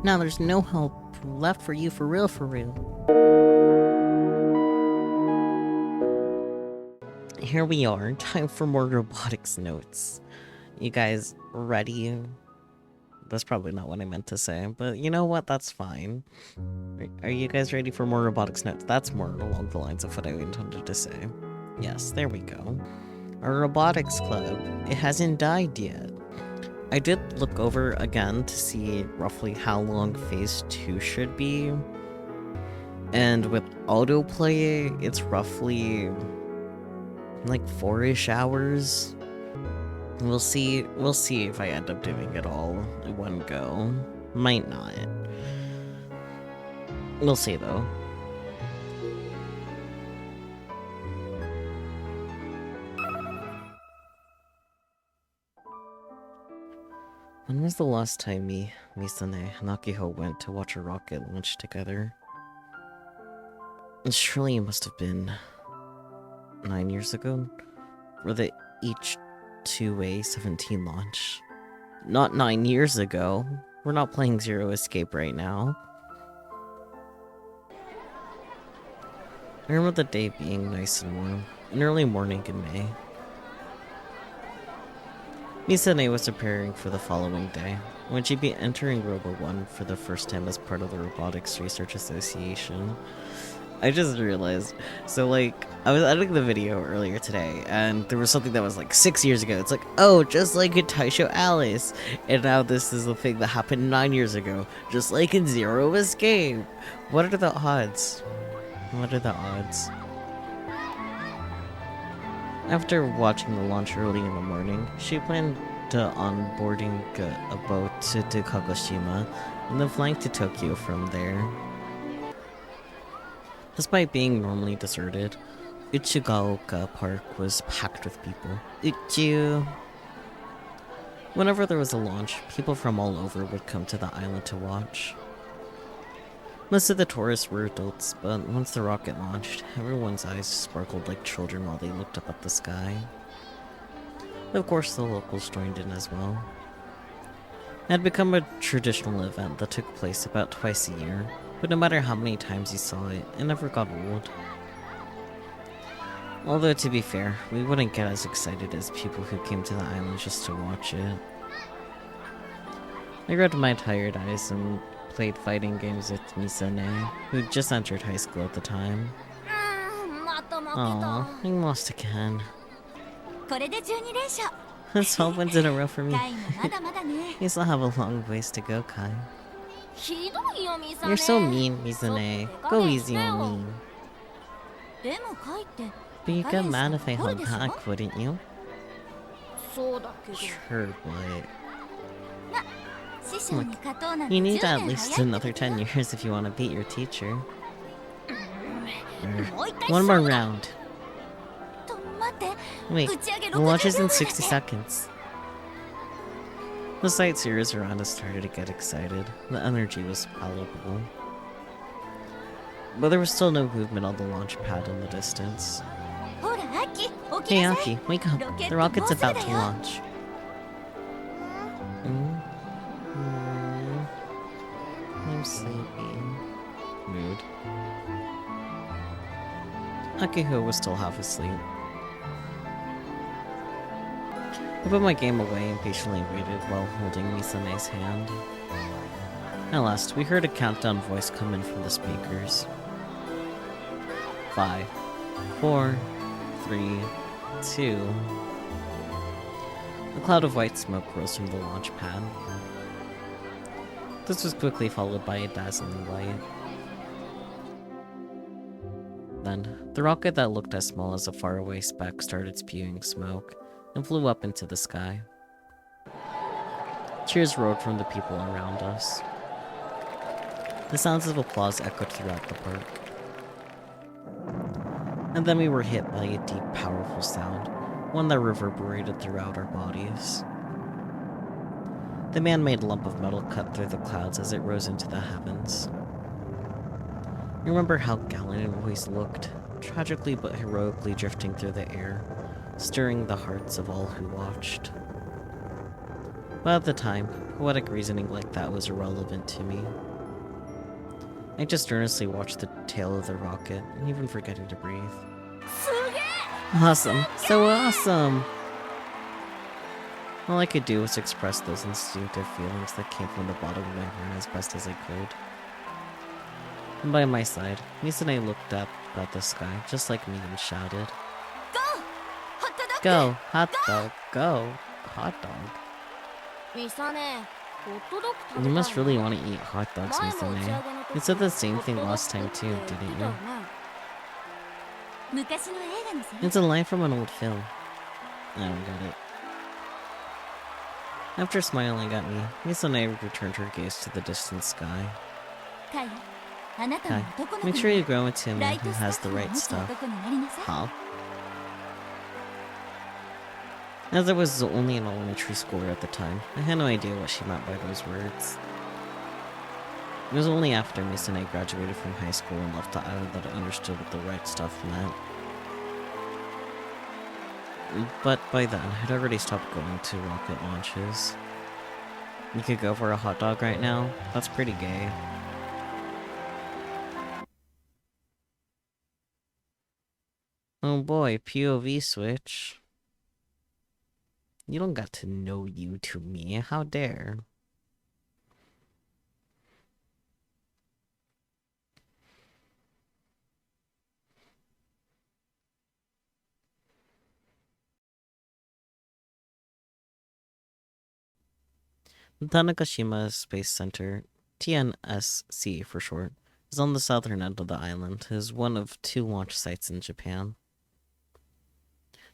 Now there's no hope left for you for real, for real. Here we are, time for more robotics notes. You guys ready? That's probably not what I meant to say, but you know what? That's fine. Are you guys ready for more robotics notes? That's more along the lines of what I intended to say. Yes, there we go. Our robotics club, it hasn't died yet. I did look over again to see roughly how long phase 2 should be. And with autoplay, it's roughly like 4-ish hours. We'll see if I end up doing it all in one go. Might not. We'll see though. When was the last time Misane, and Akiho went to watch a rocket launch together? Surely it must have been 9 years ago? For the H2A-17 launch. Not 9 years ago. We're not playing Zero Escape right now. I remember the day being nice and warm. An early morning in May. Misane was preparing for the following day, when she'd be entering Robo 1 for the first time as part of the Robotics Research Association. I just realized, so like, I was editing the video earlier today, and there was something that was like 6 years ago. It's like, oh, just like in Taisho Alice. And now this is the thing that happened 9 years ago, just like in Zero Escape. What are the odds? What are the odds? After watching the launch early in the morning, she planned to onboarding a boat to Kagoshima, and then flying to Tokyo from there. Despite being normally deserted, Uchigaoka Park was packed with people. Whenever there was a launch, people from all over would come to the island to watch. Most of the tourists were adults, but once the rocket launched, everyone's eyes sparkled like children while they looked up at the sky. Of course, the locals joined in as well. It had become a traditional event that took place about twice a year, but no matter how many times you saw it, it never got old. Although, to be fair, we wouldn't get as excited as people who came to the island just to watch it. I rubbed my tired eyes and played fighting games with Misane, who just entered high school at the time. Aww, I lost again. That's 12 wins in a row for me. You still have a long ways to go, Kai. You're so mean, Mizune. Go easy on me. But you'd get mad if I held back, wouldn't you? Sure, but... Look, you need at least another 10 years if you want to beat your teacher. One more round. Wait, the launch is in 60 seconds. The sightseers around us started to get excited. The energy was palpable. But there was still no movement on the launch pad in the distance. Hey Aki, wake up. The rocket's about to launch. I'm sleepy. Mood. Akiho was still half asleep. I put my game away and patiently waited while holding Misane's hand. At last, we heard a countdown voice come in from the speakers. 5, 4, 3, 2... A cloud of white smoke rose from the launch pad. This was quickly followed by a dazzling light. Then, the rocket that looked as small as a faraway speck started spewing smoke and flew up into the sky. Cheers roared from the people around us. The sounds of applause echoed throughout the park. And then we were hit by a deep, powerful sound, one that reverberated throughout our bodies. The man-made lump of metal cut through the clouds as it rose into the heavens. You remember how gallant it always looked, tragically but heroically drifting through the air, stirring the hearts of all who watched. But at the time, poetic reasoning like that was irrelevant to me. I just earnestly watched the tail of the rocket, even forgetting to breathe. Awesome! So awesome! All I could do was express those instinctive feelings that came from the bottom of my heart as best as I could. And by my side, Misane looked up at the sky, just like me, and shouted, "Go! Hot dog! Go! Hot dog!" You must really want to eat hot dogs, Misane. You said the same thing last time too, didn't you? It's a line from an old film. I don't get it. After smiling at me, Misane returned her gaze to the distant sky. Kai, make sure you grow into a man who has the right stuff. Huh? As I was only an elementary schooler at the time, I had no idea what she meant by those words. It was only after Misane graduated from high school and left the island that I understood what the right stuff meant. But by then, I'd already stopped going to rocket launches. You could go for a hot dog right now? That's pretty gay. Oh boy, POV switch. You don't got to know you to me, how dare. The Tanegashima Space Center, TNSC for short, is on the southern end of the island. It is one of 2 launch sites in Japan.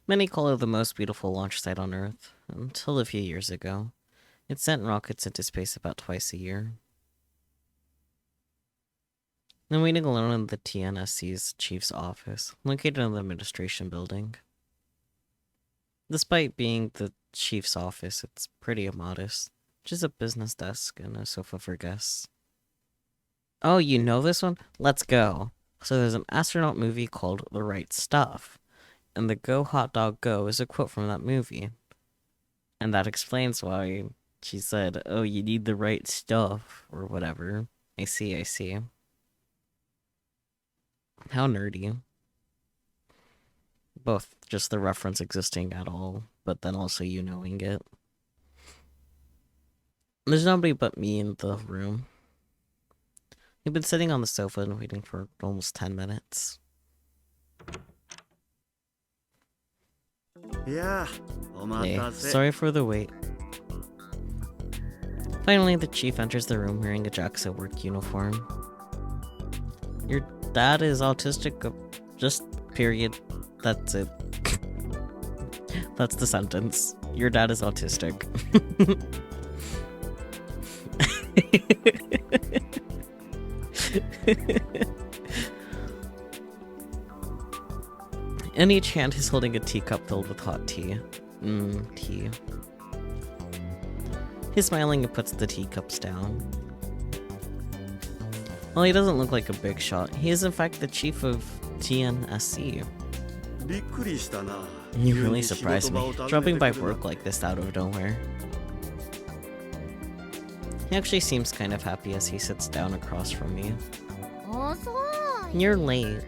Many call it the most beautiful launch site on Earth, until a few years ago. It sent rockets into space about twice a year. I'm waiting alone in the TNSC's chief's office, located in the administration building. Despite being the chief's office, it's pretty modest. Just a business desk and a sofa for guests. Oh, you know this one? Let's go. So there's an astronaut movie called The Right Stuff. And the Go Hot Dog Go is a quote from that movie. And that explains why she said, oh, you need the right stuff, or whatever. I see. How nerdy. Both just the reference existing at all, but then also you knowing it. There's nobody but me in the room. We've been sitting on the sofa and waiting for almost 10 minutes. Hey, sorry for the wait. Finally, the chief enters the room wearing a JAXA work uniform. Your dad is autistic, just period. That's it. That's the sentence. Your dad is autistic. In each hand, he's holding a teacup filled with hot tea. Tea. He's smiling and puts the teacups down. Well, he doesn't look like a big shot. He is in fact the chief of TNSC. You really surprised me, dropping by work like this out of nowhere. He actually seems kind of happy as he sits down across from me. You're late.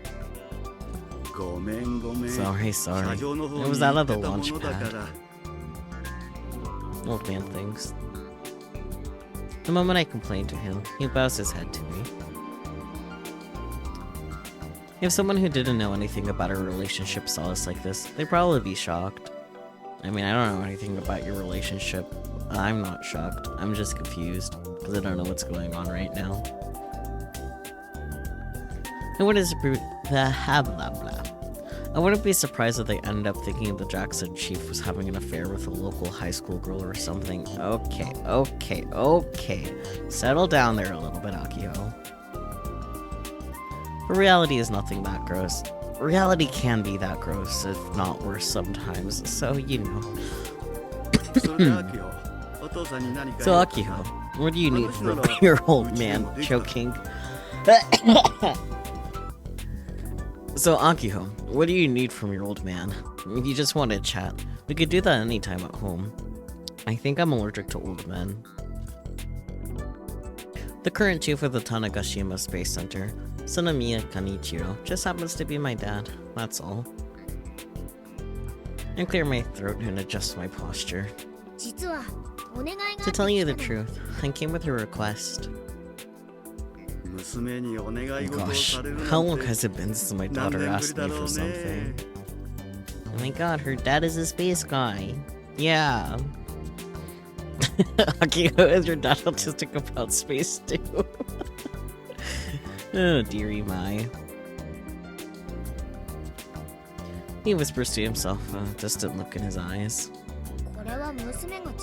Sorry. It was out of the launch pad. Old man thinks. The moment I complain to him, he bows his head to me. If someone who didn't know anything about our relationship saw us like this, they'd probably be shocked. I mean, I don't know anything about your relationship. I'm not shocked. I'm just confused, because I don't know what's going on right now. And what is blah blah blah. I wouldn't be surprised if they end up thinking the Jackson chief was having an affair with a local high school girl or something. Okay. Settle down there a little bit, Akio. But reality is nothing that gross. Reality can be that gross, if not worse sometimes, so you know. So Akio, what do you need from your old man? Choking. So Akio, what do you need from your old man? You just want to chat. We could do that anytime at home. I think I'm allergic to old men. The current chief of the Tanegashima Space Center, Sunomiya Kanichiro, just happens to be my dad, that's all. And clear my throat and adjust my posture. To tell you the truth, I came with a request. Gosh, how long has it been since my daughter asked me for something? Oh my god, her dad is a space guy. Yeah. Akio, is your dad autistic about space too? Oh, dearie my. He whispers to himself, a distant look in his eyes.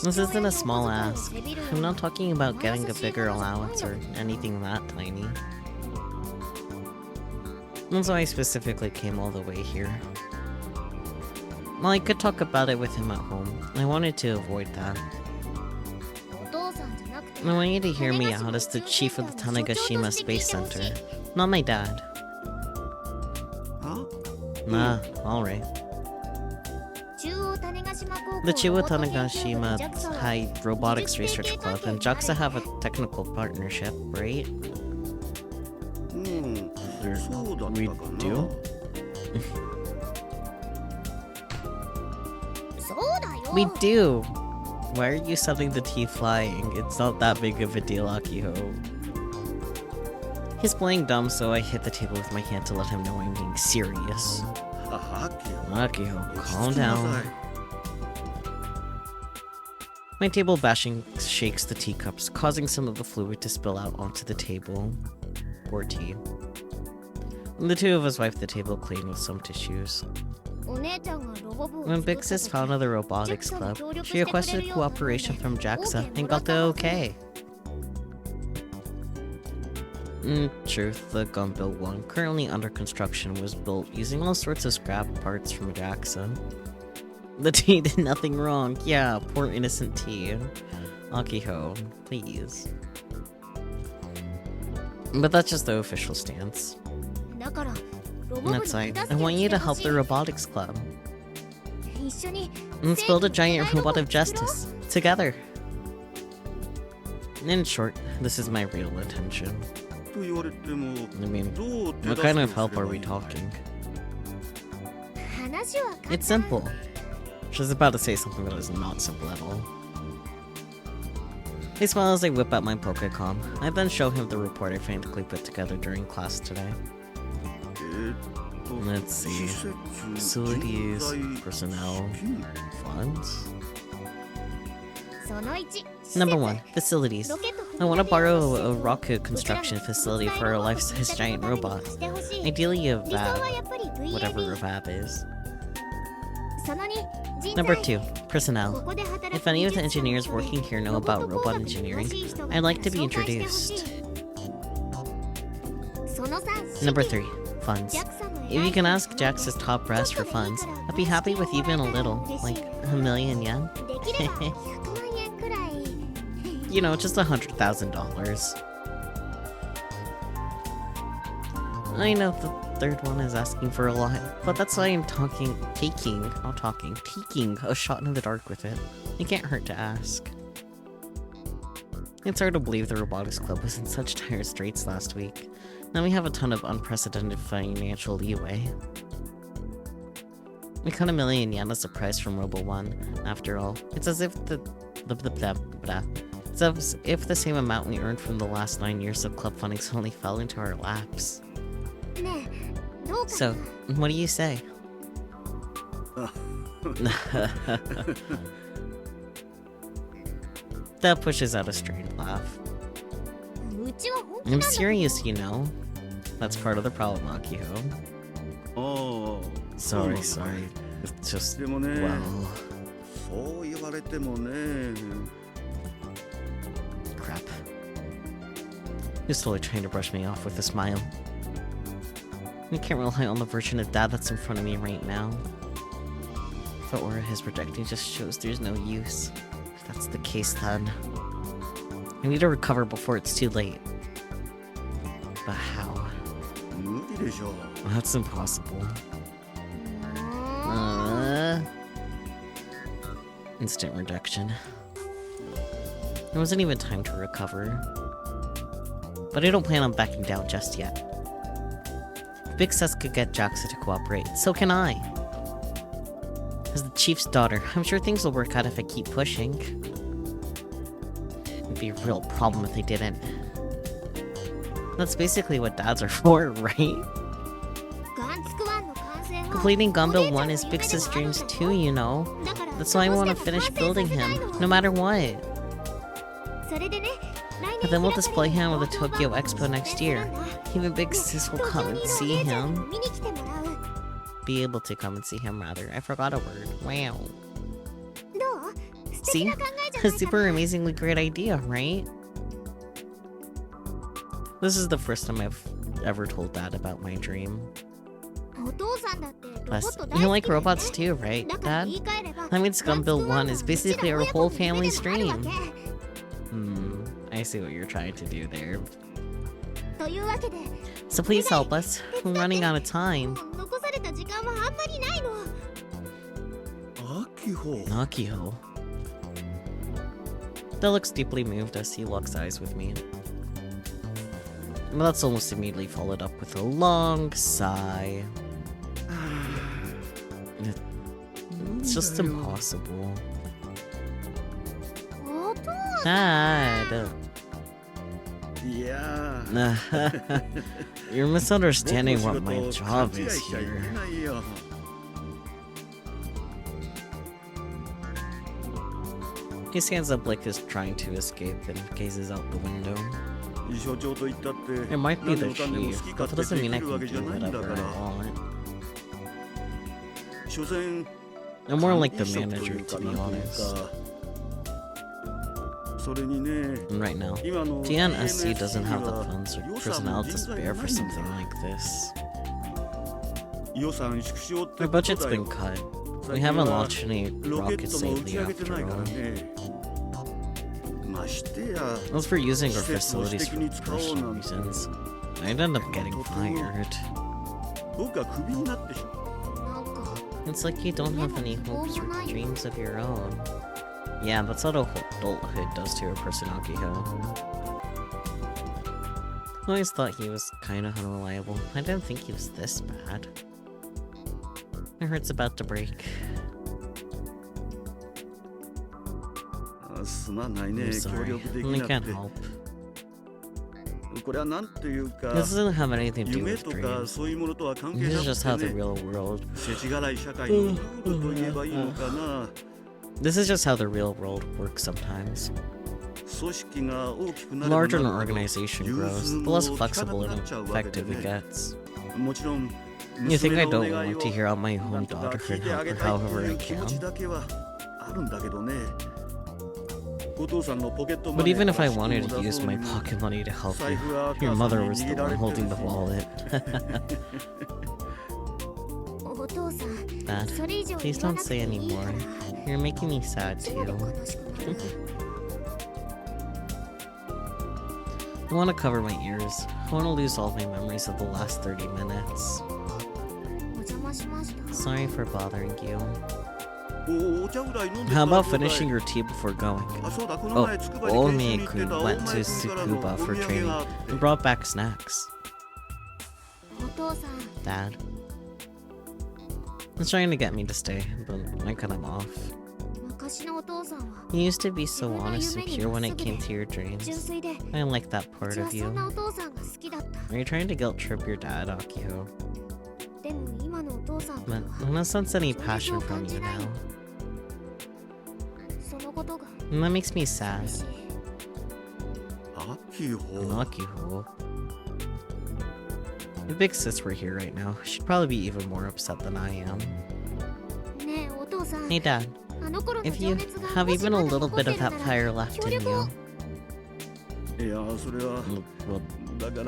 This isn't a small ask. I'm not talking about getting a bigger allowance or anything that tiny. That's why I specifically came all the way here. Well, I could talk about it with him at home. I wanted to avoid that. I want you to hear me out as the chief of the Tanegashima Space Center, not my dad. Nah, alright. The Chiwa Tanegashima High Robotics Research Club and JAXA have a technical partnership, right? We do? We do! Why are you setting the tea flying? It's not that big of a deal, Akiho. He's playing dumb, so I hit the table with my hand to let him know I'm being serious. Akiho, calm down. My table bashing shakes the teacups, causing some of the fluid to spill out onto the table. Poor tea. The two of us wipe the table clean with some tissues. When Big Sis founded the Robotics Club, she requested cooperation from JAXA and got the okay. In truth, the gun-built one, currently under construction, was built using all sorts of scrap parts from JAXA. The tea did nothing wrong. Yeah, poor innocent tea. Akiho, please. But that's just the official stance. That's right. I want you to help the Robotics Club. Let's build a giant robot of justice. Together. In short, this is my real intention. I mean, what kind of help are we talking? It's simple. She's about to say something that is not simple at all. He smiles as I whip out my Pokecom. I then show him the report I frantically put together during class today. Let's see. Facilities, personnel, funds. Number 1, facilities. I want to borrow a rocket construction facility for a life-size giant robot. Ideally a VAB, whatever a VAB is. Number 2, personnel. If any of the engineers working here know about robot engineering, I'd like to be introduced. Number 3, funds. If you can ask JAXA's top brass for funds, I'd be happy with even a little, like $1,000,000 yen. You know, just $100,000. I know the third one is asking for a lot, but that's why I'm taking a shot in the dark with it. It can't hurt to ask. It's hard to believe the Robotics Club was in such dire straits last week. Now we have a ton of unprecedented financial leeway. We cut $1,000,000 yen as a prize from Robo 1, after all. It's as if it's as if the same amount we earned from the last 9 years of club funding suddenly fell into our laps. So, what do you say? That pushes out a strained laugh. I'm serious, you know. That's part of the problem, Akiho. Oh. Sorry. It's just, well... Crap. He's totally trying to brush me off with a smile. I can't rely on the version of Dad that's in front of me right now. If it were his projecting just shows there's no use. If that's the case, then... I need to recover before it's too late. But how? That's impossible. Instant rejection. There wasn't even time to recover. But I don't plan on backing down just yet. If Big Sis could get Jaxa to cooperate, so can I. As the chief's daughter, I'm sure things will work out if I keep pushing. It'd be a real problem if they didn't. That's basically what dads are for, right? Completing Gunbuild 1 is Big Sis' dreams too, you know. That's why I want to finish building him, no matter what. But then we'll display him with the Tokyo Expo next year. Even Big Sis will come and see him. Be able to come and see him, rather. I forgot a word. Wow. See? A super amazingly great idea, right? This is the first time I've ever told Dad about my dream. Plus, you like robots too, right, Dad? That means Gunbuild 1 is basically our whole family's dream. I see what you're trying to do there. So please help us. We're running out of time. Nakiho. That looks deeply moved as he locks eyes with me. But that's almost immediately followed up with a long sigh. It's just impossible. Dad! Yeah. You're misunderstanding what my job is here. He stands up like he's trying to escape and gazes out the window. It might be the chief, but that doesn't mean I can do whatever I want. I'm more like the manager, to be honest. And right now, TNSC doesn't have the funds or personnel to spare for something like this. Our budget's been cut. We haven't launched any rockets safely after all. As for using our facilities for personal reasons, I'd end up getting fired. It's like you don't have any hopes or dreams of your own. Yeah, that's what adulthood does to a person, Akiho. I always thought he was kinda unreliable. I didn't think he was this bad. My heart's about to break. I'm sorry. I can't help. This doesn't have anything to do with dreams. This is just how the real world... This is just how the real world works sometimes. The larger an organization grows, the less flexible and effective it gets. You think I don't want to hear out my own daughter and help her however I can? But even if I wanted to use my pocket money to help you, your mother was the one holding the wallet. Dad, please don't say anymore. You're making me sad too. I want to cover my ears. I want to lose all my memories of the last 30 minutes. Sorry for bothering you. How about finishing your tea before going? Oh, Omi-kun went to Tsukuba for training and brought back snacks. Dad. He's trying to get me to stay, but I cut him off. You used to be so honest and pure when it came to your dreams. I like that part of you. Are you trying to guilt trip your dad, Akiho? But I don't sense any passion from you now. And that makes me sad. Akiho. If Big Sis were here right now, she'd probably be even more upset than I am. Hey Dad, if you have even a little bit of that fire left in you... Well,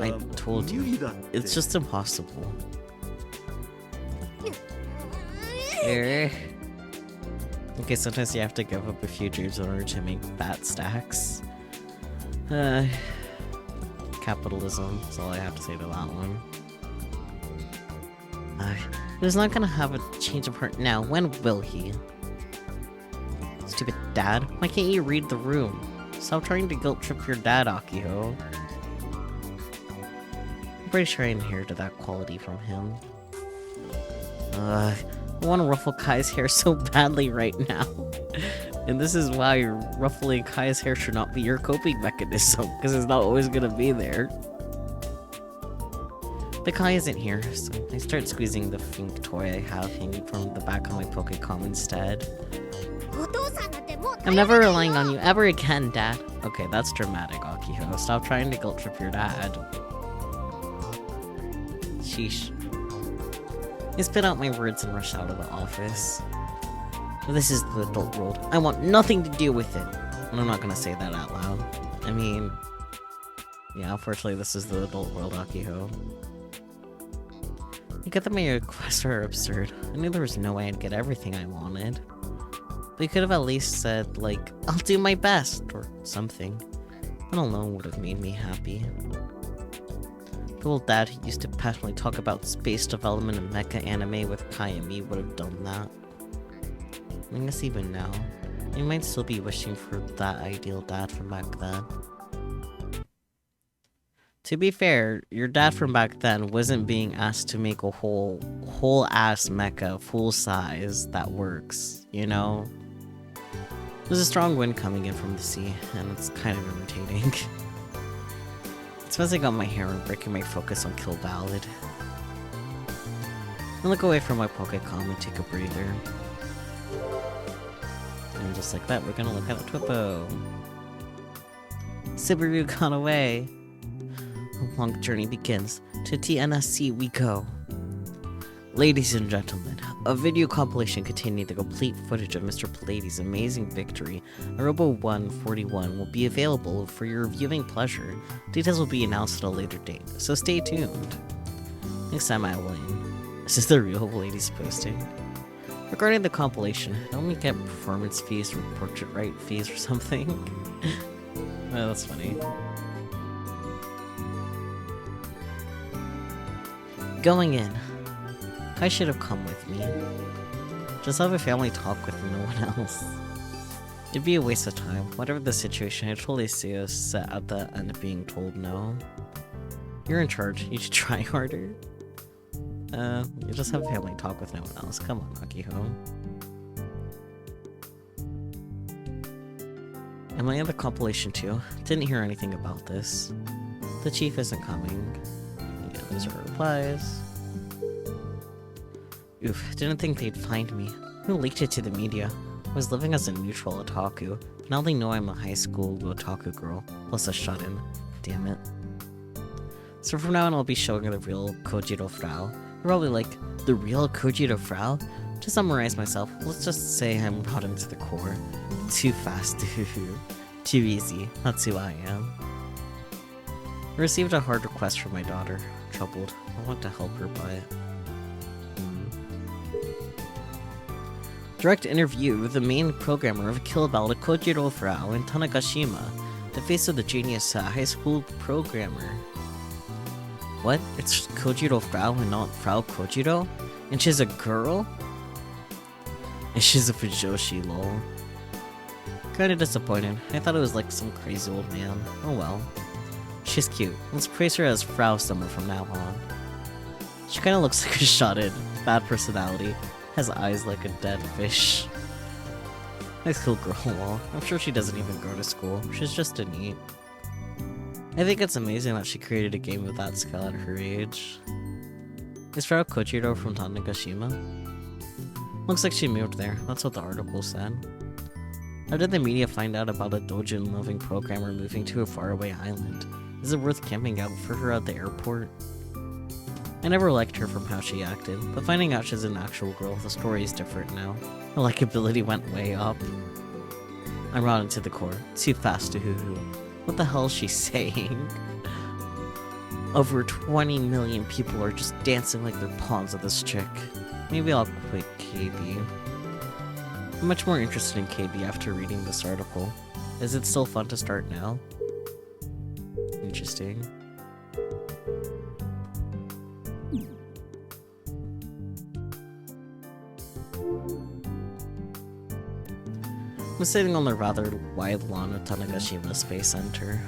I told you, it's just impossible. Okay, sometimes you have to give up a few dreams in order to make fat stacks. Capitalism is all I have to say to that one. He's not gonna have a change of heart now. When will he? Stupid dad. Why can't you read the room? Stop trying to guilt trip your dad, Akiho. I'm pretty sure I inherited that quality from him. I want to ruffle Kai's hair so badly right now. And this is why ruffling Kai's hair should not be your coping mechanism, because it's not always gonna be there. But Kai isn't here, so I start squeezing the Fink toy I have hanging from the back of my Pokecom instead. I'm never relying on you ever again, Dad. Okay, that's dramatic, Akiho. Stop trying to guilt trip your dad. Sheesh. I spit out my words and rush out of the office. This is the adult world. I want nothing to do with it. And I'm not gonna say that out loud. I mean... yeah, unfortunately this is the adult world, Akiho. I get that my requests are absurd. I knew there was no way I'd get everything I wanted. But you could have at least said, like, I'll do my best, or something. That alone would have made me happy. The old dad who used to passionately talk about space development and mecha anime with Kai and me would have done that. I guess even now, you might still be wishing for that ideal dad from back then. To be fair, your dad from back then wasn't being asked to make a whole-ass mecha full size that works, you know? There's a strong wind coming in from the sea, and it's kind of irritating. It's messing up my hair and breaking my focus on Kill Ballad. I look away from my Pokecom and take a breather. And just like that, we're gonna look at a Twippo. Subaru gone away. A long journey begins. To TNSC we go. Ladies and gentlemen, a video compilation containing the complete footage of Mr. Pallades' amazing victory at Robo 141 will be available for your viewing pleasure. Details will be announced at a later date, so stay tuned. Next time I win. Is this the real Pallades posting? Regarding the compilation, don't we get performance fees or portrait right fees or something? Oh, that's funny. Going in. I should have come with me. Just have a family talk with no one else. It'd be a waste of time. Whatever the situation, I'd totally see us set at the end of being told no. You're in charge. You should try harder. You just have a family talk with no one else. Come on, Akiho. Am I in the compilation too? Didn't hear anything about this. The chief isn't coming. Yeah, those are replies. Oof, didn't think they'd find me. Who leaked it to the media? I was living as a neutral otaku, but now they know I'm a high school otaku girl, plus a shut-in. Damn it. So from now on I'll be showing the real Kojiro Frau. You're probably like, the real Kojiro Frau? To summarize myself, let's just say I'm rotten to the core. Too fast, too easy, that's who I am. I received a hard request from my daughter. Troubled. I want to help her, but... Direct interview with the main programmer of Kill Ballad, Kojiro Frau in Tanegashima, the face of the genius high school programmer. What? It's Kojiro Frau and not Frau Kojiro? And she's a girl? And she's a Fujoshi, lol. Kinda disappointed. I thought it was like some crazy old man. Oh well. She's cute. Let's praise her as Frau Summer from now on. She kinda looks like a shot-in. Bad personality. Has eyes like a dead fish. Nice cool girl, lol. I'm sure she doesn't even go to school. She's just a neat. I think it's amazing that she created a game of that scale at her age. Is Frau Kojiro from Tanegashima? Looks like she moved there. That's what the article said. How did the media find out about a doujin-loving programmer moving to a faraway island? Is it worth camping out for her at the airport? I never liked her from how she acted, but finding out she's an actual girl, the story is different now. Her likability went way up. I'm rotten to the core. Too fast to hoo-hoo. What the hell is she saying? Over 20 million people are just dancing like they're pawns of this chick. Maybe I'll quit KB. I'm much more interested in KB after reading this article. Is it still fun to start now? Interesting. I'm sitting on the rather wide lawn of Tanegashima Space Center.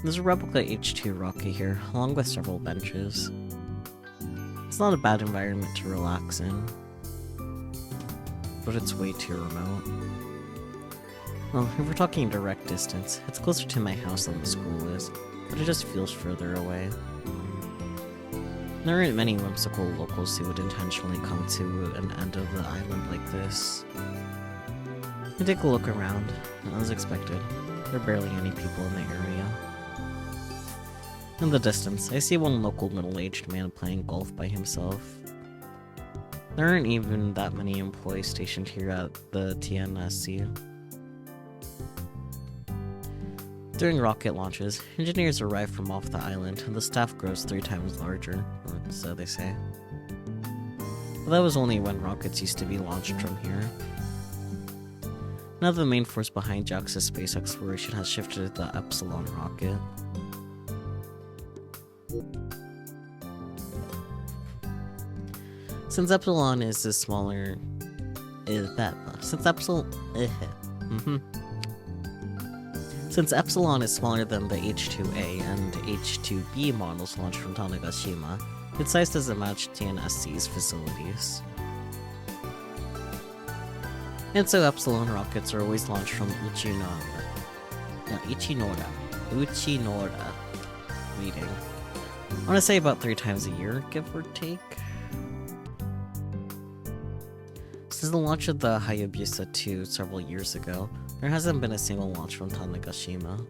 There's a replica H2 rocket here, along with several benches. It's not a bad environment to relax in, but it's way too remote. Well, if we're talking direct distance, it's closer to my house than the school is, but it just feels further away. There aren't many whimsical locals who would intentionally come to an end of the island like this. I take a look around, as expected. There are barely any people in the area. In the distance, I see one local middle-aged man playing golf by himself. There aren't even that many employees stationed here at the TNSC. During rocket launches, engineers arrive from off the island, and the staff grows 3 times larger, or so they say. But that was only when rockets used to be launched from here. Now the main force behind JAXA's space exploration has shifted to the Epsilon rocket. Since Epsilon is the smaller... Since Epsilon is smaller than the H2A and H2B models launched from Tanegashima, its size doesn't match TNSC's facilities. And so Epsilon rockets are always launched from Uchinora. Reading. I want to say about 3 times a year, give or take. Since the launch of the Hayabusa 2 several years ago, there hasn't been a single launch from Tanegashima.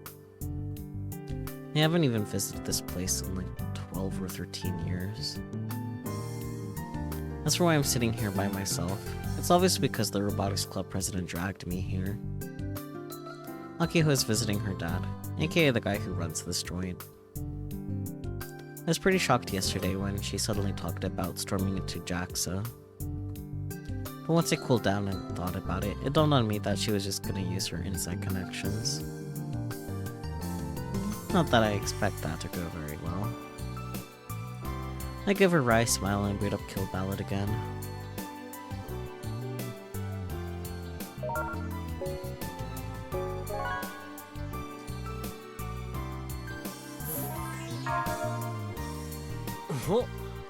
I haven't even visited this place in like 12 or 13 years. As for why I'm sitting here by myself, it's obviously because the Robotics Club president dragged me here. Akiho is visiting her dad, aka the guy who runs this joint. I was pretty shocked yesterday when she suddenly talked about storming into JAXA. But once I cooled down and thought about it, it dawned on me that she was just gonna use her inside connections. Not that I expect that to go very well. I give her a wry smile and boot up Kill Ballad again.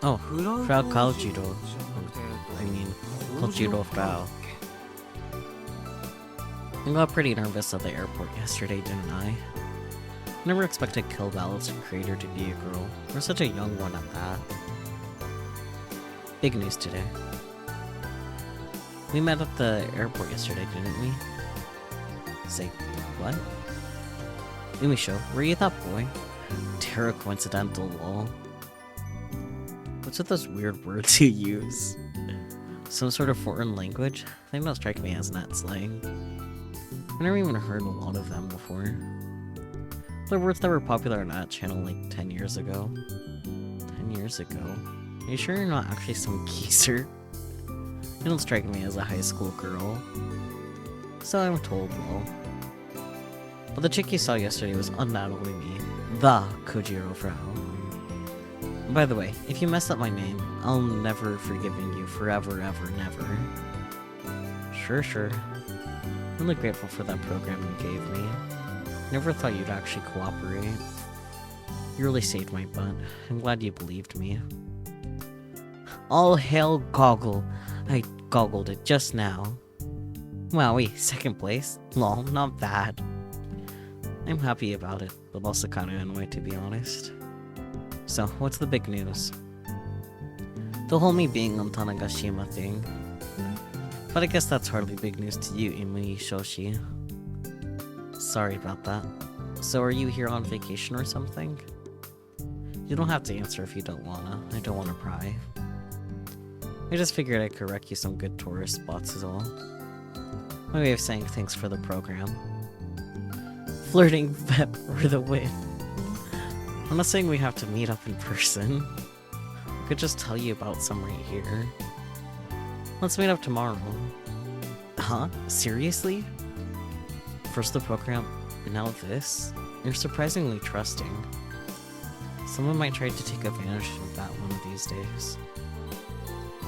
Oh, Frau Kaljiro. I mean, Kaljiro Frau. I got pretty nervous at the airport yesterday, didn't I? Never expected Kill Ballad's creator to be a girl, or such a young one at that. Big news today. We met at the airport yesterday, didn't we? Say, what? Umisho, were you that boy? Terra coincidental, lol. What's with those weird words you use? Some sort of foreign language? They don't strike me as net slang. I've never even heard a lot of them before. They're words that were popular on that channel like 10 years ago. 10 years ago? Are you sure you're not actually some geezer? You don't strike me as a high school girl. So I'm told, lol. But the chick you saw yesterday was undoubtedly me. The Kojiro Frau. By the way, if you mess up my name, I'll never forgiving you forever, ever, never. Sure. I'm really grateful for that program you gave me. Never thought you'd actually cooperate. You really saved my butt. I'm glad you believed me. All hail Goggle. I goggled it just now. Wowee, 2nd place? Lol, not bad. I'm happy about it, but also kinda annoyed to be honest. So, what's the big news? The whole me being on Tanegashima thing. But I guess that's hardly big news to you, Imui Shoshi. Sorry about that. So are you here on vacation or something? You don't have to answer if you don't wanna. I don't wanna pry. I just figured I could wreck you some good tourist spots is all. My way of saying thanks for the program. Flirting Vep for the win. I'm not saying we have to meet up in person. I could just tell you about some right here. Let's meet up tomorrow. Huh? Seriously? First the program, and now this? You're surprisingly trusting. Someone might try to take advantage of that one of these days.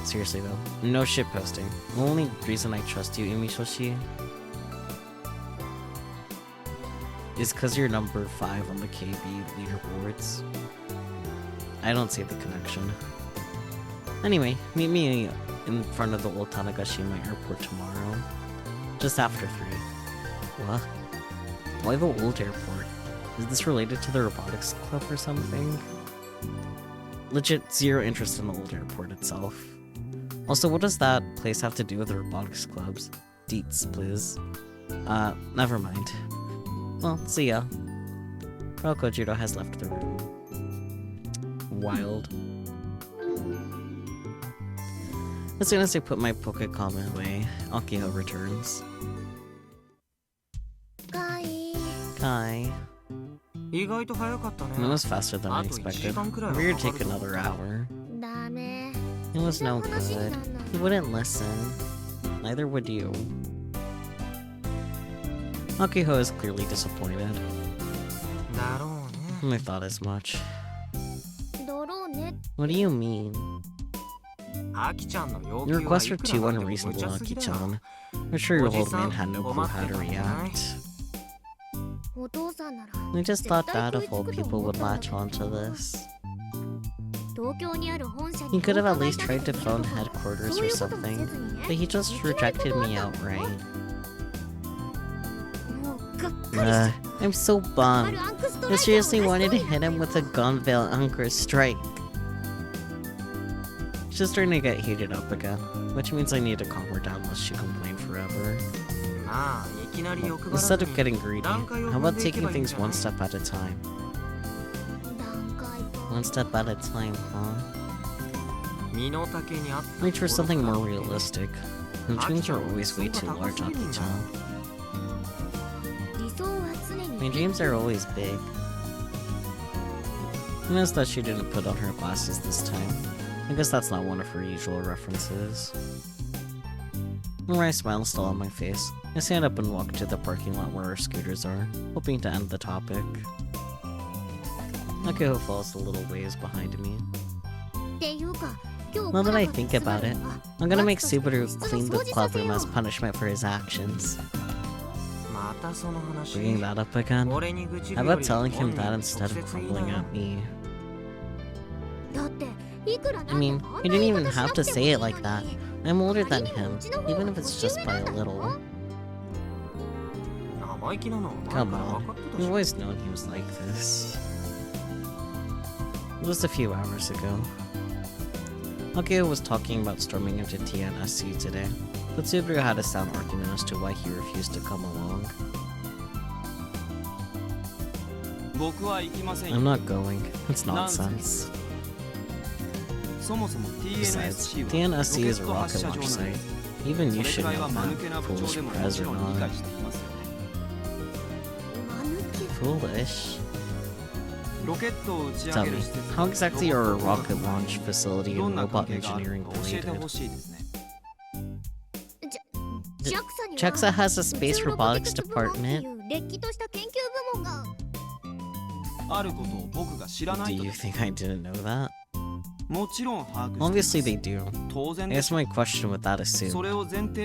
Seriously though, no shit posting. The only reason I trust you, Imishoshi, is because you're number 5 on the KB leaderboards. I don't see the connection. Anyway, meet me in front of the old Tanegashima airport tomorrow. Just after 3. What? Why the old airport? Is this related to the robotics club or something? Legit zero interest in the old airport itself. Also, what does that place have to do with the robotics clubs? Deets, please. Never mind. Well, see ya. Well, Kojiro has left the room. Wild. As soon as I put my Poke comment away, Akio returns. Kai. It was faster than I expected. We're gonna take another hour. It was no good. He wouldn't listen. Neither would you. Akiho is clearly disappointed. I thought as much. What do you mean? Your requests were too unreasonable, Aki-chan. I'm sure your old man had no clue how to react. I just thought Dad of all people would latch onto this. He could have at least tried to phone headquarters or something, but he just rejected me outright. I'm so bummed. I seriously wanted to hit him with a Gunvale Anchor strike. She's starting to get heated up again, which means I need to calm her down lest she complain forever. Instead of getting greedy, how about taking things one step at a time? One step at a time, huh? Reach for something more realistic. And dreams are always way too large, Aki-chan. My dreams are always big. I noticed that she didn't put on her glasses this time. I guess that's not one of her usual references. A wry smile still on my face. I stand up and walk to the parking lot where our scooters are, hoping to end the topic. Akio falls a little ways behind me. Now that I think about it, I'm gonna make Subaru clean the club room as punishment for his actions. Bringing that up again? How about telling him that instead of grumbling at me? I mean, he didn't even have to say it like that. I'm older than him, even if it's just by a little. Come on, you've always known he was like this. Just a few hours ago. Akio was talking about storming into TNSC today, but Subaru had a sound argument as to why he refused to come along. I'm not going. It's nonsense. Besides, TNSC is a rocket launch site. Even you should know that, foolish prez or not. Foolish? Tell me, how exactly are a rocket launch facility and robot engineering related? JAXA has a space robotics department. Do you think I didn't know that? Obviously they do. I guess my question with that assumed.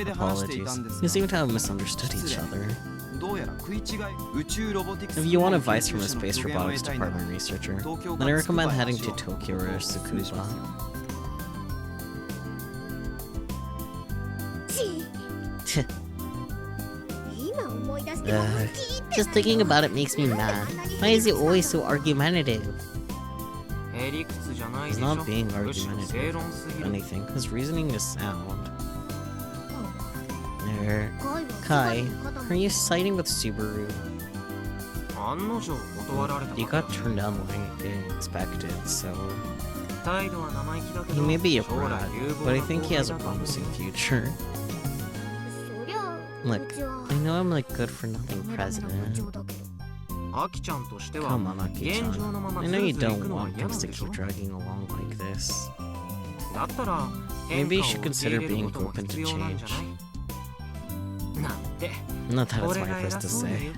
Apologies. You seem to have misunderstood each other. If you want advice from a space robotics department researcher, then I recommend heading to Tokyo or Tsukuba. Just thinking about it makes me mad. Why is he always so argumentative? He's not being argumentative. If anything, his reasoning is sound. Kai, are you siding with Subaru? You got turned down like I expected, so... He may be a brat, but I think he has a promising future. Look, I know I'm like good-for-nothing president. Come on, Aki-chan. I know you don't want things to keep dragging along like this. Maybe you should consider being open to change. Not that it's my first to say.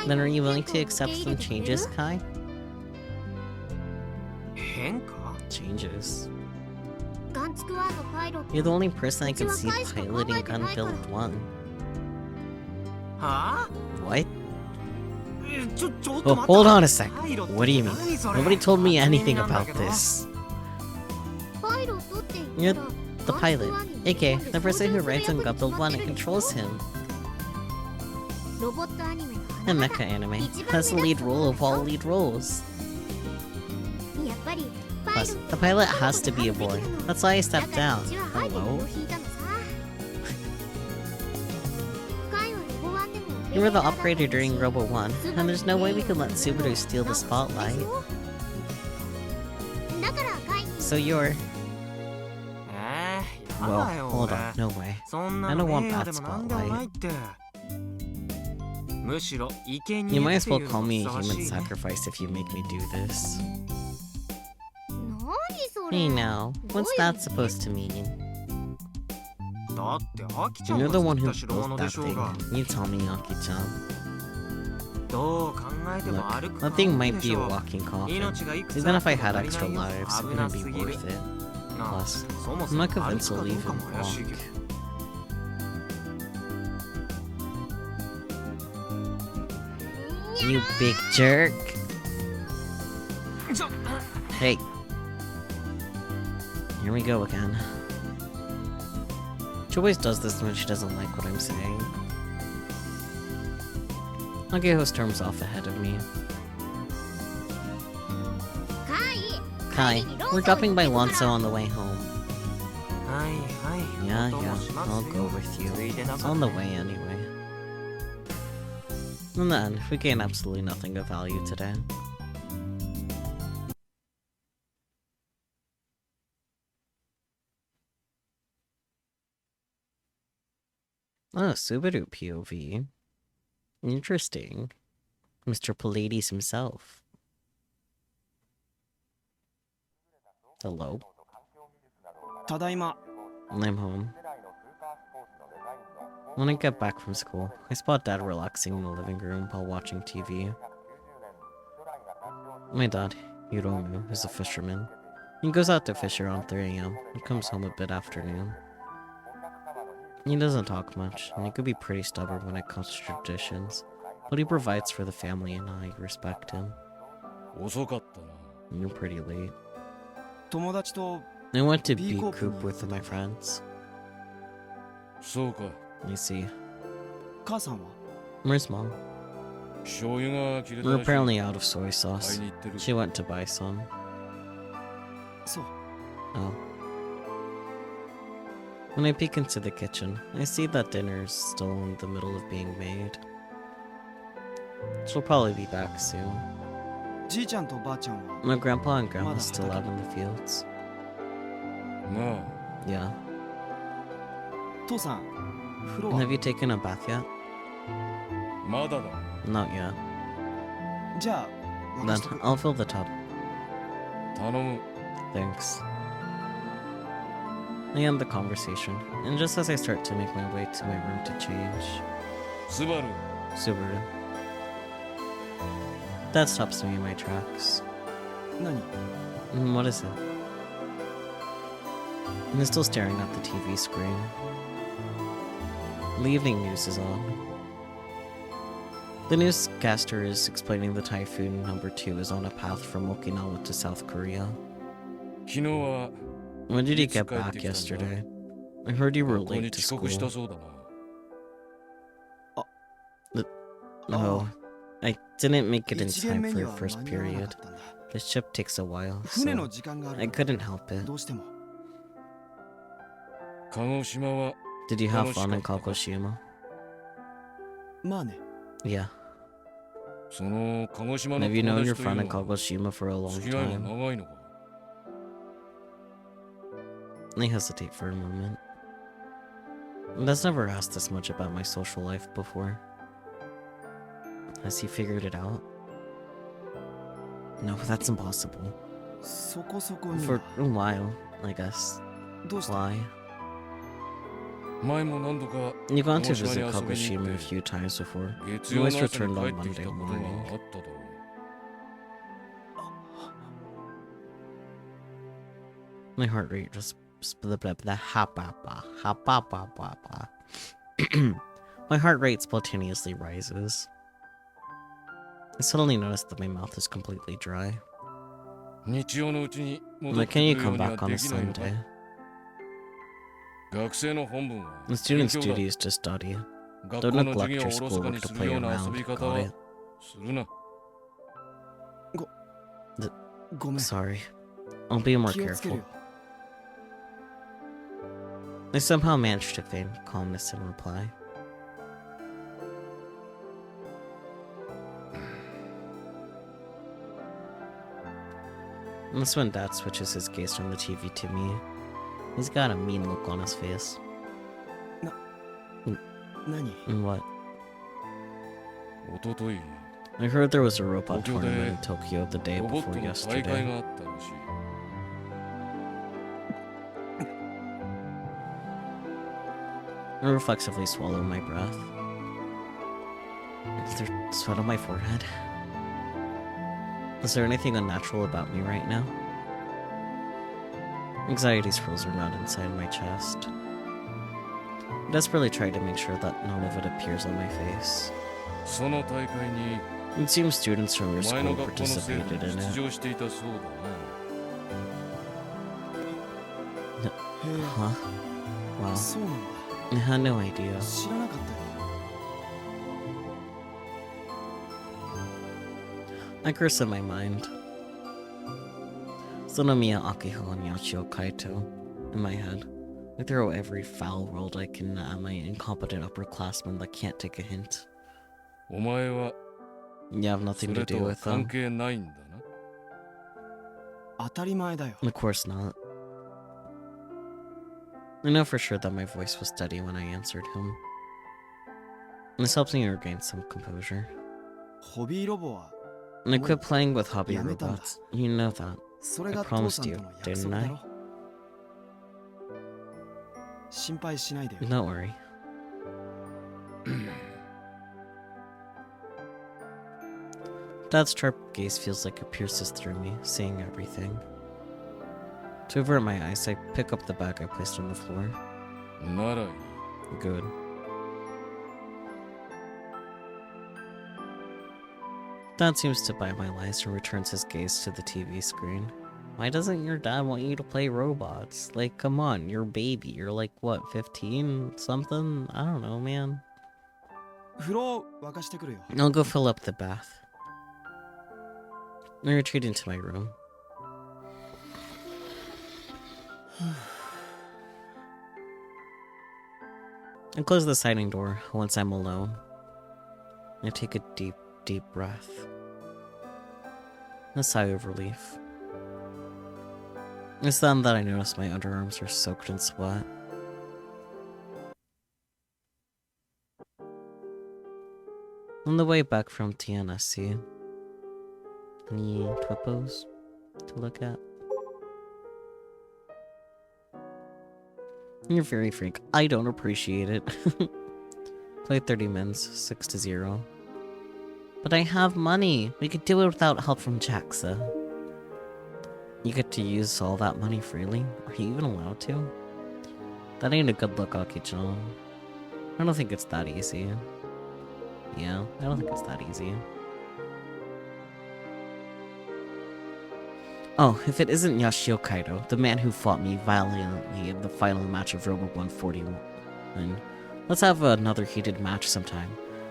Then are you willing to accept some changes, Kai? Changes. You're the only person I could see piloting Gunbuild 1. What? Oh, hold on a sec. What do you mean? Nobody told me anything about this. You're the pilot, aka the person who rides in Gunbuild 1 and controls him. In mecha anime, has the lead role of all lead roles. Plus, the pilot has to be a boy. That's why I stepped down. Hello? You were the operator during Robo 1, and there's no way we could let Subaru steal the spotlight. So you're... Well, hold on, no way. I don't want that spotlight. You might as well call me a human sacrifice if you make me do this. Hey now, what's that supposed to mean? You're the one who built that thing. You tell me, Aki-chan. Look, that thing might be a walking coffin. Even if I had extra lives, it wouldn't be worth it. Plus, I'm not convinced it'll even walk. You big jerk! Hey. Here we go again. She always does this when she doesn't like what I'm saying. Ageho storms off ahead of me. Kai, we're dropping by Lonzo on the way home. Yeah, I'll go with you. It's on the way anyway. In the end, we gain absolutely nothing of value today. Oh, Subaru POV. Interesting. Mr. Pallades himself. Hello. I'm home. When I get back from school, I spot Dad relaxing in the living room while watching TV. My dad, Hiromu, is a fisherman. He goes out to fish around 3 AM and comes home a bit after noon. He doesn't talk much, and he could be pretty stubborn when it comes to traditions, but he provides for the family and I respect him. You're pretty late. I went to Bee Coop with my friends. You see. Where's Mom? We're apparently out of soy sauce. She went to buy some. Oh. When I peek into the kitchen, I see that dinner is still in the middle of being made. She'll probably be back soon. My grandpa and grandma still out in the fields. Yeah. Have you taken a bath yet? Not yet. Then I'll fill the tub. Thanks. I end the conversation, and just as I start to make my way to my room to change... Subaru. Dad stops me in my tracks. What is it? I'm still staring at the TV screen. The evening news is on. The newscaster is explaining the Typhoon number 2 is on a path from Okinawa to South Korea. When did you get back yesterday? I heard you were late to school. No, I didn't make it in time for your first period. The ship takes a while, so I couldn't help it. Did you have fun in Kagoshima? Yeah. Have you known your friend in Kagoshima for a long time? I hesitate for a moment. Dad's never asked this much about my social life before. Has he figured it out? No, that's impossible. For a while, I guess. Why? You've gone to visit Kagoshima a few times before. You always returned on Monday morning. My heart rate just blah, blah, blah, ha, ba, ba, ha, ba, ba, ba, ba. My heart rate spontaneously rises. I suddenly noticed that my mouth is completely dry. Like, can you come back on a Sunday? The student's duty is to study. Don't neglect your schoolwork to play around, got it? Sorry. I'll be more careful. I somehow managed to feign calmness in reply. And that's when Dad switches his gaze from the TV to me. He's got a mean look on his face. And what? I heard there was a robot tournament in Tokyo the day before yesterday. I reflexively swallow my breath. Is there sweat on my forehead? Is there anything unnatural about me right now? Anxiety swirls around inside my chest. I desperately try to make sure that none of it appears on my face. It seems students from your school participated in it. Huh? Wow. I had no idea. I curse in my mind. Sonomiya Akiho and Yashio Kaito in my head. I throw every foul world I can at my incompetent upperclassmen that can't take a hint. You have nothing to do with them. Of course not. I know for sure that my voice was steady when I answered him. This helps me regain some composure. And I quit playing with hobby robots. You know that. I promised you, didn't I? Don't worry. Dad's sharp gaze feels like it pierces through me, seeing everything. To avert my eyes, I pick up the bag I placed on the floor. Good. Dad seems to buy my lies and returns his gaze to the TV screen. Why doesn't your dad want you to play robots? Like, come on, you're a baby. You're like, what, 15 something? I don't know, man. I'll go fill up the bath. I retreat into my room. I close the sliding door once I'm alone. I take a deep, deep breath. A sigh of relief. It's then that I notice my underarms are soaked in sweat. On the way back from TNSC, any twippos to look at? You're very frank. I don't appreciate it. Played 30 mins, 6-0. But I have money. We could do it without help from JAXA. You get to use all that money freely? Are you even allowed to? That ain't a good look, Aki-chan. I don't think it's that easy. Yeah, I don't think it's that easy. Oh, if it isn't Yashio Kaito, the man who fought me violently in the final match of Robo 141, let's have another heated match sometime.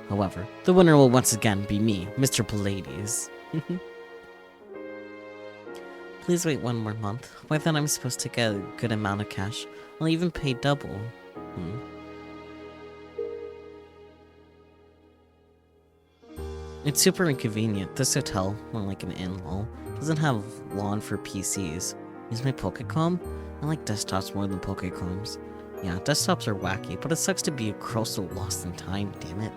However, the winner will once again be me, Mr. Pallades. Please wait one more month. By then I'm supposed to get a good amount of cash. I'll even pay double. It's super inconvenient. This hotel, more like an in-law, doesn't have lawn for PCs. Use my Pokécom? I like desktops more than Pokécoms. Yeah, desktops are wacky, but it sucks to be a girl so lost in time, damn it.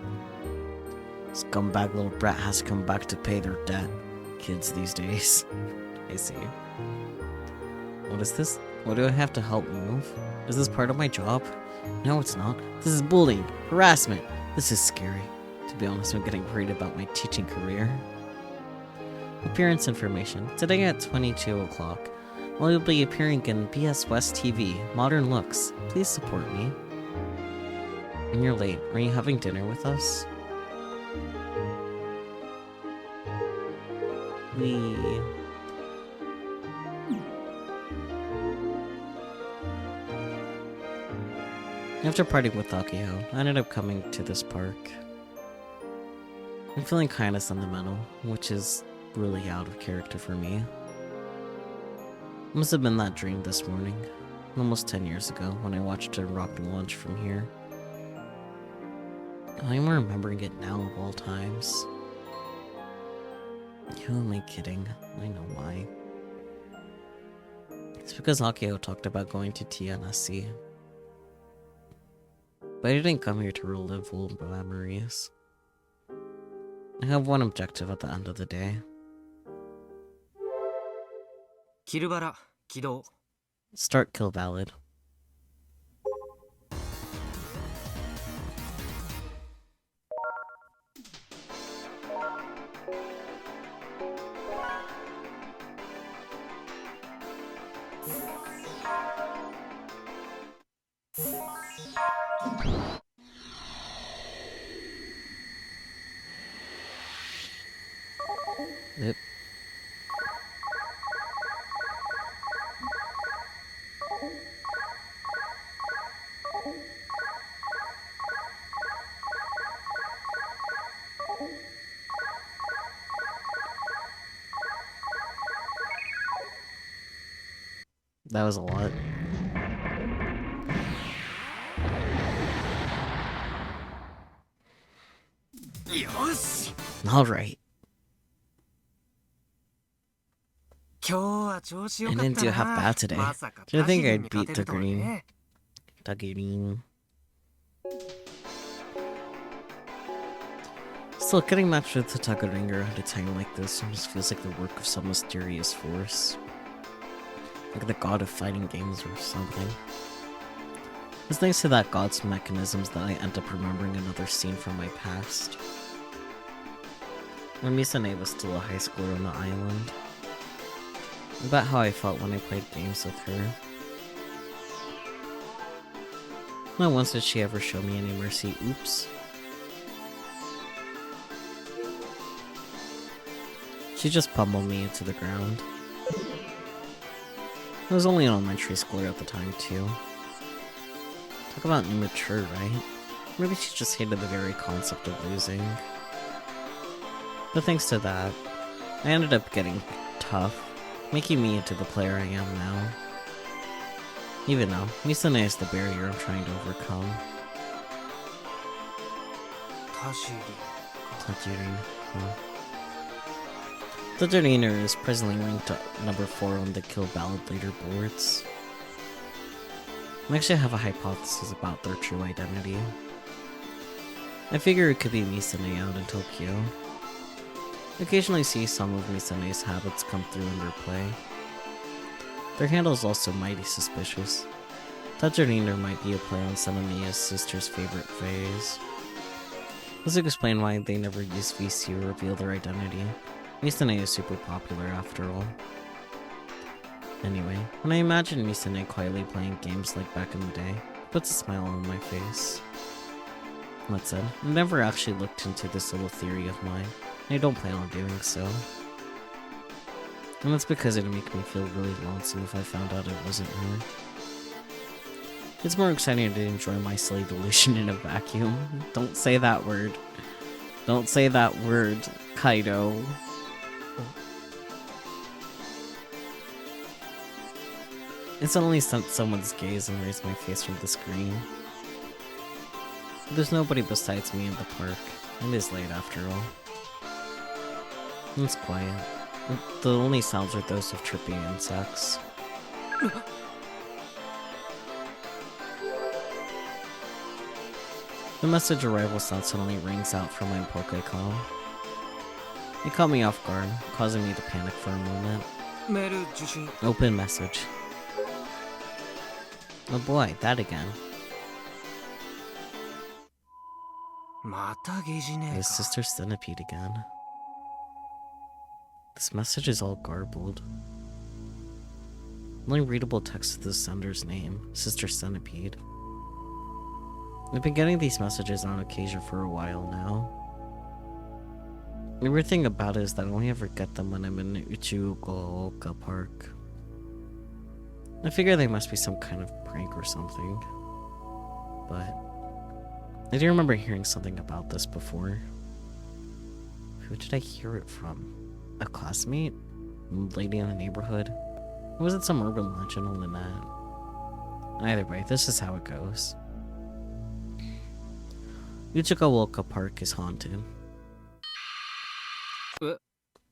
Scumbag little brat has to come back to pay their debt. Kids these days. I see. What is this? What do I have to help move? Is this part of my job? No, it's not. This is bullying, harassment. This is scary. To be honest, I'm getting worried about my teaching career. Appearance information. Today at 22 o'clock, Well, you'll be appearing in BS West TV, Modern Looks. Please support me. And you're late. Are you having dinner with us? After partying with Akio, I ended up coming to this park. I'm feeling kinda sentimental, which is really out of character for me. Must have been that dream this morning, almost 10 years ago, when I watched a rocket launch from here. I'm remembering it now of all times. Who am I kidding? I know why. It's because Akio talked about going to TNSC. But I didn't come here to relive old memories. I have one objective at the end of the day. Start Kill Ballad. Yep. That was a lot. All right. I didn't do half bad today. Did I think I'd beat the green? Still, getting matched with the Tagaringer at a time like this almost feels like the work of some mysterious force. Like the god of fighting games or something. It's thanks to that god's mechanisms that I end up remembering another scene from my past. When Misane was still a high schooler on the island. About how I felt when I played games with her. Not once did she ever show me any mercy. Oops. She just pummeled me into the ground. I was only an elementary schooler at the time, too. Talk about immature, right? Maybe she just hated the very concept of losing. But thanks to that, I ended up getting tough, making me into the player I am now. Even now, Misane is the barrier I'm trying to overcome. Tajiri. Tajiriner is presently ranked to number 4 on the Kill Ballad leaderboards. I actually have a hypothesis about their true identity. I figure it could be Misane out in Tokyo. I occasionally see some of Misane's habits come through in their play. Their handle is also mighty suspicious. Tajiriner might be a play on Sanemiya's sister's favorite phrase. This would explain why they never use VC or reveal their identity. Misane is super popular after all. Anyway, when I imagine Misane quietly playing games like back in the day, it puts a smile on my face. That said, I've never actually looked into this little theory of mine, and I don't plan on doing so. And that's because it'd make me feel really lonesome if I found out it wasn't her. It's more exciting to enjoy my silly delusion in a vacuum. Don't say that word. Don't say that word, Kaido. It suddenly sent someone's gaze and raised my face from the screen. But there's nobody besides me in the park. It is late after all. And it's quiet. The only sounds are those of chirping insects. The message arrival sound suddenly rings out from my Pokécom. It caught me off guard, causing me to panic for a moment. Open message. Oh boy, that again. The sister centipede again. This message is all garbled. Only readable text is the sender's name, Sister Centipede. I've been getting these messages on occasion for a while now. The weird thing about it is that I only ever get them when I'm in Uchiugaoka Park. I figure they must be some kind of prank or something. But I do remember hearing something about this before. Who did I hear it from? A classmate? A lady in the neighborhood? Or was it some urban legend on the net? Either way, this is how it goes. Uchigaoka Park is haunted.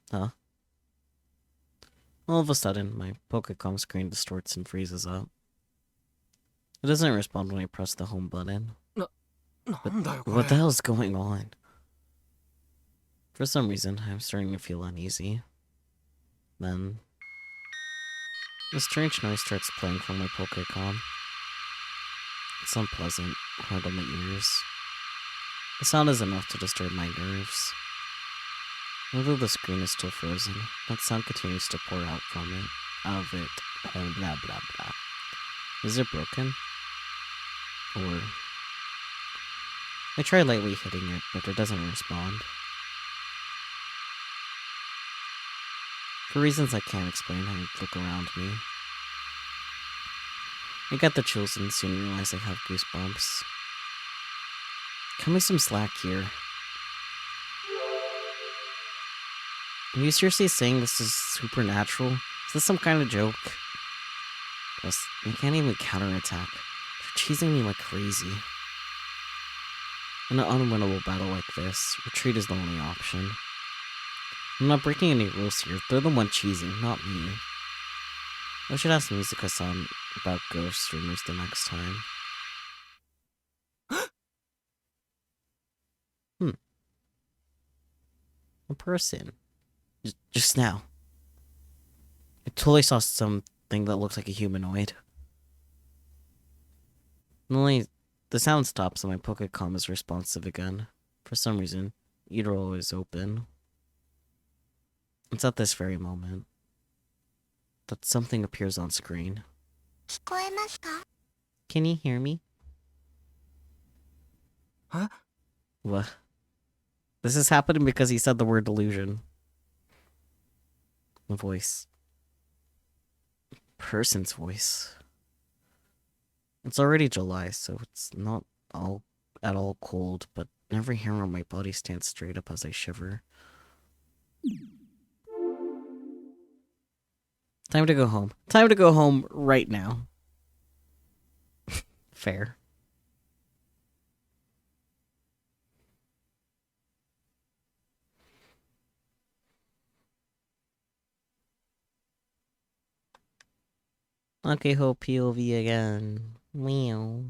Huh? All of a sudden, my Pokécom screen distorts and freezes up. It doesn't respond when I press the home button. But what the hell is going on? For some reason, I'm starting to feel uneasy. Then, a strange noise starts playing from my Pokécom. It's unpleasant, hard on the ears. The sound is enough to disturb my nerves. Although the screen is still frozen, that sound continues to pour out from it, out of it, and blah blah blah. Is it broken? Or... I try lightly hitting it, but it doesn't respond. For reasons I can't explain, I look around me. I get the chills and soon realize I have goosebumps. Cut me some slack here. Are you seriously saying this is supernatural? Is this some kind of joke? Plus, I can't even counterattack. They're chasing me like crazy. In an unwinnable battle like this, retreat is the only option. I'm not breaking any rules here. They're the one cheesing, not me. I should ask Musica-san about ghost rumors the next time. A person. Just now. I totally saw something that looked like a humanoid. Only the sound stops and my Pokécom is responsive again. For some reason, Itaro is open. It's at this very moment that something appears on screen. Can you hear me? Huh? What? This is happening because he said the word delusion. The voice. Person's voice. It's already July, so it's not at all cold, but every hair on my body stands straight up as I shiver. Time to go home. Time to go home right now. Fair. Okay, hope POV again. Meow.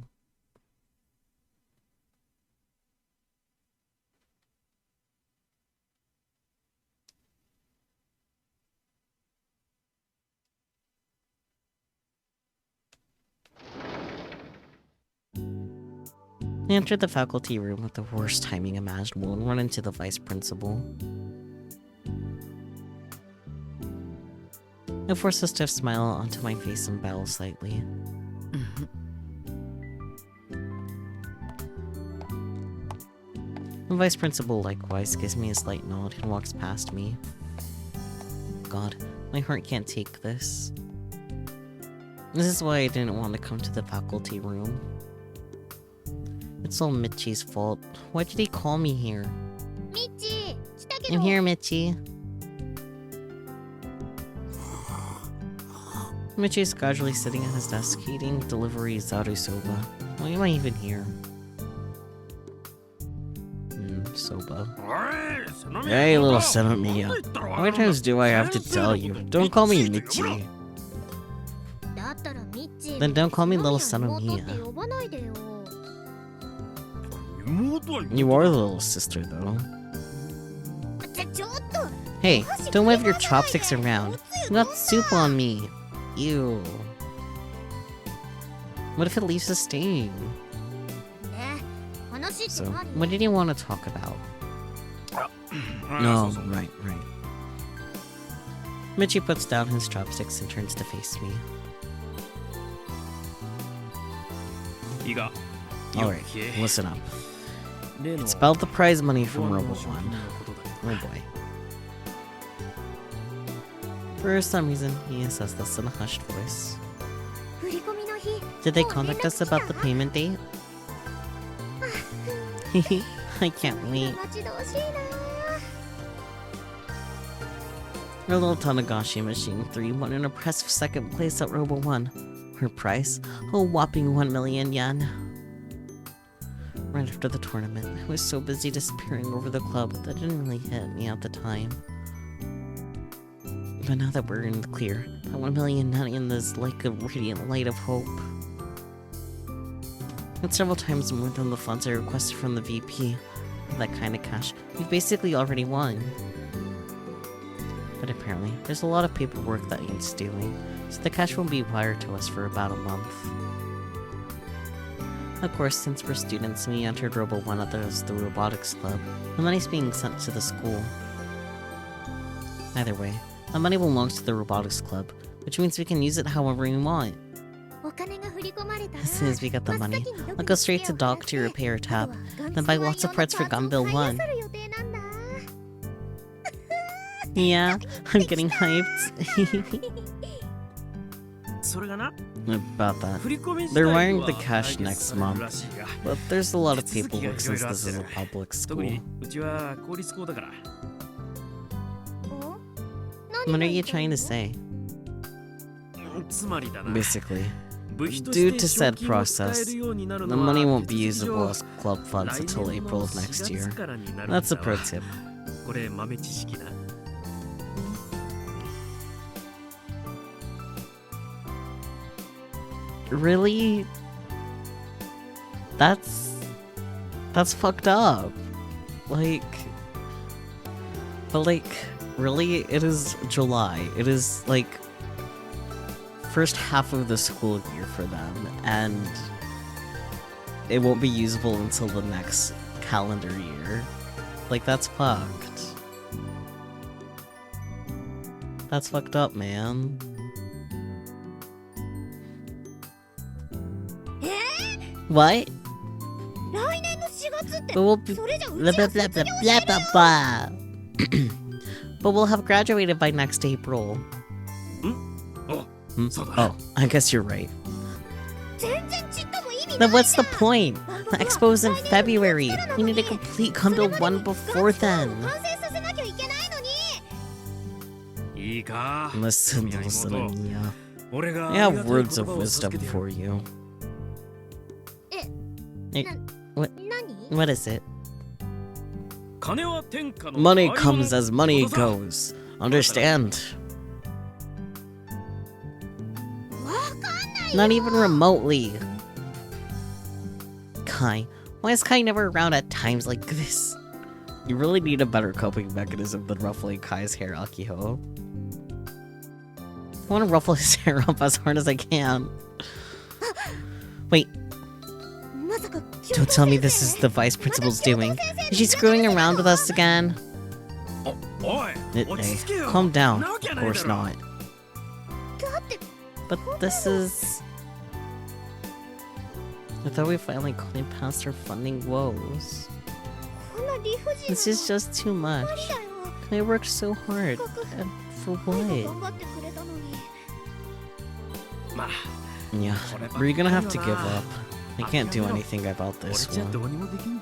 I entered the faculty room with the worst timing imaginable and run into the vice principal. I force a stiff smile onto my face and bow slightly. The vice principal likewise gives me a slight nod and walks past me. God, my heart can't take this. This is why I didn't want to come to the faculty room. It's all Michi's fault. Why did he call me here? Michi! I'm here, Michi. Michi is casually sitting at his desk eating delivery zarusoba. Why am I even here? Soba. Hey, little Senomiya. How many times do I have to tell you? Don't call me Michi. Then don't call me little Senomiya. You are the little sister, though. Hey, don't wave your chopsticks around. You got soup on me. Ew. What if it leaves a stain? So, what did you want to talk about? No, right. Michi puts down his chopsticks and turns to face me. Alright, listen up. It's about the prize money from Robo 1. Oh boy. For some reason, he says this in a hushed voice. Did they contact us about the payment date? I can't wait. Her little Tanagashi Machine 3 won an impressive second place at Robo 1. Her price? A whopping 1 million yen. Right after the tournament, I was so busy disappearing over the club that didn't really hit me at the time. But now that we're in the clear, that 1 million yen is like a radiant light of hope. And several times more than the funds I requested from the VP. That kind of cash, we've basically already won. But apparently, there's a lot of paperwork that needs doing, so the cash won't be wired to us for about a month. Of course, since we're students and we entered Robo 1 as the Robotics Club, the money's being sent to the school. Either way, the money belongs to the Robotics Club, which means we can use it however we want. As soon as we get the money, I'll go straight to Doc to repair a tap, then buy lots of parts for Gunbill 1. Yeah, I'm getting hyped. About that. They're wiring the cash next month, but there's a lot of paperwork since this is a public school. What are you trying to say? Basically, due to said process, the money won't be usable as club funds until April of next year. That's a pro tip. Really? That's fucked up. Like, but like, really? It is July. It is like first half of the school year for them, and it won't be usable until the next calendar year. Like, that's fucked. That's fucked up, man. What? But we'll be blah, blah, blah, blah, blah, blah, blah. But we'll have graduated by next April. Oh, I guess you're right. Then what's the point? The expo's in February. We need to complete Gunbill 1 before then. Listen, Mia. I have words of wisdom for you. What is it? Money comes as money goes. Understand? Not even remotely. Kai, why is Kai never around at times like this? You really need a better coping mechanism than ruffling Kai's hair, Akiho. I want to ruffle his hair up as hard as I can. Wait. Don't tell me this is the vice principal's doing. Is she screwing around with us again? Hey, calm down. Of course not. But this is... I thought we finally cleaned past her funding woes. This is just too much. I worked so hard. And for what? Yeah, we're gonna have to give up. I can't do anything about this one.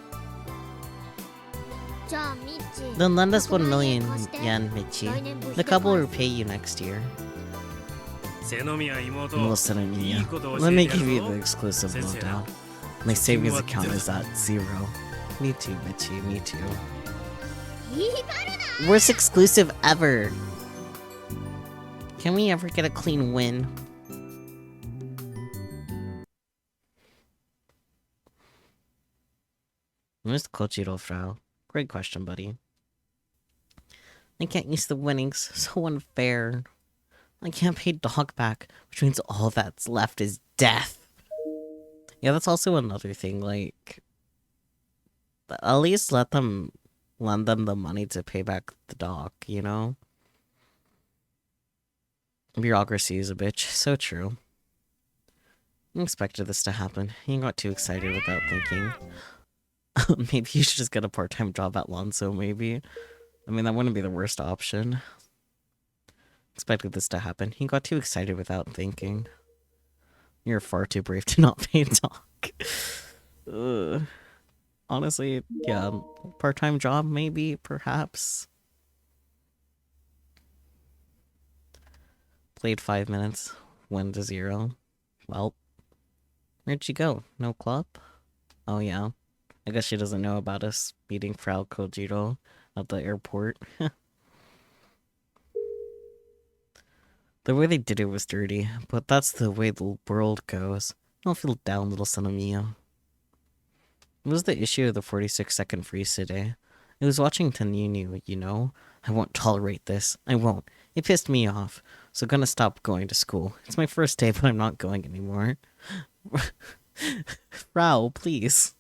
Then lend us 1 million yen, Michi. The couple will repay you next year. Listen, Emilia. Let me give you the exclusive lowdown. My savings account is at 0. Me too, Michi, me too. Worst exclusive ever! Can we ever get a clean win? Where's Kochiro, Frau? Great question, buddy. I can't use the winnings. So unfair. I can't pay Dog back, which means all that's left is death. Yeah, that's also another thing, like... At least let them... lend them the money to pay back the dog, you know? Bureaucracy is a bitch. So true. I expected this to happen. You got too excited without thinking. Maybe you should just get a part-time job at Lonzo, maybe. I mean, that wouldn't be the worst option. Expected this to happen. He got too excited without thinking. You're far too brave to not pay talk. Ugh. Honestly, yeah, part-time job, maybe, perhaps. Played 5 minutes, 1-0. Well, where'd she go? No club? Oh, yeah. I guess she doesn't know about us meeting Frau Kojiro at the airport. The way they did it was dirty, but that's the way the world goes. Don't feel down, little son of Mia. What was the issue of the 46-second freeze today? I was watching Taninu, you know? I won't tolerate this. I won't. It pissed me off. So gonna stop going to school. It's my first day, but I'm not going anymore. Frau, please.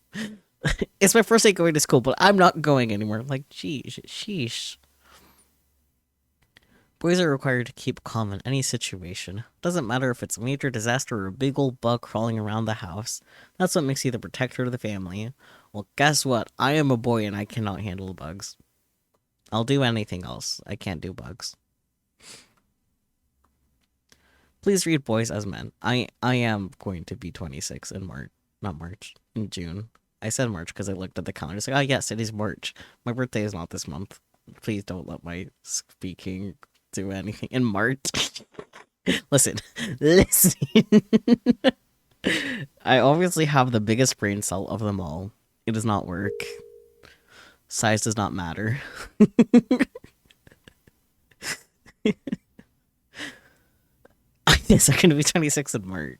It's my first day going to school, but I'm not going anymore. Like, geez, sheesh. Boys are required to keep calm in any situation. Doesn't matter if it's a major disaster or a big old bug crawling around the house. That's what makes you the protector of the family. Well, guess what? I am a boy and I cannot handle bugs. I'll do anything else. I can't do bugs. Please read Boys as Men. I am going to be 26 in March. Not March. In June. I said March because I looked at the calendar. It's like, oh yes, it is March. My birthday is not this month. Please don't let my speaking do anything in March. Listen. I obviously have the biggest brain cell of them all. It does not work. Size does not matter. Yes, I'm going to be 26 in March.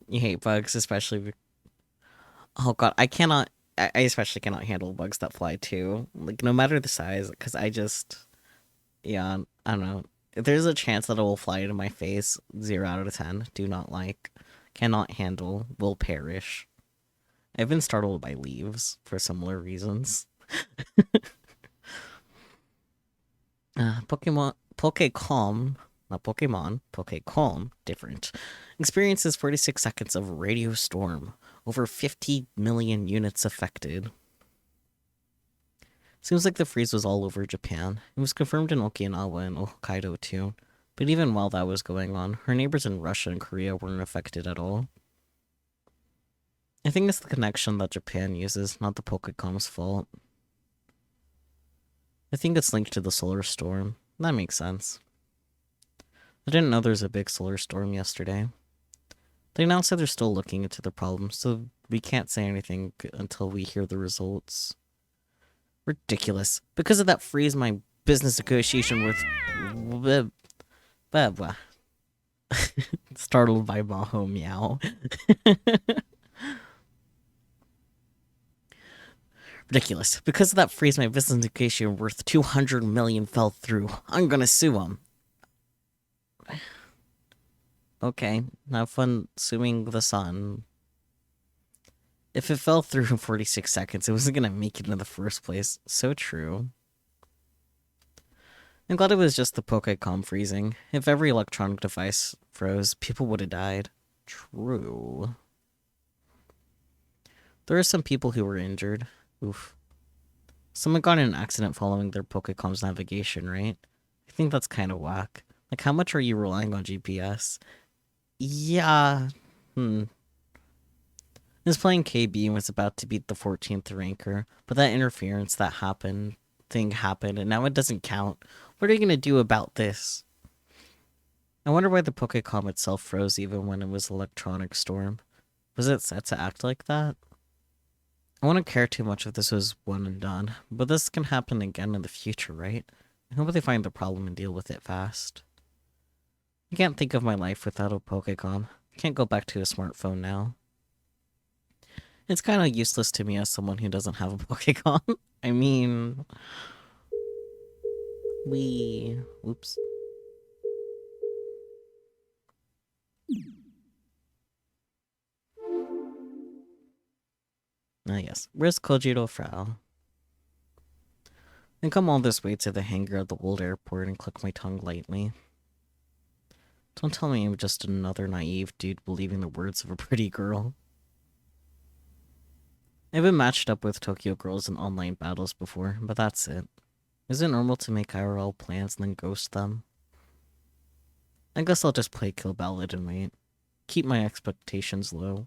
You hate bugs, especially. Oh god, I cannot. I especially cannot handle bugs that fly too. Like, no matter the size, because I just. Yeah, I don't know. If there's a chance that it will fly into my face, 0 out of 10. Do not like. Cannot handle. Will perish. I've been startled by leaves for similar reasons. Pokemon. Pokecalm. Not Pokemon. Pokecalm. Different. Experiences 46 seconds of radio storm. Over 50 million units affected. Seems like the freeze was all over Japan. It was confirmed in Okinawa and Hokkaido too. But even while that was going on, her neighbors in Russia and Korea weren't affected at all. I think it's the connection that Japan uses, not the Pokecom's fault. I think it's linked to the solar storm. That makes sense. I didn't know there was a big solar storm yesterday. They announced that they're still looking into the problem, so we can't say anything until we hear the results. Ridiculous. Because of that freeze, my business negotiation with... Startled by Maho Meow. Ridiculous. Because of that freeze, my business negotiation worth 200 million fell through. I'm gonna sue him. Okay, have fun suing the sun. If it fell through in 46 seconds, it wasn't gonna make it in the first place. So true. I'm glad it was just the Pokecom freezing. If every electronic device froze, people would have died. True. There are some people who were injured. Oof. Someone got in an accident following their Pokecom's navigation, right? I think that's kind of whack. Like, how much are you relying on GPS? Yeah. I was playing KB and was about to beat the 14th ranker, but that interference thing happened, and now it doesn't count. What are you gonna do about this? I wonder why the Pokecom itself froze even when it was electronic storm. Was it set to act like that? I wouldn't care too much if this was one and done, but this can happen again in the future, right? I hope they find the problem and deal with it fast. I can't think of my life without a Pokecom. I can't go back to a smartphone now. It's kind of useless to me as someone who doesn't have a Pokecom. I mean... Oops. Ah, yes. Where's Kojiro Frau? And come all this way to the hangar of the old airport and click my tongue lightly. Don't tell me I'm just another naive dude believing the words of a pretty girl. I've been matched up with Tokyo girls in online battles before, but that's it. Is it normal to make IRL plans and then ghost them? I guess I'll just play Kill Ballad and wait. Keep my expectations low.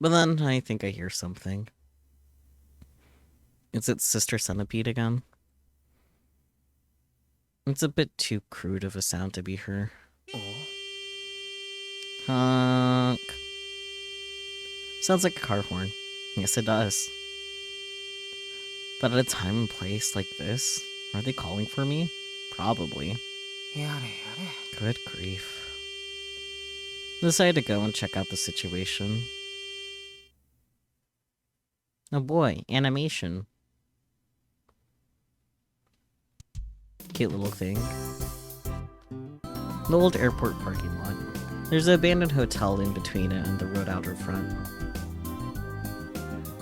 But then I think I hear something. Is it Sister Centipede again? It's a bit too crude of a sound to be her. Honk. Sounds like a car horn. Yes, it does. But at a time and place like this, are they calling for me? Probably. Good grief. I decided to go and check out the situation. Oh boy, animation. Cute little thing. The old airport parking lot. There's an abandoned hotel in between it and the road out in front.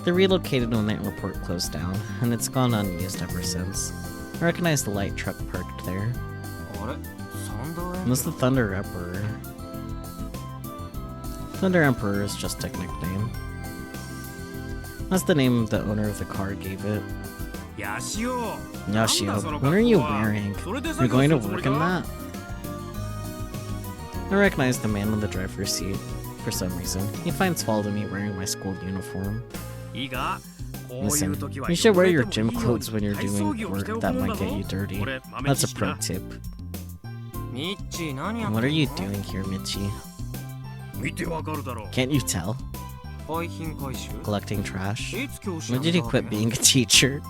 They relocated when the airport closed down, and it's gone unused ever since. I recognize the light truck parked there. What's the Thunder Emperor? Thunder Emperor is just a nickname. That's the name the owner of the car gave it. Yashio, what are you wearing? You're going to work in that? I recognize the man on the driver's seat. For some reason, he finds fault in me wearing my school uniform. Listen, you should wear your gym clothes when you're doing work that might get you dirty. That's a pro tip. What are you doing here, Michi? Can't you tell? Collecting trash? When did you quit being a teacher?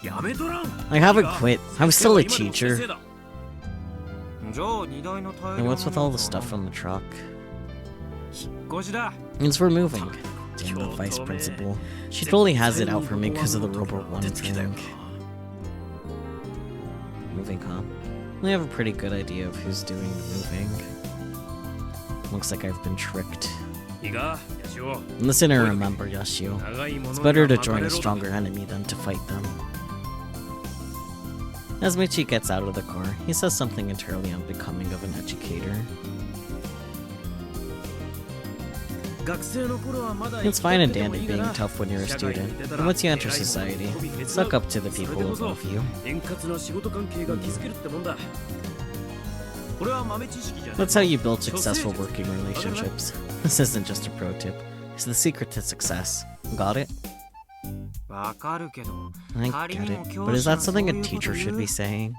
I haven't quit. I'm still a teacher. And what's with all the stuff on the truck? It's for moving. Damn the vice principal. She totally has it out for me because of the Robot 1 thing. Moving, huh? We have a pretty good idea of who's doing the moving. Looks like I've been tricked. Listen and remember, Yashio. It's better to join a stronger enemy than to fight them. As Michi gets out of the car, he says something entirely unbecoming of an educator. It's fine and dandy being tough when you're a student, but once you enter society, suck up to the people above you. That's how you build successful working relationships. This isn't just a pro tip, it's the secret to success. Got it? I get it, but is that something a teacher should be saying?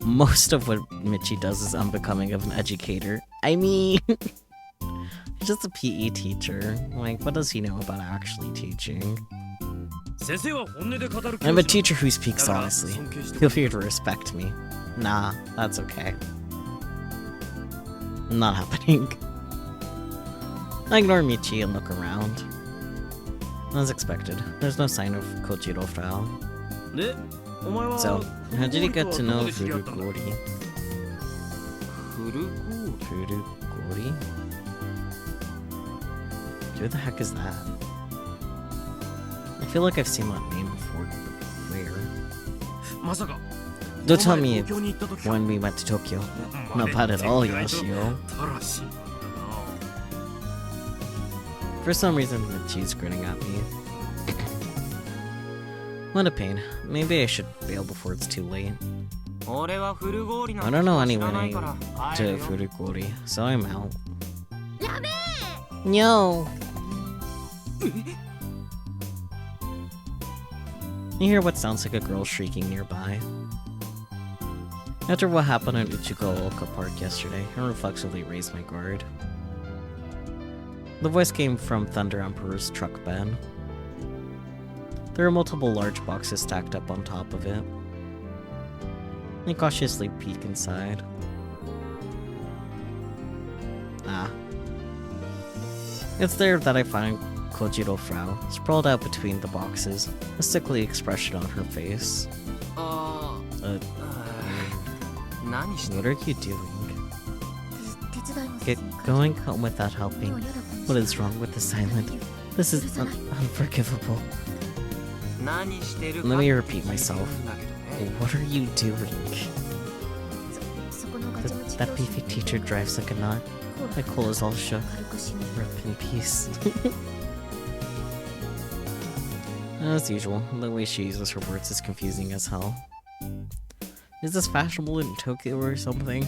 Most of what Michi does is unbecoming of an educator. I mean... He's just a PE teacher. Like, what does he know about actually teaching? I'm a teacher who speaks honestly. Feel free to respect me. Nah, that's okay. Not happening. I ignore Michi and look around. As expected, there's no sign of Kojiro Frau. So, how did you get to know Furugori? Furugori? Who the heck is that? I feel like I've seen that name before, but where? Don't tell me when we went to Tokyo. Not bad at all, Yashio. For some reason, Michi's grinning at me. What a pain. Maybe I should bail before it's too late. I don't know any way to Furugori, so I'm out. No! You hear what sounds like a girl shrieking nearby. After what happened at Uchigaoka Park yesterday, I reflexively raised my guard. The voice came from Thunder Emperor's truck bed. There are multiple large boxes stacked up on top of it. I cautiously peek inside. Ah. It's there that I find Kojiro Frau, sprawled out between the boxes, a sickly expression on her face. What are you doing? Get going home without helping. What is wrong with this island? This is unforgivable. Let me repeat myself. What are you doing? That beefy teacher drives like a nut. My coal is all shook. Rip in peace. As usual, the way she uses her words is confusing as hell. Is this fashionable in Tokyo or something?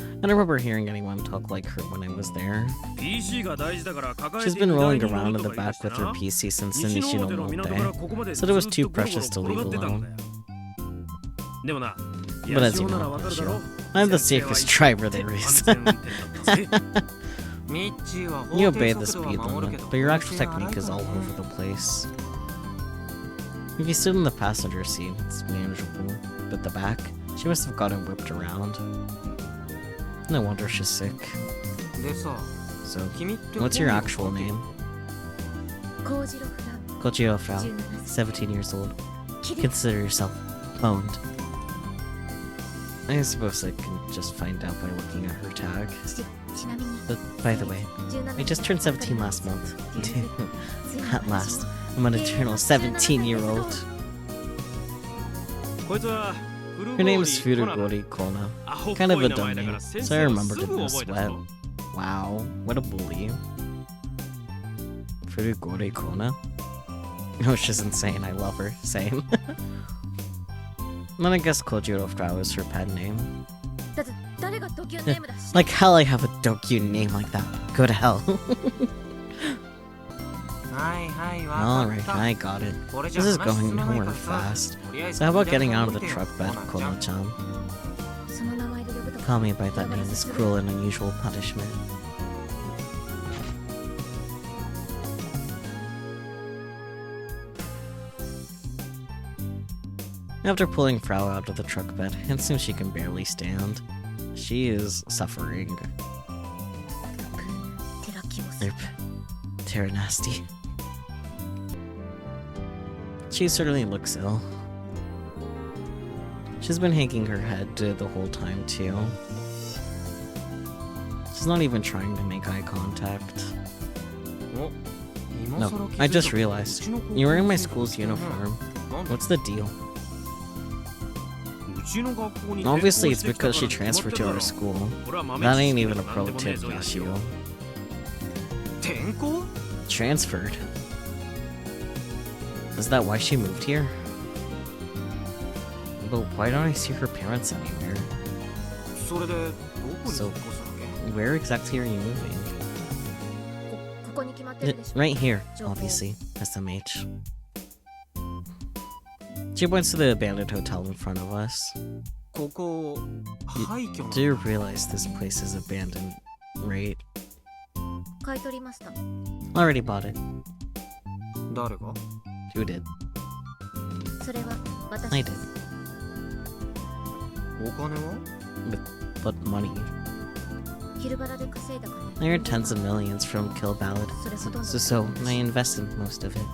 I don't remember hearing anyone talk like her when I was there. She's been rolling around in the back with her PC since the Nishino Mote. Said it was too precious to leave alone. But as you know, I'm the safest driver there is. You obey the speed limit, but your actual technique is all over the place. If you sit in the passenger seat, it's manageable, but the back, she must have gotten whipped around. No wonder she's sick. So, what's your actual name? Kojiro Frau, 17 years old. Consider yourself owned. I suppose I can just find out by looking at her tag. But, by the way, I just turned 17 last month. At last, I'm an eternal 17-year-old. Her name is Furugori Kona. Kind of a dumb name, so I remembered it in a sweat. Wow, what a bully. Furugori Kona? No, she's insane, I love her. Same. Then I guess Kojiro Frau is her pen name. Like hell I have a Dokyu name like that. Go to hell. Alright, I got it. This is going nowhere fast. So how about getting out of the truck bed, Kono-chan? Call me by that name is cruel and unusual punishment. After pulling Frau out of the truck bed, it seems she can barely stand. She is suffering. Terra nasty. She certainly looks ill. She's been hanging her head the whole time too. She's not even trying to make eye contact. No, I just realized. You're wearing my school's uniform. What's the deal? Obviously it's because she transferred to our school. That ain't even a pro tip, Yashio. Transferred? Is that why she moved here? But why don't I see her parents anywhere? So, where exactly are you moving? Right here, obviously. SMH. She points to the abandoned hotel in front of us. Do you realize this place is abandoned, right? Already bought it. Who did? I did. But money? I earned tens of millions from Kill Ballad, so I invested most of it.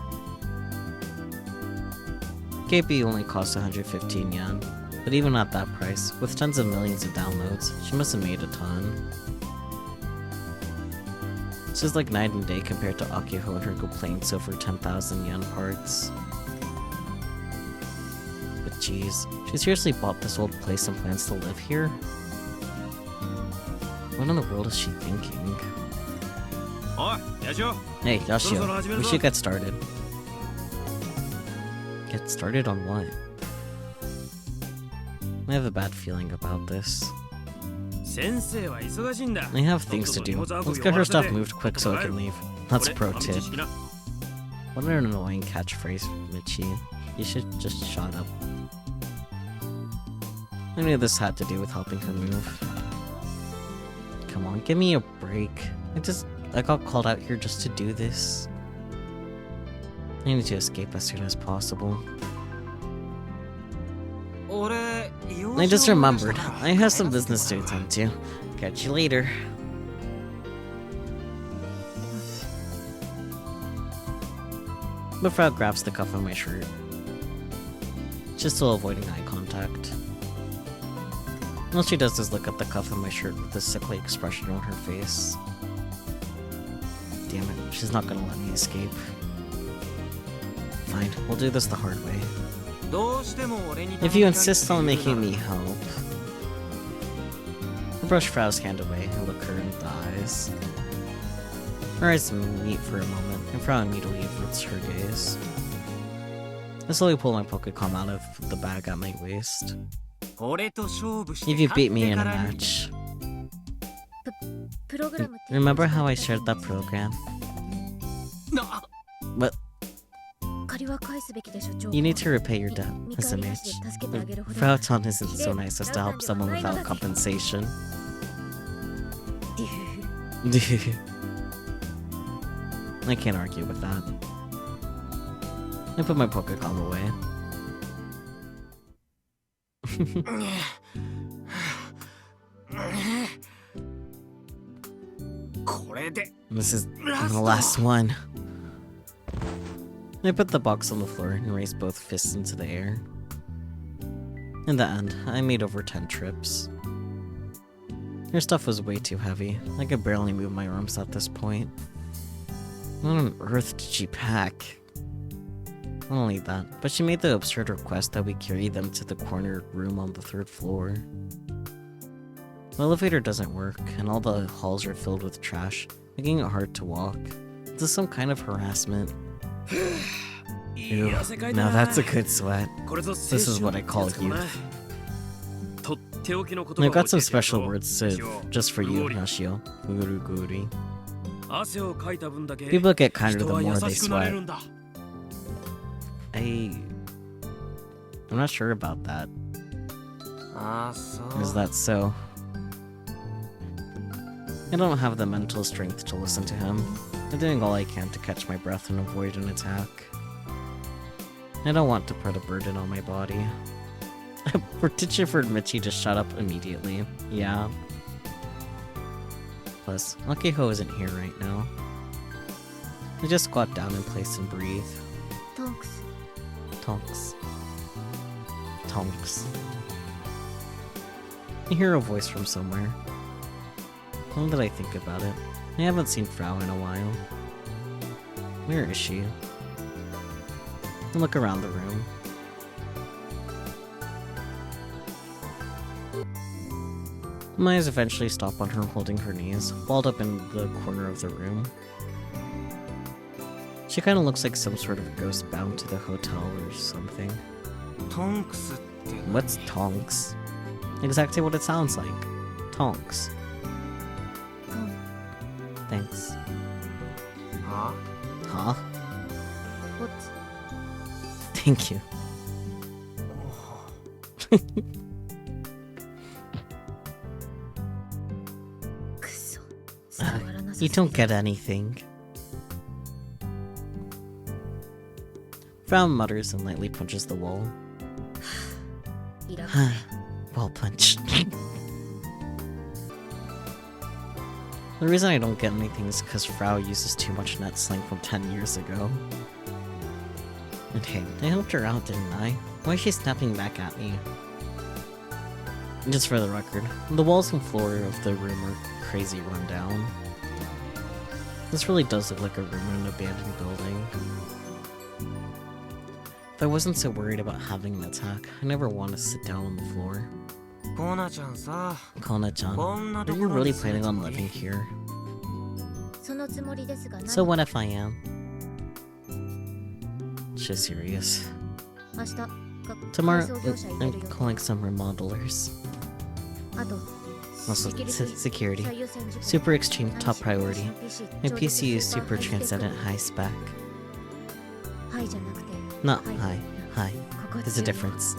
KP only cost 115 yen, but even at that price, with tens of millions of downloads, she must have made a ton. This is like night and day compared to Akiho and her complaints over 10,000 yen parts. But jeez, she seriously bought this old place and plans to live here? What in the world is she thinking? Hey, Yashio, we should get started. Get started on what? I have a bad feeling about this. I have things to do. Let's get her stuff moved quick so I can leave. That's a pro tip. What an annoying catchphrase, Michi. You should just shut up. I knew this had to do with helping her move. Come on, give me a break. I got called out here just to do this. I need to escape as soon as possible. I just remembered. I have some business to attend to. Catch you later. But Frau grabs the cuff of my shirt. She's still avoiding eye contact. All she does is look at the cuff of my shirt with a sickly expression on her face. Damn it, she's not gonna let me escape. fine. We'll do this the hard way. If you insist on making me help... I brush Frau's hand away and look her in the eyes. Our eyes meet for a moment, and Frau immediately averts her gaze. I slowly pull my Pokécom out of the bag at my waist. If you beat me in a match... Remember how I shared that program? But... You need to repay your debt as a mage. Frauton isn't so nice as to help someone without compensation. I can't argue with that. I put my Pokécom away. This is the last one. I put the box on the floor and raised both fists into the air. In the end, I made over 10 trips. Her stuff was way too heavy. I could barely move my arms at this point. What on earth did she pack? Not only that, but she made the absurd request that we carry them to the corner room on the 3rd floor. The elevator doesn't work, and all the halls are filled with trash, making it hard to walk. This is some kind of harassment. Ew, now that's a good sweat. This is what I call youth. I've got some special words just for you, Nashio. Guri. People get kinder the more they sweat. I'm not sure about that. Is that so? I don't have the mental strength to listen to him. I'm doing all I can to catch my breath and avoid an attack. I don't want to put a burden on my body. Petition for Michi to shut up immediately. Yeah. Plus, Akiho isn't here right now. I just squat down in place and breathe. Tonks. Tonks. Tonks. I hear a voice from somewhere. Now that I think about it, I haven't seen Frau in a while. Where is she? I look around the room. My eyes eventually stop on her holding her knees, balled up in the corner of the room. She kinda looks like some sort of ghost bound to the hotel or something. What's Tonks? Exactly what it sounds like. Tonks. Thanks. Huh? What? Thank you. You don't get anything. Frau mutters and lightly punches the wall. Wall punch. The reason I don't get anything is because Frau uses too much net slang from 10 years ago. And hey, I helped her out, didn't I? Why is she snapping back at me? Just for the record, the walls and floor of the room are crazy rundown. This really does look like a room in an abandoned building. If I wasn't so worried about having an attack, I never want to sit down on the floor. Kona-chan, are you really planning on living here? So what if I am? She's serious. Tomorrow, I'm calling some remodelers. Also, security. Super extreme top priority. My PC is super transcendent high spec. Not high, high. There's a difference.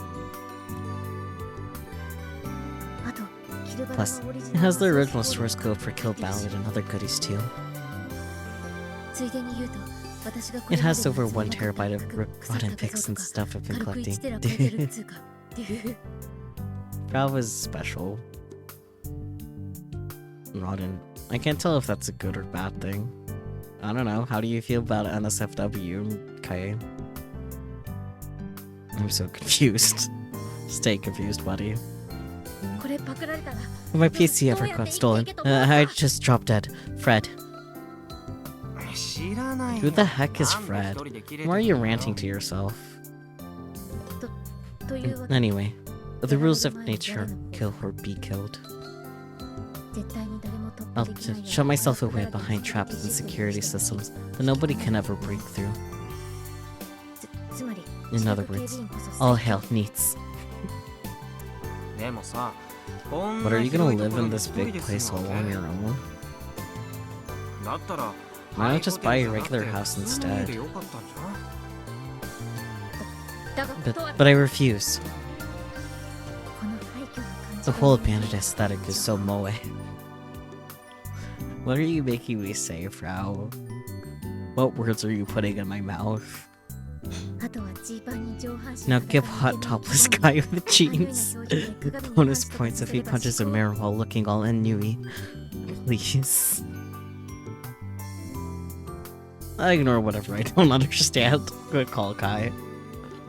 Plus, it has the original source code for Kill Ballad and other goodies too. It has over 1 terabyte of rotten pics and stuff I've been collecting. Frau was special. Rotten. I can't tell if that's a good or bad thing. I don't know. How do you feel about NSFW, Kae? I'm so confused. Stay confused, buddy. If my PC ever got stolen, I'd just drop dead. Fred. Who the heck is Fred? Why are you ranting to yourself? Anyway, the rules of nature, kill or be killed. I'll shut myself away behind traps and security systems that nobody can ever break through. In other words, all hell needs. But are you gonna live in this big place all on your own? Why not just buy a regular house instead? But I refuse. The whole abandoned aesthetic is so moe. What are you making me say, Frau? What words are you putting in my mouth? Now give hot topless guy with jeans bonus points if he punches a mirror while looking all ennui. Please. I ignore whatever I don't understand. Good call, Kai.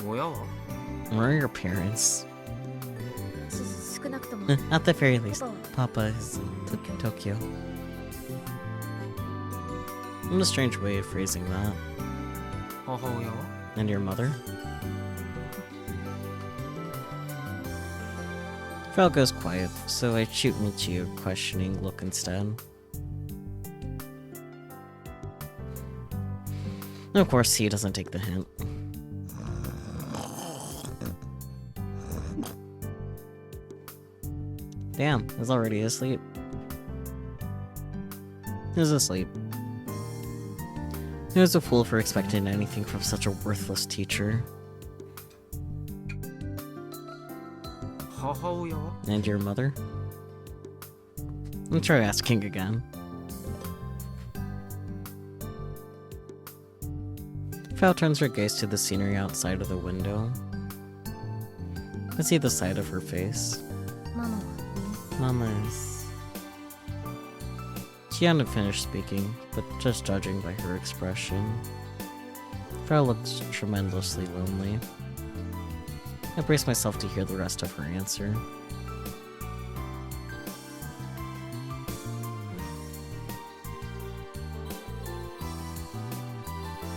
Where are your parents? At the very least, Papa is in Tokyo. In a strange way of phrasing that. And your mother? Frau goes quiet, so I shoot Michi a questioning look instead. Of course, he doesn't take the hint. Damn, he's already asleep. He's asleep. He was a fool for expecting anything from such a worthless teacher. And your mother? I'll try asking again. Frau turns her gaze to the scenery outside of the window. I see the side of her face. Mama is... She hadn't finished speaking, but just judging by her expression. Frau looks tremendously lonely. I brace myself to hear the rest of her answer.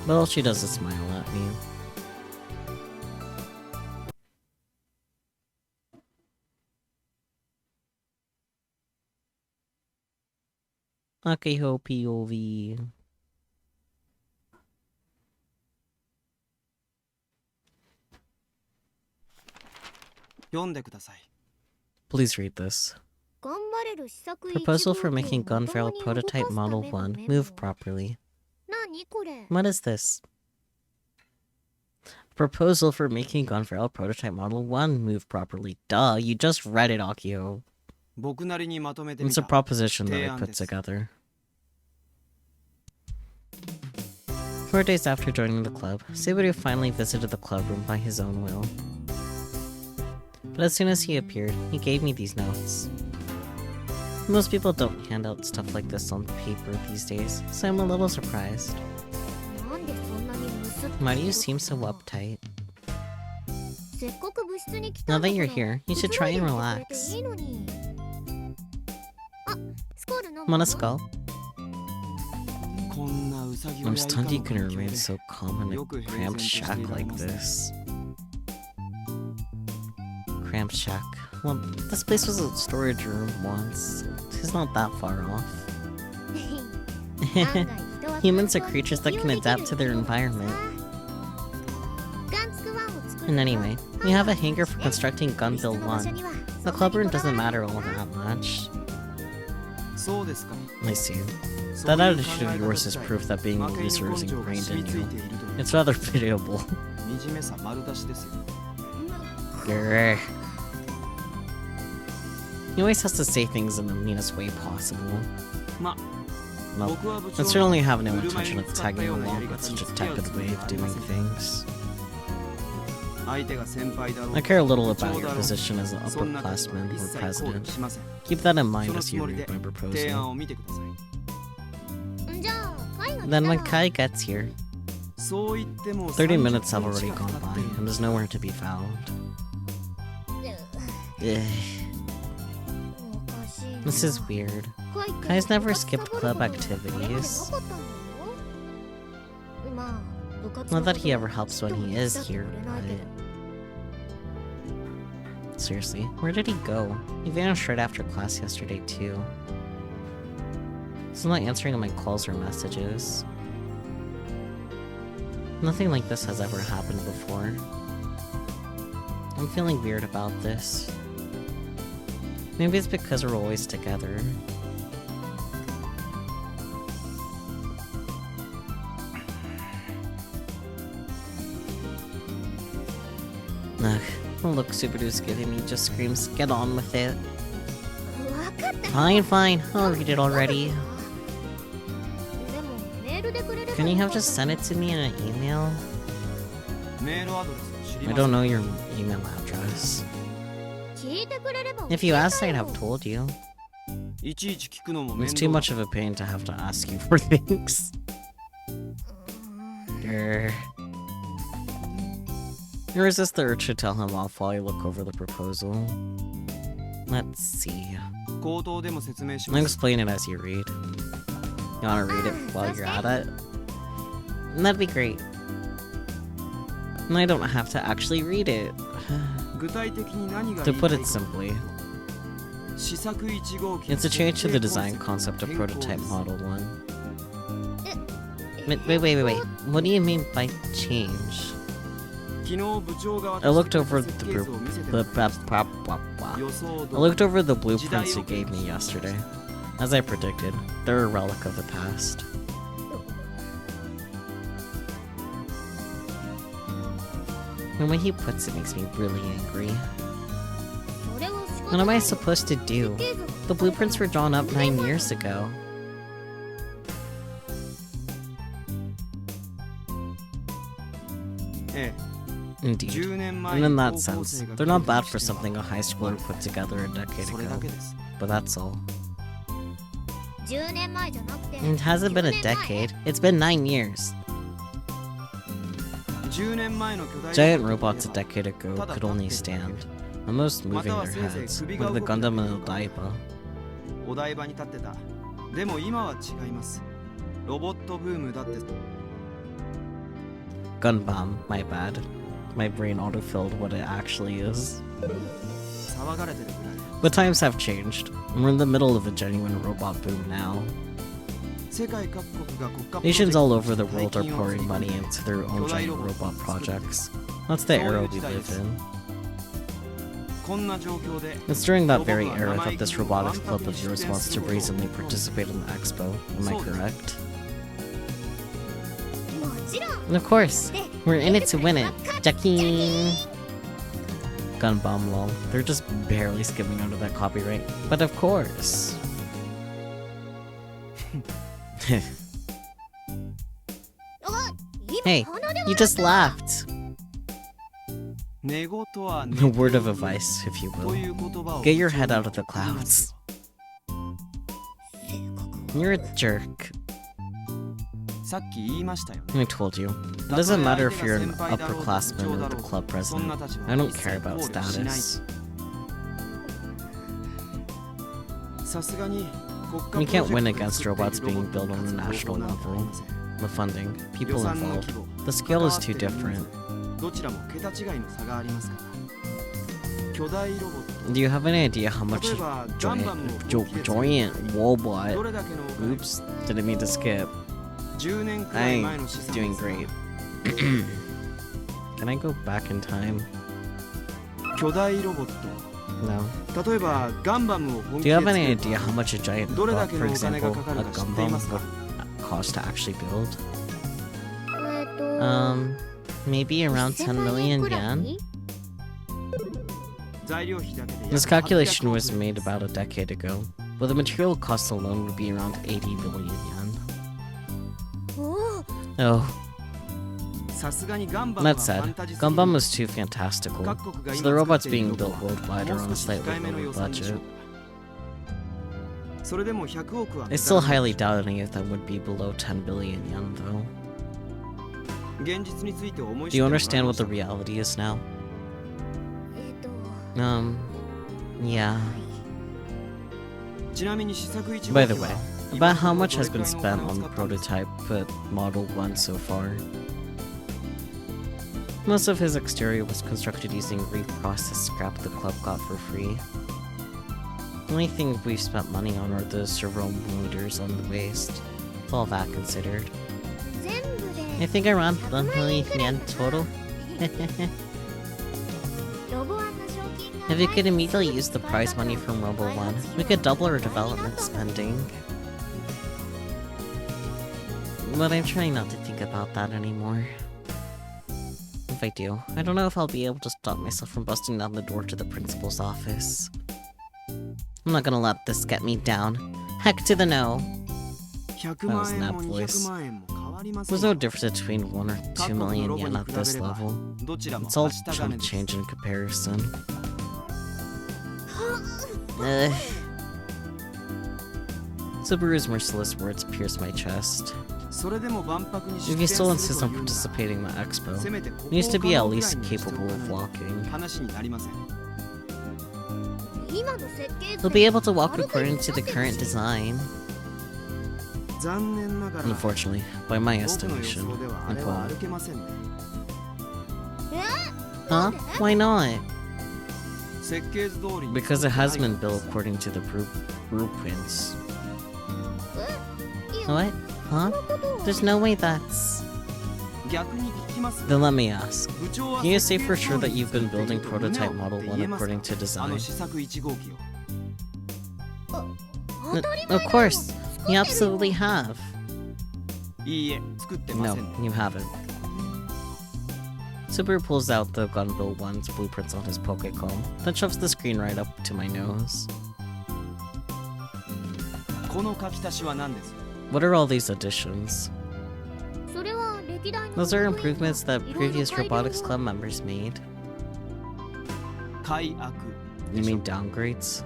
But all she does is smile at me. Akiho POV. Please read this. Proposal for making Gunferrel Prototype Model 1 move properly. What is this? Proposal for making Gunferrel Prototype Model 1 move properly. Duh, you just read it, Akio. It's a proposition that I put together. 4 days after joining the club, Subaru finally visited the club room by his own will. But as soon as he appeared, he gave me these notes. Most people don't hand out stuff like this on paper these days, so I'm a little surprised. Why do you seem so uptight? Now that you're here, you should try and relax. Want a skull? I'm stunned you can remain so calm in a cramped shack like this. Cramped shack. Well, this place was a storage room once. It's not that far off. Humans are creatures that can adapt to their environment. And anyway, we have a hangar for constructing Gun Build 1. The club room doesn't matter all that much. I see. That attitude of yours is proof that being a loser is ingrained in you. It's rather pitiable. Grr. He always has to say things in the meanest way possible. Well, I certainly have no intention of tagging along with such a tepid way of doing things. I care a little about your position as an upperclassman or president. Keep that in mind as you read my proposal. Then when Kai gets here, 30 minutes have already gone by and is nowhere to be found. Ugh. This is weird. Kai's never skipped club activities. Not that he ever helps when he is here, but... Seriously, where did he go? He vanished right after class yesterday, too. He's not answering my calls or messages. Nothing like this has ever happened before. I'm feeling weird about this. Maybe it's because we're always together. Ugh, look, Subaru's giving me just screams, get on with it. Fine, fine, I'll read it already. Can you have just sent it to me in an email? I don't know your email address. If you asked, I'd have told you. It's too much of a pain to have to ask you for things. I resist the urge to tell him off while I look over the proposal. Let's see. I'll explain it as you read. You wanna read it while you're at it? That'd be great. And I don't have to actually read it. To put it simply, it's a change to the design concept of Prototype Model 1. Wait. What do you mean by change? I looked over the blueprints you gave me yesterday. As I predicted, they're a relic of the past. The way he puts it makes me really angry. What am I supposed to do? The blueprints were drawn up 9 years ago. Indeed. And in that sense, they're not bad for something a high schooler put together a decade ago. But that's all. It hasn't been a decade, it's been 9 years. Giant robots a decade ago could only stand, almost moving their heads, like the Gundam and Odaiba. Gunbam, my bad. My brain autofilled what it actually is. But times have changed, and we're in the middle of a genuine robot boom now. Nations all over the world are pouring money into their own giant robot projects. That's the era we live in. It's during that very era that this robotics club of yours wants to brazenly participate in the expo, am I correct? And of course, we're in it to win it. Jackie! Gunbomb lol. They're just barely skimming under that copyright. But of course. Hey, you just laughed. A word of advice, if you will. Get your head out of the clouds. You're a jerk. I told you. It doesn't matter if you're an upperclassman or the club president. I don't care about status. You can't win against robots being built on a national level. The funding, people involved. The scale is too different. Do you have any idea how much giant robot? Oops, didn't mean to skip. I'm doing great. Can I go back in time? No. Do you have any idea how much a giant robot, for example, a Gundam, would cost to actually build? Maybe around 10 million yen? This calculation was made about a decade ago, but the material cost alone would be around 80 billion yen. Oh. That said, Gundam was too fantastical, so the robots being built worldwide are on a slightly lower budget. I still highly doubt any of them would be below 10 billion yen, though. Do you understand what the reality is now? Yeah. By the way, about how much has been spent on the prototype Model 1 so far? Most of his exterior was constructed using reprocessed scrap the club got for free. The only thing we've spent money on are the servo motors on the waist. With all that considered. I think around 1 million yen total. If we could immediately use the prize money from Robo 1, we could double our development spending. But I'm trying not to think about that anymore. If I do, I don't know if I'll be able to stop myself from busting down the door to the principal's office. I'm not gonna let this get me down. Heck to the no! That was that voice. There's no difference between 1 or 2 million yen at this level. It's all chump change in comparison. Subaru's merciless words pierce my chest. If you still insist on participating in the expo, he needs to be at least capable of walking. He'll be able to walk according to the current design. Unfortunately, by my estimation, it won't. Huh? Why not? Because it has been built according to the blueprints. What? Huh? There's no way that's... Then let me ask. Can you say for sure that you've been building prototype Model 1 according to design? Of course! You absolutely have! No, you haven't. Subaru pulls out the Gunbuild 1's blueprints on his Pokécom, then shoves the screen right up to my nose. What are all these additions? Those are improvements that previous Robotics Club members made. You mean downgrades?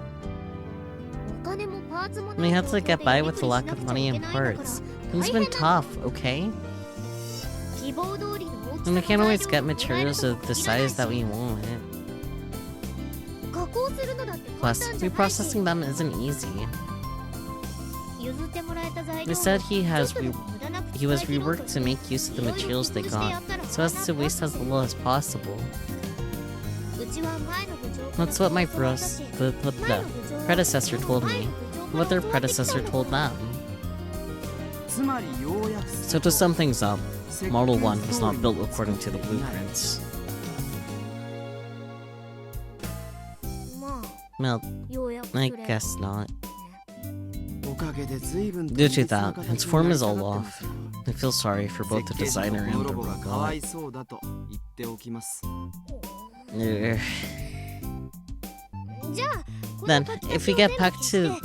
We had to get by with the lack of money and parts. It's been tough, okay? And we can't always get materials of the size that we want. Plus, reprocessing them isn't easy. They said he was reworked to make use of the materials they got, so as to waste as little as possible. That's what my predecessor told me. What their predecessor told them. So to sum things up, Model 1 is not built according to the blueprints. Well, I guess not. Due to that, its form is all off. I feel sorry for both the designer and the robot. Then, if we get back to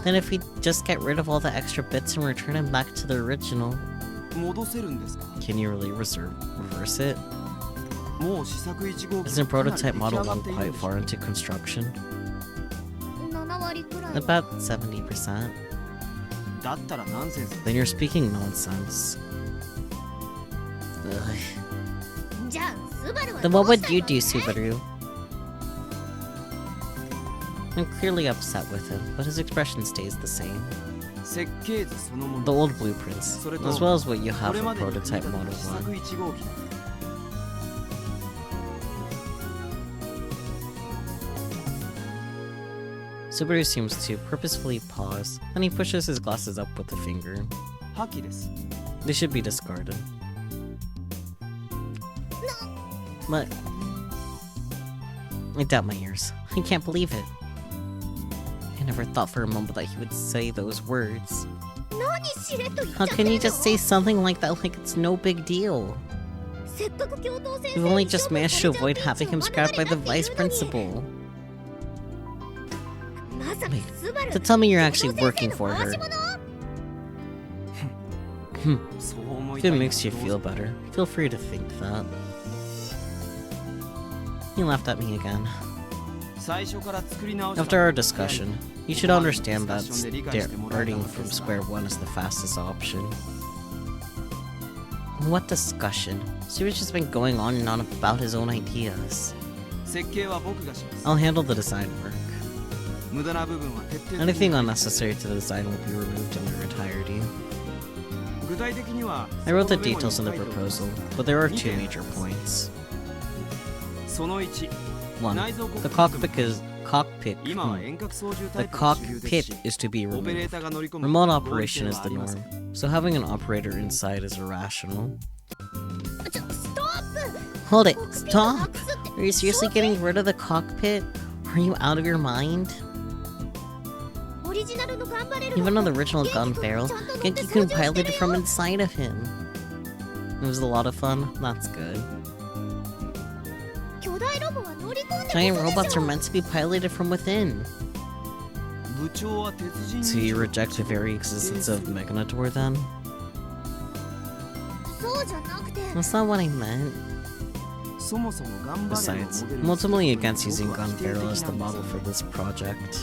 then if we just get rid of all the extra bits and return them back to the original, can you really reverse it? Isn't prototype Model 1 quite far into construction? About 70%. Then you're speaking nonsense. Ugh. Then what would you do, Subaru? I'm clearly upset with him, but his expression stays the same. The old blueprints, as well as what you have for prototype Model 1. Subaru seems to purposefully pause, then he pushes his glasses up with a finger. They should be discarded. But... I doubt my ears. I can't believe it. I never thought for a moment that he would say those words. How can you just say something like that like it's no big deal? We've only just managed to avoid having him scrapped by the vice principal. Wait, to tell me you're actually working for her. If it makes you feel better, feel free to think that. He laughed at me again. After our discussion, you should understand that starting from square one is the fastest option. What discussion? Subaru's just been going on and on about his own ideas. I'll handle the design work. Anything unnecessary to the design will be removed in their entirety. I wrote the details in the proposal, but there are two major points. 1. The cockpit is to be removed. Remote operation is the norm, so having an operator inside is irrational. Hold it! Stop! Are you seriously getting rid of the cockpit? Are you out of your mind? Even on the original gun barrel, Genki can pilot it from inside of him. It was a lot of fun. That's good. Giant robots are meant to be piloted from within. So you reject the very existence of Meganator then? That's not what I meant. Besides, I'm ultimately against using gun barrel as the model for this project.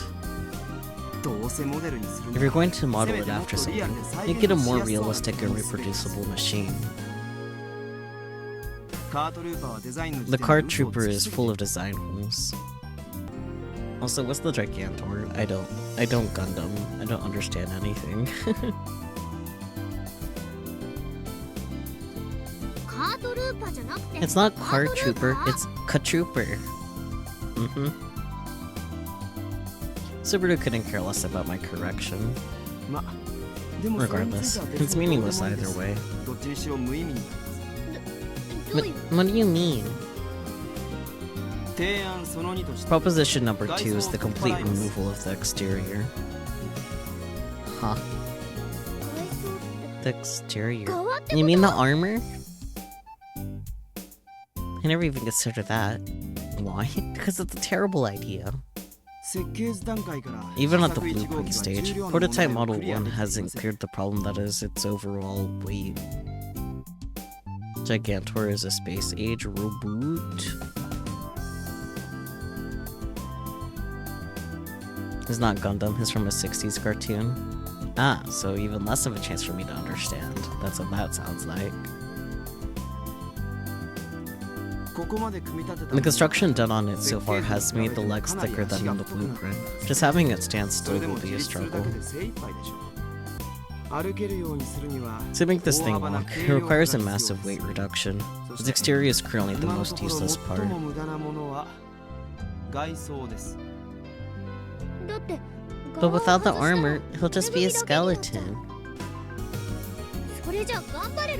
If you're going to model it after something, make it a more realistic and reproducible machine. The card trooper is full of design holes. Also, what's the Gigantor? I don't Gundam. I don't understand anything. It's not card trooper, it's K-trooper. Subaru couldn't care less about my correction. Regardless, it's meaningless either way. What do you mean? Proposition number 2 is the complete removal of the exterior. Huh. The exterior? You mean the armor? I never even considered that. Why? Because it's a terrible idea. Even at the blueprint stage, prototype Model 1 hasn't cleared the problem that is its overall weight. Gigantor is a space-age robot. He's not Gundam, he's from a 60s cartoon. Ah, so even less of a chance for me to understand. That's what that sounds like. The construction done on it so far has made the legs thicker than in the blueprint. Just having it stand still will be a struggle. To make this thing walk, it requires a massive weight reduction. Its exterior is currently the most useless part. But without the armor, he'll just be a skeleton.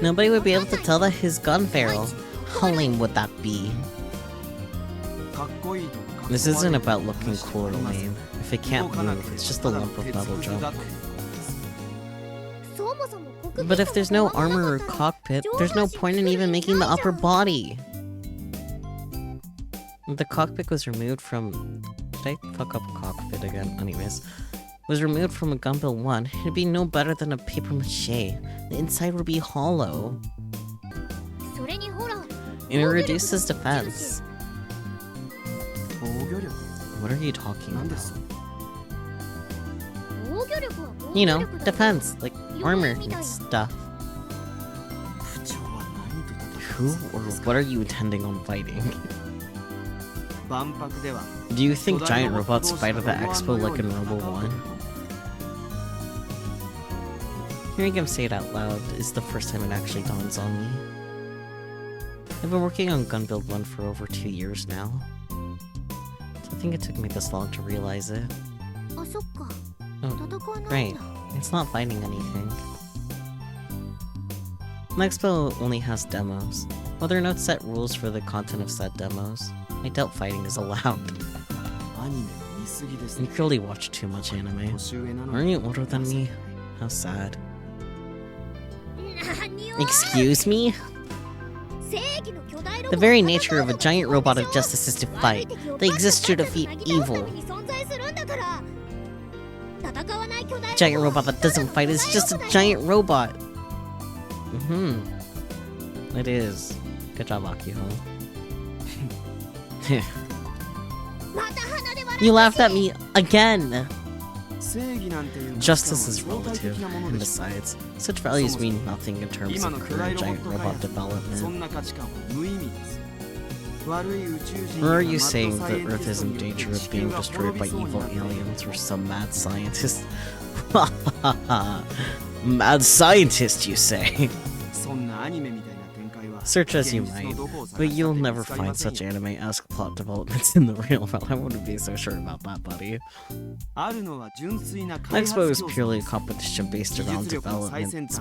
Nobody would be able to tell that his gun barrel. How lame would that be? This isn't about looking cool or lame. If it can't move, it's just a lump of metal junk. But if there's no armor or cockpit, there's no point in even making the upper body. The cockpit was removed from... Did I fuck up cockpit again? Anyways. Was removed from a Gunbuild 1, it'd be no better than a paper mache. The inside would be hollow. And it reduces defense. What are you talking about? You know, defense, like armor and stuff. Who or what are you intending on fighting? Do you think giant robots fight at the expo like in Robo 1? Hearing him say it out loud is the first time it actually dawns on me. I've been working on Gunbuild 1 for over 2 years now. I think it took me this long to realize it. Oh, right. It's not fighting anything. The expo only has demos. While there are no set rules for the content of said demos, I doubt fighting is allowed. You clearly watch too much anime. Aren't you older than me? How sad. Excuse me? The very nature of a giant robot of justice is to fight. They exist to defeat evil. Giant robot that doesn't fight is just a giant robot. It is. Good job, Akihō. You laughed at me again! Justice is relative, and besides, such values mean nothing in terms of current giant robot development. Or are you saying that Earth is in danger of being destroyed by evil aliens or some mad scientist? Mad scientist, you say? Search as you might, but you'll never find such anime-esque plot developments in the real world. I wouldn't be so sure about that, buddy. Expo is purely a competition based around development.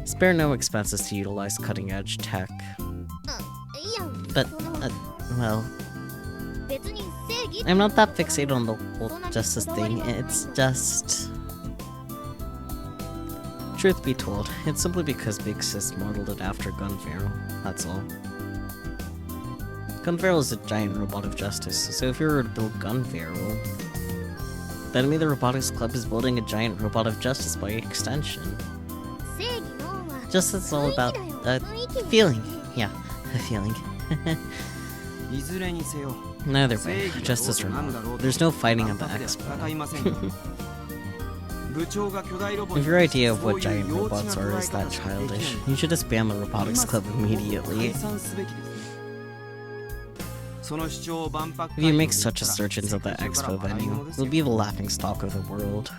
Spare no expenses to utilize cutting-edge tech. But, well, I'm not that fixated on the whole justice thing. It's just... Truth be told, it's simply because Big Sis modeled it after Gun Pharaoh, that's all. Gun Pharaoh is a giant robot of justice, so if you were to build Gun Pharaoh, then the Robotics Club is building a giant robot of justice by extension. Justice is all about a feeling. Yeah, a feeling. Neither way, justice or not, there's no fighting at the expo. If your idea of what giant robots are is that childish, you should just ban the Robotics Club immediately. If you make such assertions at the expo venue, you'll be the laughingstock of the world.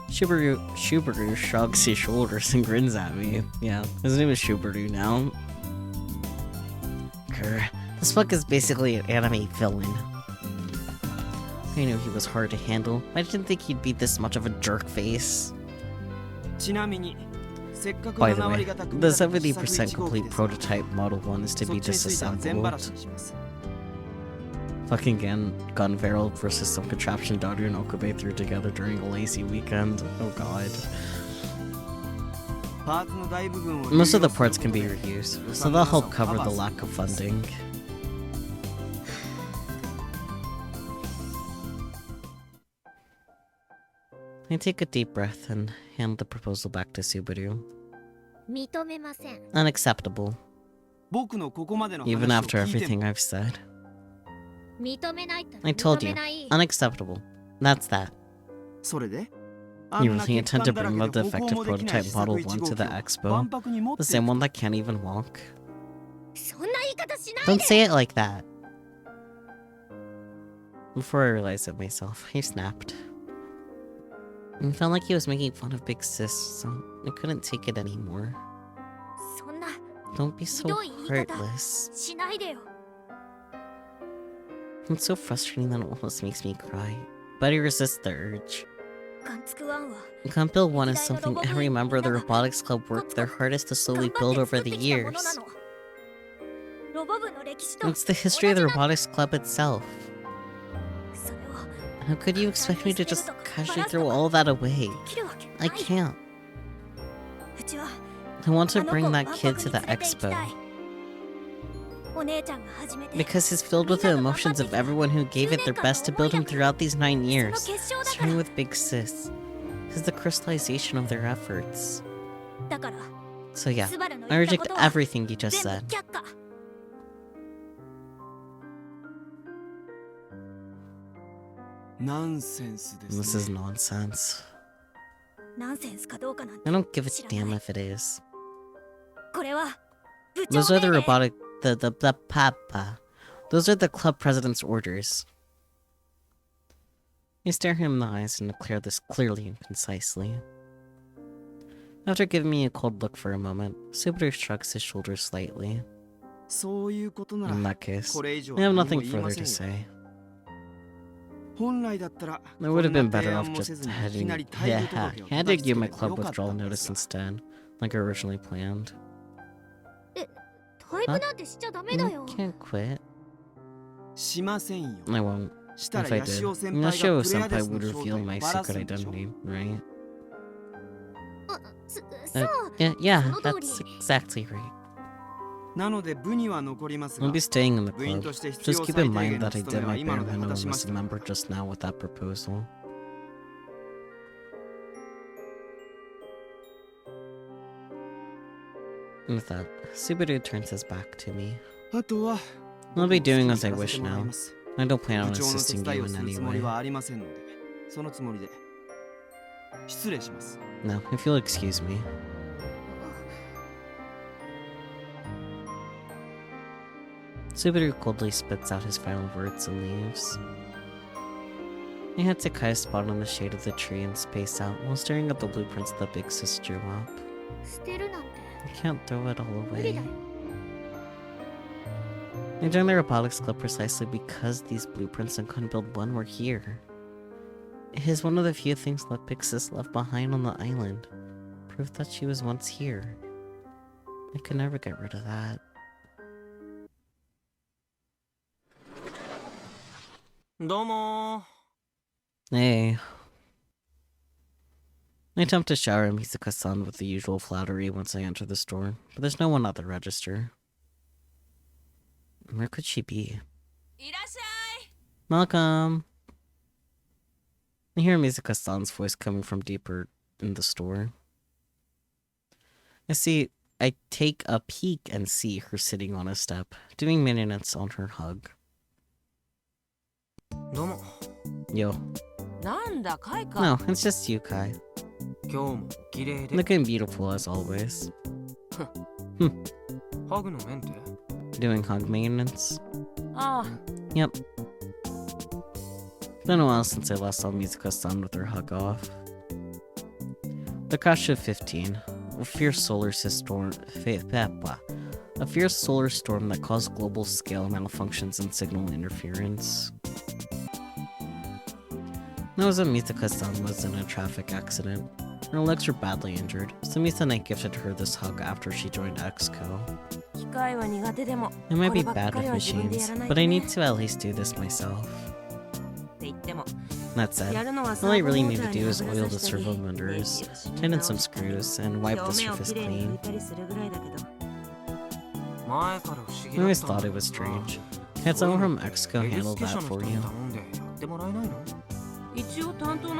Shubaru shrugs his shoulders and grins at me. Yeah, his name is Shubaru now. Grr, this fuck is basically an anime villain. I knew he was hard to handle. I didn't think he'd be this much of a jerk face. By the way, the 70% complete prototype Model 1 is to be disassembled. Fucking Gun Pharaoh versus some contraption Daru and Okabe threw together during a lazy weekend. Oh god. Most of the parts can be reused, so that'll help cover the lack of funding. I take a deep breath and hand the proposal back to Subaru. Unacceptable. Even after everything I've said. I told you. Unacceptable. That's that. You really intend to bring the defective prototype Model 1 to the expo? The same one that can't even walk? Don't say it like that. Before I realized it myself, I snapped. It felt like he was making fun of Big Sis, so I couldn't take it anymore. Don't be so heartless. It's so frustrating that it almost makes me cry, but I resist the urge. Gunpil 1 is something every member of the Robotics Club worked their hardest to slowly build over the years. It's the history of the Robotics Club itself. How could you expect me to just casually throw all that away? I can't. I want to bring that kid to the expo. Because he's filled with the emotions of everyone who gave it their best to build him throughout these 9 years, starting with Big Sis. He's the crystallization of their efforts. So yeah, I reject everything you just said. This is nonsense. I don't give a damn if it is. Those are the robotic... Those are the club president's orders. I stare him in the eyes and declare this clearly and concisely. After giving me a cold look for a moment, Subaru shrugs his shoulders slightly. In that case, I have nothing further to say. I would have been better off just handing you my club withdrawal notice instead, like I originally planned. Huh? I can't quit. I won't. If I did, Nashio Senpai would reveal my secret identity, right? Yeah, that's exactly right. I'll be staying in the club. Just keep in mind that I did my bare minimum as a member just now with that proposal. With that, Subaru turns his back to me. I'll be doing as I wish now. I don't plan on assisting you in any way. No, if you'll excuse me. Subaru coldly spits out his final words and leaves. I had Takai's spot on the shade of the tree and space out while staring at the blueprints that Big Sis drew up. 捨てるなんて I can't throw it all 無理だ away. よ。 I joined the Robotics Club precisely because these blueprints and couldn't build one were here. It is one of the few things that Big Sis left behind on the island. Proof that she was once here. I could never get rid of that. Domo. Hey. I attempt to shower Mizuka-san with the usual flattery once I enter the store, but there's no one at the register. Where could she be? Welcome! I hear Mizuka-san's voice coming from deeper in the store. I take a peek and see her sitting on a step, doing maintenance on her hug. Domo. Yo. No, it's just you, Kai. Looking beautiful as always. Doing hug maintenance. Yep. It's been a while since I last saw Mizuka-san with her hug off. The crash of 15. A fierce solar storm that caused global scale malfunctions and signal interference. Noza Mizuka-san was in a traffic accident. Her legs were badly injured, so Misa gifted her this hug after she joined EXCO. I might be bad with machines, but I need to at least do this myself. That said, all I really need to do is oil the servo motors, tighten some screws, and wipe the surface clean. I always thought it was strange. Had someone from EXCO handle that for you?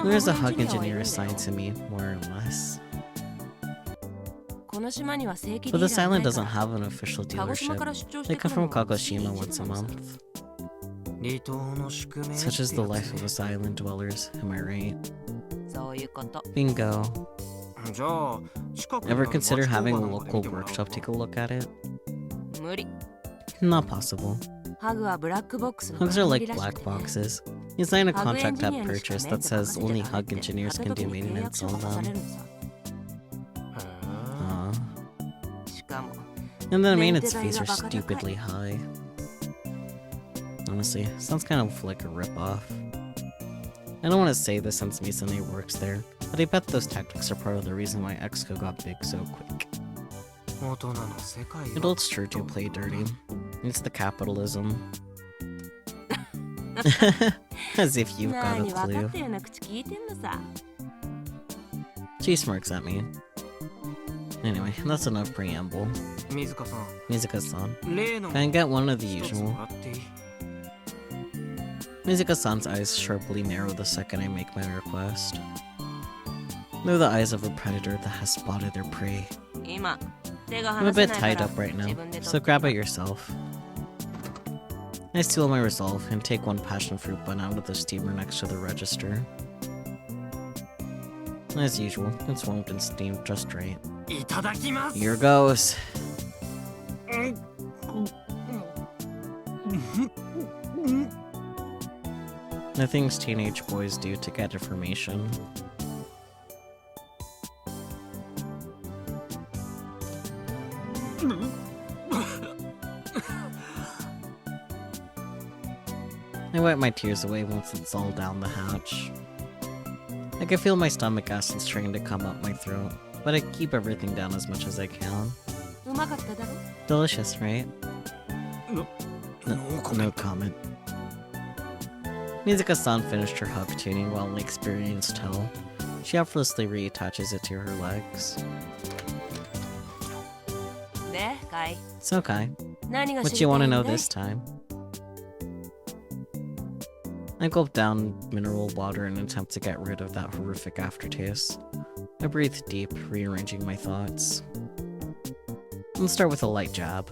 There's a hug engineer assigned to me, more or less. But this island doesn't have an official dealership. They come from Kagoshima once a month. Such is the life of us island dwellers, am I right? Bingo. Ever consider having a local workshop take a look at it? Not possible. Hugs are like black boxes. You sign a contract at purchase that says only hug engineers can do maintenance on them. And the maintenance fees are stupidly high. Honestly, sounds kind of like a ripoff. I don't want to say this since Misane works there, but I bet those tactics are part of the reason why EXCO got big so quick. Adults sure do play dirty. It's the capitalism. As if you've got a clue. She smirks at me. Anyway, that's enough preamble. Mizuka-san. Can I get one of the usual? Mizuka-san's eyes sharply narrow the second I make my request. They're the eyes of a predator that has spotted their prey. I'm a bit tied up right now, so grab it yourself. I seal my resolve and take one passion fruit bun out of the steamer next to the register. As usual, it's warmed and steamed just right. Here goes. The things teenage boys do to get information. I wipe my tears away once it's all down the hatch. I can feel my stomach acids trying to come up my throat, but I keep everything down as much as I can. Delicious, right? No comment. Mizuka-san finished her hug tuning while an experienced toe. She effortlessly reattaches it to her legs. So Kai, what do you want to know this time? I gulp down mineral water in an attempt to get rid of that horrific aftertaste. I breathe deep, rearranging my thoughts. Let's start with a light jab.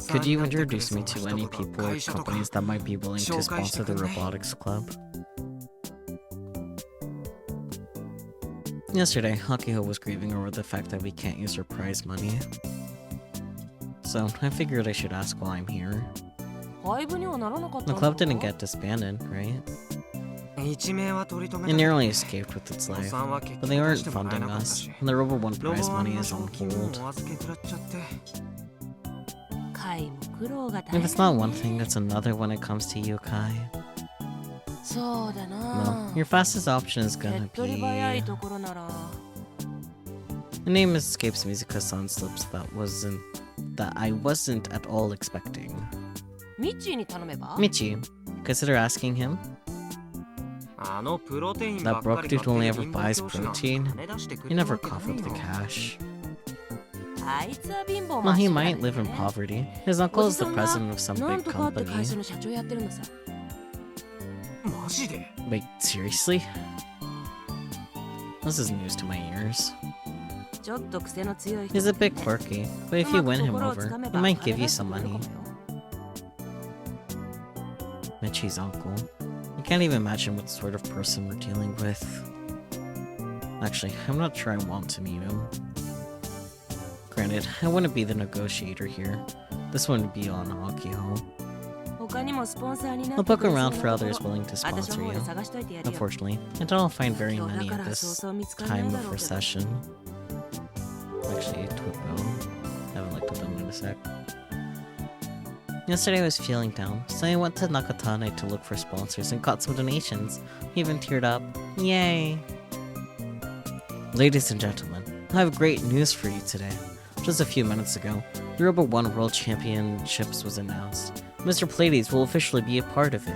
Could you introduce me to any people or companies that might be willing to sponsor the Robotics Club? Yesterday, Hakiho was grieving over the fact that we can't use her prize money. So, I figured I should ask while I'm here. The club didn't get disbanded, right? It narrowly escaped with its life, but they aren't funding us, and the Robo 1 prize money is on hold. If it's not one thing, it's another when it comes to you, Kai. Well, your fastest option is gonna be... The name escapes me because on slips that I wasn't at all expecting. Michi, consider asking him? That broke dude only ever buys protein. He never coughed up the cash. Well, he might live in poverty. His uncle is the president of some big company. Wait, seriously? This is news to my ears. He's a bit quirky, but if you win him over, he might give you some money. Michi's uncle. I can't even imagine what sort of person we're dealing with. Actually, I'm not sure I want to meet him. Granted, I wouldn't be the negotiator here. This wouldn't be on Akiho. I'll poke around for others willing to sponsor you. Unfortunately, I don't find very many at this time of recession. Actually, Twippo. I haven't looked at them in a sec. Yesterday I was feeling down, so I went to Nakatane to look for sponsors and got some donations. He even teared up. Yay! Ladies and gentlemen, I have great news for you today. Just a few minutes ago, the Robo 1 World Championships was announced. Mr. Pleiades will officially be a part of it.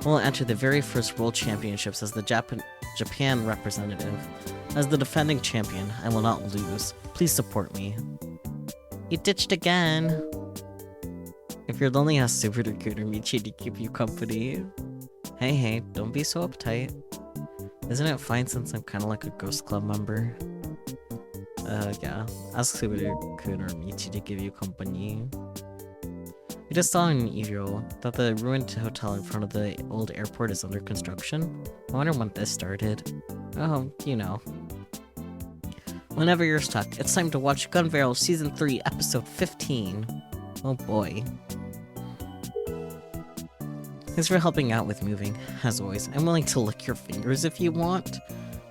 We'll enter the very first World Championships as the Japan representative. As the defending champion, I will not lose. Please support me. You ditched again! If you're lonely, ask Super Recruiter Michi to keep you company. Hey, don't be so uptight. Isn't it fine since I'm kinda like a Ghost Club member? Yeah. Ask Super Recruiter Michi to give you company. We just saw on Evio that the ruined hotel in front of the old airport is under construction. I wonder when this started. Oh, you know. Whenever you're stuck, it's time to watch Gun Barrel Season 3, Episode 15. Oh boy. Thanks for helping out with moving. As always, I'm willing to lick your fingers if you want.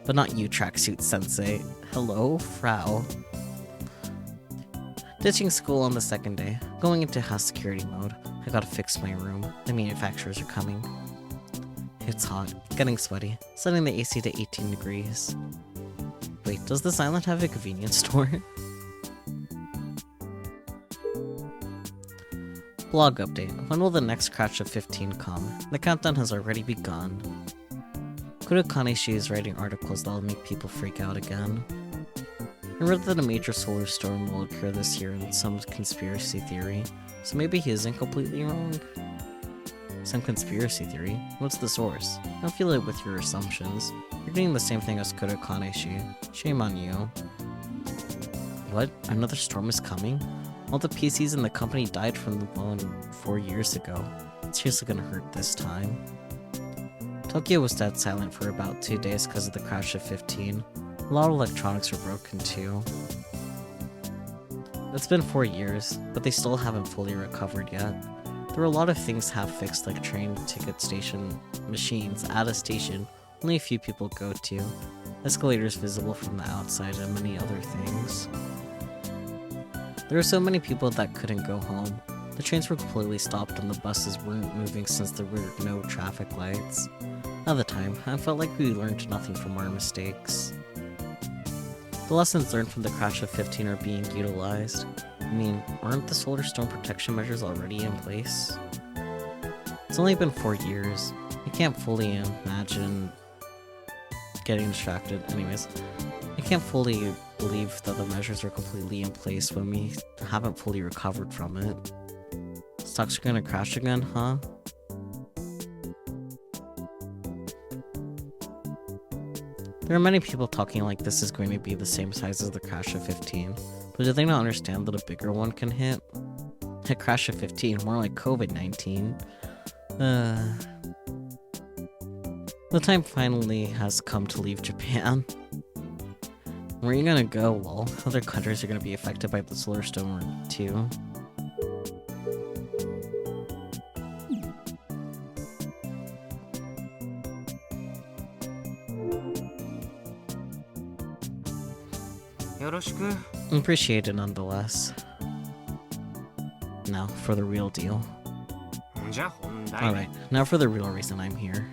But not you, Tracksuit Sensei. Hello, Frau. Ditching school on the second day. Going into house security mode. I gotta fix my room. The manufacturers are coming. It's hot. Getting sweaty. Setting the AC to 18 degrees. Wait, does this island have a convenience store? Blog update. When will the next crash of 15 come? The countdown has already begun. Kurokaneshi is writing articles that will make people freak out again. I read that a major solar storm will occur this year in some conspiracy theory, so maybe he isn't completely wrong. Some conspiracy theory? What's the source? Don't feel it with your assumptions. You're doing the same thing as Kurokaneshi. Shame on you. What? Another storm is coming? All the PCs in the company died from the blow 4 years ago. It's seriously gonna hurt this time. Tokyo was dead silent for about 2 days because of the crash of 15. A lot of electronics were broken too. It's been 4 years, but they still haven't fully recovered yet. There were a lot of things half fixed, like train ticket station machines at a station only a few people go to, escalators visible from the outside, and many other things. There were so many people that couldn't go home. The trains were completely stopped and the buses weren't moving since there were no traffic lights. At the time, I felt like we learned nothing from our mistakes. The lessons learned from the crash of 15 are being utilized. I mean, aren't the solar storm protection measures already in place? It's only been 4 years. I can't fully imagine getting distracted. Anyways, I can't fully believe that the measures are completely in place when we haven't fully recovered from it. Stocks are gonna crash again, huh? There are many people talking like this is going to be the same size as the crash of 15, but do they not understand that a bigger one can hit? A crash of 15, more like COVID-19. The time finally has come to leave Japan. Where are you gonna go, lol? Other countries are gonna be affected by the solar storm too. よろしく。 Appreciate it nonetheless. Now for the real deal. じゃあ本題。 Alright, now for the real reason I'm here.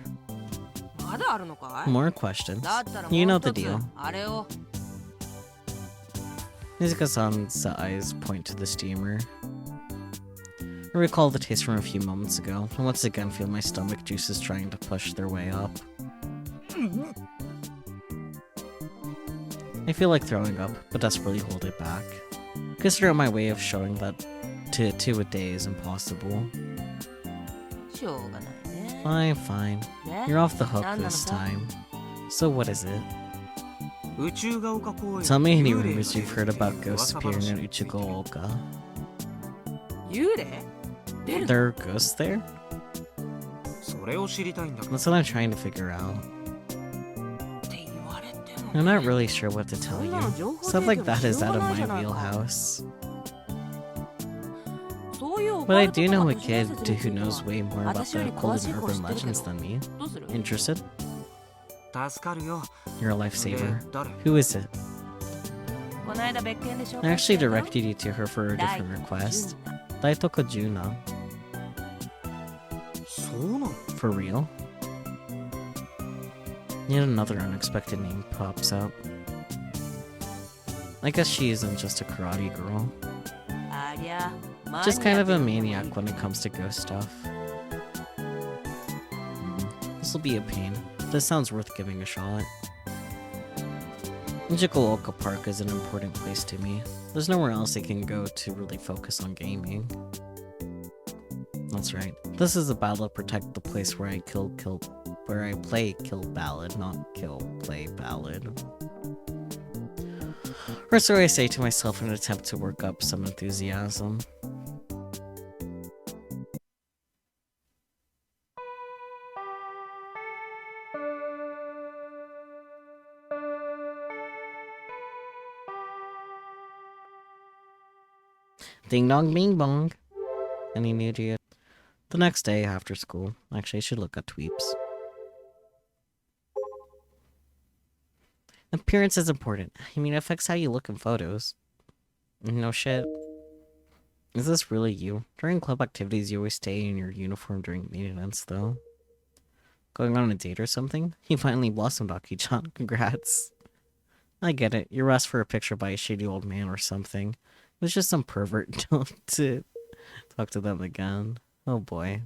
まだあるのかい？ More questions. だったら You も know う the 一つ deal. あれを。 Nizuka-san's eyes point to the steamer. I recall the taste from a few moments ago, and once again feel my stomach juices trying to push their way up. I feel like throwing up, but desperately hold it back. Consider my way of showing that to a day is impossible. しょうがないね。 Fine, fine. ね You're off the hook なんなの this さ？ time. So what is it? 宇宙が丘公園。 Tell me any 幽霊が rumors you've heard 出るっていう about 噂 ghosts 話 appearing を in 聞いている。 Ichigo-oka. 幽霊？出るの？ There are ghosts there? それを知りたいんだけど。 That's what I'm trying to figure out. って言われても I'm ね。 not really sure what to tell you. Stuff like that is out of my wheelhouse. そういうオ But カ I ルト do と know か a 都市伝 kid 説につい who ては knows way more about 私よ the り詳 occult しい and 子 urban 知ってるけど legends than me. どうする？ Interested? 助かるよ。 You're a で、 lifesaver. 誰？ Who is it? この間別件で紹 I 介した actually よ。 directed you to her for a 第 different request. 10 Daitoko Juna. そうなの？ For real? Yet another unexpected name pops up. I guess she isn't just a karate girl. ありゃ、 Just kind of a マニア maniac when it comes to ghost stuff. This'll be a pain. This sounds worth giving a shot. Ichigo-oka Park is an important place to me. There's nowhere else I can go to really focus on gaming. That's right. This is a battle to protect the place where I where I play kill ballad, not kill play ballad. Or so I say to myself in an attempt to work up some enthusiasm. Ding dong bing bong. Any new geo? The next day after school. Actually, I should look at tweets. Appearance is important. I mean, it affects how you look in photos. No shit. Is this really you? During club activities, you always stay in your uniform during maintenance, though. Going on a date or something? You finally blossomed, Aki-chan. Congrats. I get it. You're asked for a picture by a shady old man or something. It was just some pervert. Don't talk to them again. Oh boy.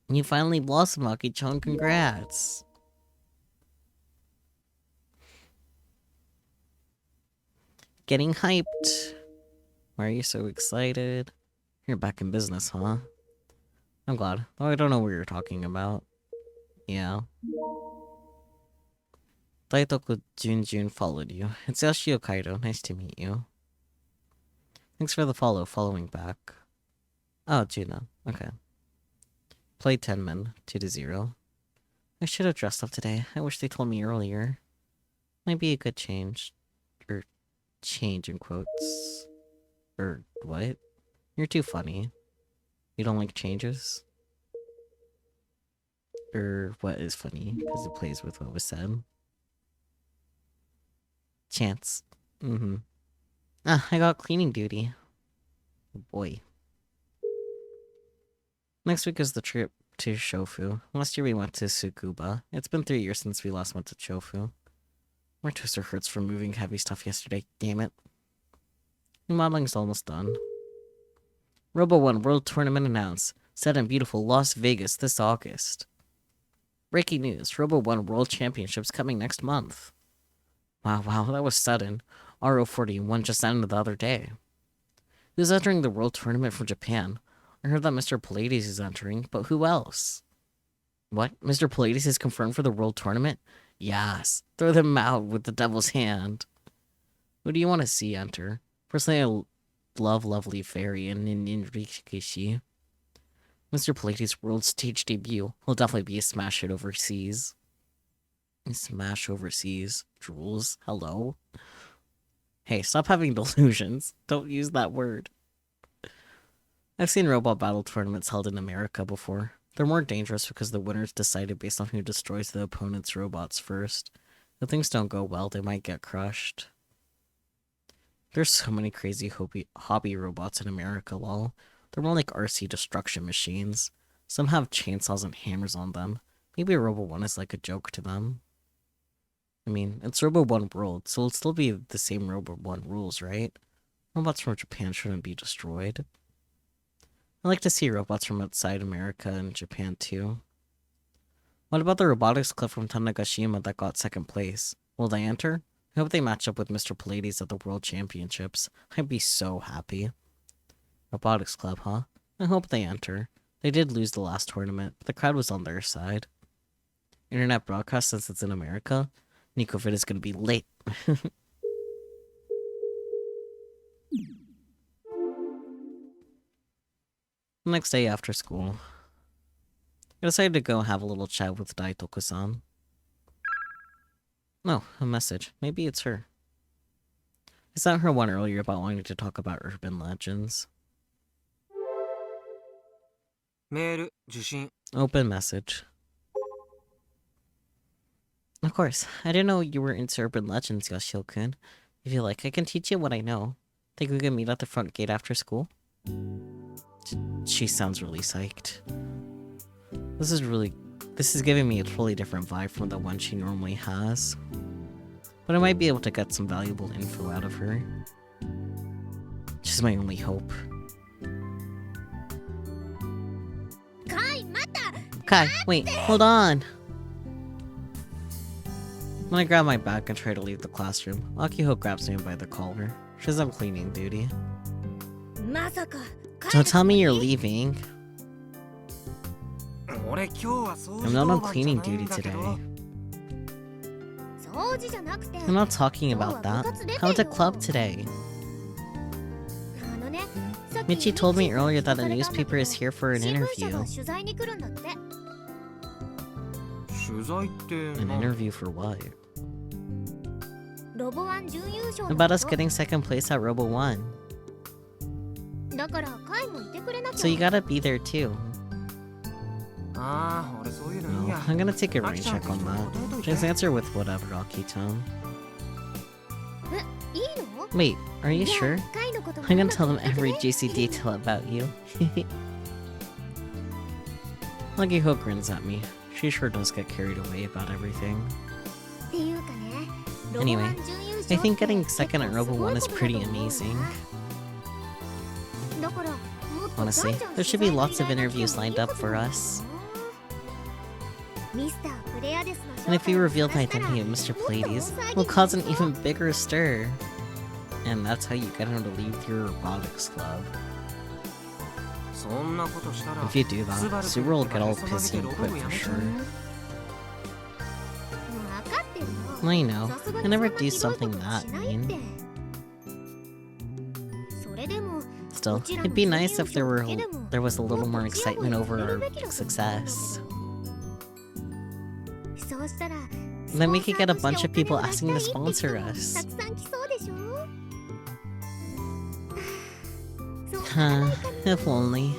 You finally blossomed, Aki-chan. Congrats. Getting hyped. Why are you so excited? You're back in business, huh? I'm glad. Though I don't know what you're talking about. Yeah. Daitoku Junjun followed you. It's Yoshio Kaido. Nice to meet you. Thanks for the following back. Oh, Juna. Okay. Play 10 men, 2-0. I should have dressed up today. I wish they told me earlier. Might be a good change. Or change in quotes. Or what? You're too funny. You don't like changes? Or what is funny? Because it plays with what was said. Chance. Mm-hmm. Ah, I got cleaning duty. Oh boy. Next week is the trip to Shofu. Last year we went to Tsukuba. It's been 3 years since we last went to Chofu. My twister hurts from moving heavy stuff yesterday. Damn it. Modeling's almost done. Robo 1 World Tournament announced. Set in beautiful Las Vegas this August. Breaking news. Robo 1 World Championships coming next month. Wow, that was sudden. RO41 just ended the other day. Who's entering the World Tournament from Japan? I heard that Mr. Pallades is entering, but who else? What? Mr. Pallades is confirmed for the World Tournament? Yes. Throw them out with the devil's hand. Who do you want to see enter? Personally, I love Lovely Fairy and Ninrikishi. Mr. Pallades' world stage debut will definitely be a smash hit overseas. Smash overseas. Jules, hello? Hey, stop having delusions. Don't use that word. I've seen robot battle tournaments held in America before. They're more dangerous because the winner's decided based on who destroys the opponent's robots first. If things don't go well, they might get crushed. There's so many crazy hobby robots in America, lol. They're more like RC destruction machines. Some have chainsaws and hammers on them. Maybe Robo 1 is like a joke to them. I mean, it's Robo 1 world, so it'll still be the same Robo 1 rules, right? Robots from Japan shouldn't be destroyed. I like to see robots from outside America and Japan too. What about the robotics club from Tanegashima that got second place? Will they enter? I hope they match up with Mr. Pallades at the World Championships. I'd be so happy. Robotics club, huh? I hope they enter. They did lose the last tournament, but the crowd was on their side. Internet broadcast since it's in America? NicoFit is gonna be late. Next day after school, I decided to go have a little chat with Daitoku-san. Oh, a message. Maybe it's her. I sent her one earlier about wanting to talk about urban legends. Open message. Of course, I didn't know you were into urban legends, Yoshio-kun. If you like, I can teach you what I know. Think we can meet at the front gate after school? She sounds really psyched. This is giving me a totally different vibe from the one she normally has. But I might be able to get some valuable info out of her. She's my only hope. Kai, wait, hold on! When I grab my bag and try to leave the classroom, Akiho grabs me by the collar. She says I'm cleaning duty. Don't tell me you're leaving. I'm not on cleaning duty today. I'm not talking about that. How about the club today? Michi told me earlier that a newspaper is here for an interview. An interview for what? About us getting second place at Robo 1. So you gotta be there too. No, I'm gonna take a rain check on that. Just answer with whatever, Aki-tone. Wait, are you sure? I'm gonna tell them every juicy detail about you. Akiho grins at me. She sure does get carried away about everything. Anyway, I think getting second at Robo 1 is pretty amazing. Honestly, there should be lots of interviews lined up for us. And if we reveal the identity of Mr. Pallades, we'll cause an even bigger stir. And that's how you get him to leave your robotics club. If you do that, Subaru will get all pissy and quit for sure. I know, I never do something that mean. Still, it'd be nice if there was a little more excitement over our big success. Then we could get a bunch of people asking to sponsor us. Huh, if only.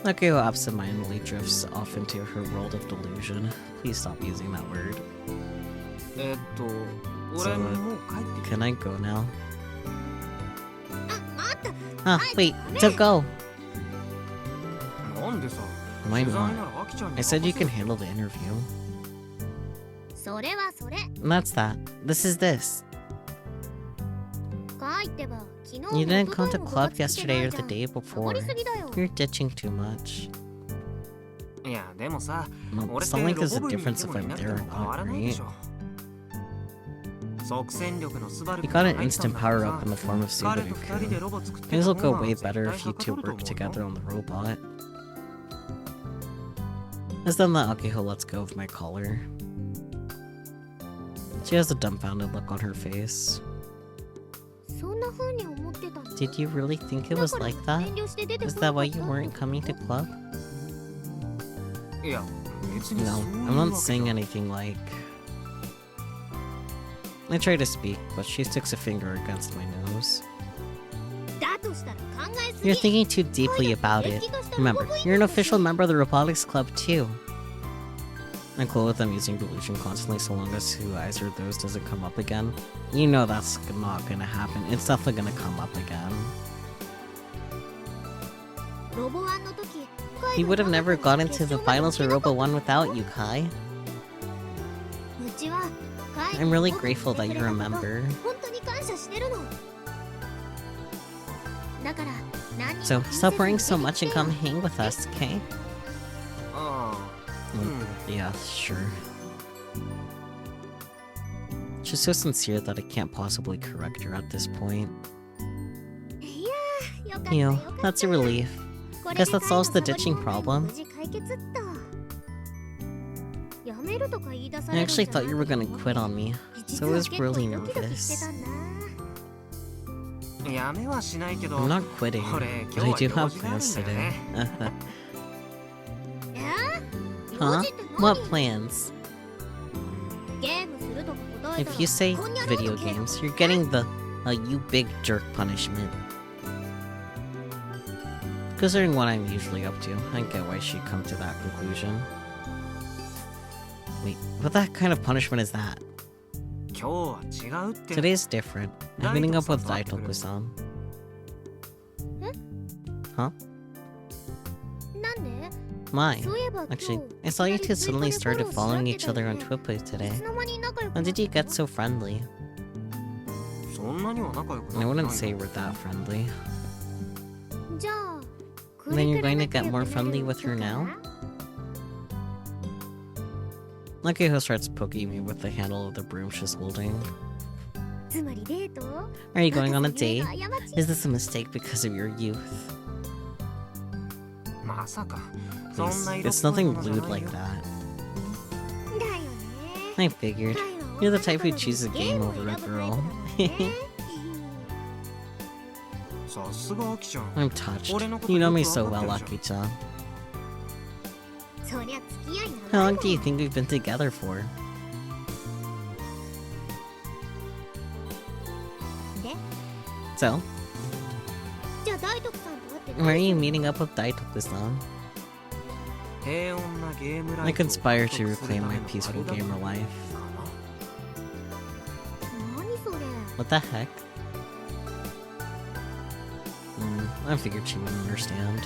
Akio absentmindedly drifts off into her world of delusion. Please stop using that word. So, can I go now? Ah, wait, don't go! Why not? I said you can handle the interview. And that's that. This is this. You didn't come to club yesterday or the day before. You're ditching too much. Well, it's not like there's a difference if I'm there or not, right? You got an instant power-up in the form of Subaru-kun. Things will go way better if you two work together on the robot. As then that Akiho lets go of my collar. She has a dumbfounded look on her face. Did you really think it was like that? Is that why you weren't coming to club? No, I'm not saying anything like... I try to speak, but she sticks a finger against my nose. You're thinking too deeply about it. Remember, you're an official member of the Robotics Club too. I'm cool with them using delusion constantly so long as who eyes or those doesn't come up again. You know that's not gonna happen. It's definitely gonna come up again. He would have never got into the finals for Robo 1 without you, Kai. I'm really grateful that you remember. So, stop worrying so much and come hang with us, okay? Yeah, sure. She's so sincere that I can't possibly correct her at this point. Ew, that's a relief. Guess that solves the ditching problem. I actually thought you were gonna quit on me, so I was really nervous. I'm not quitting, but I do have plans today. Huh? What plans? If you say video games, you're getting the you big jerk punishment. Considering what I'm usually up to, I get why she'd come to that conclusion. Wait, what that kind of punishment is that? Today's different. I'm meeting up with Daitoku-san. Huh? My. Actually, I saw you two suddenly started following each other on Twitter today. When did you get so friendly? I wouldn't say we're that friendly. Then you're going to get more friendly with her now? Nakiho starts poking me with the handle of the broom she's holding. Are you going on a date? Is this a mistake because of your youth? Please, it's nothing lewd like that. I figured. You're the type who chooses a game over a girl. I'm touched. You know me so well, Aki-chan. How long do you think we've been together for? So? Where are you meeting up with Daitoku-san? I conspire to reclaim my peaceful gamer life. What the heck? I figured she wouldn't understand.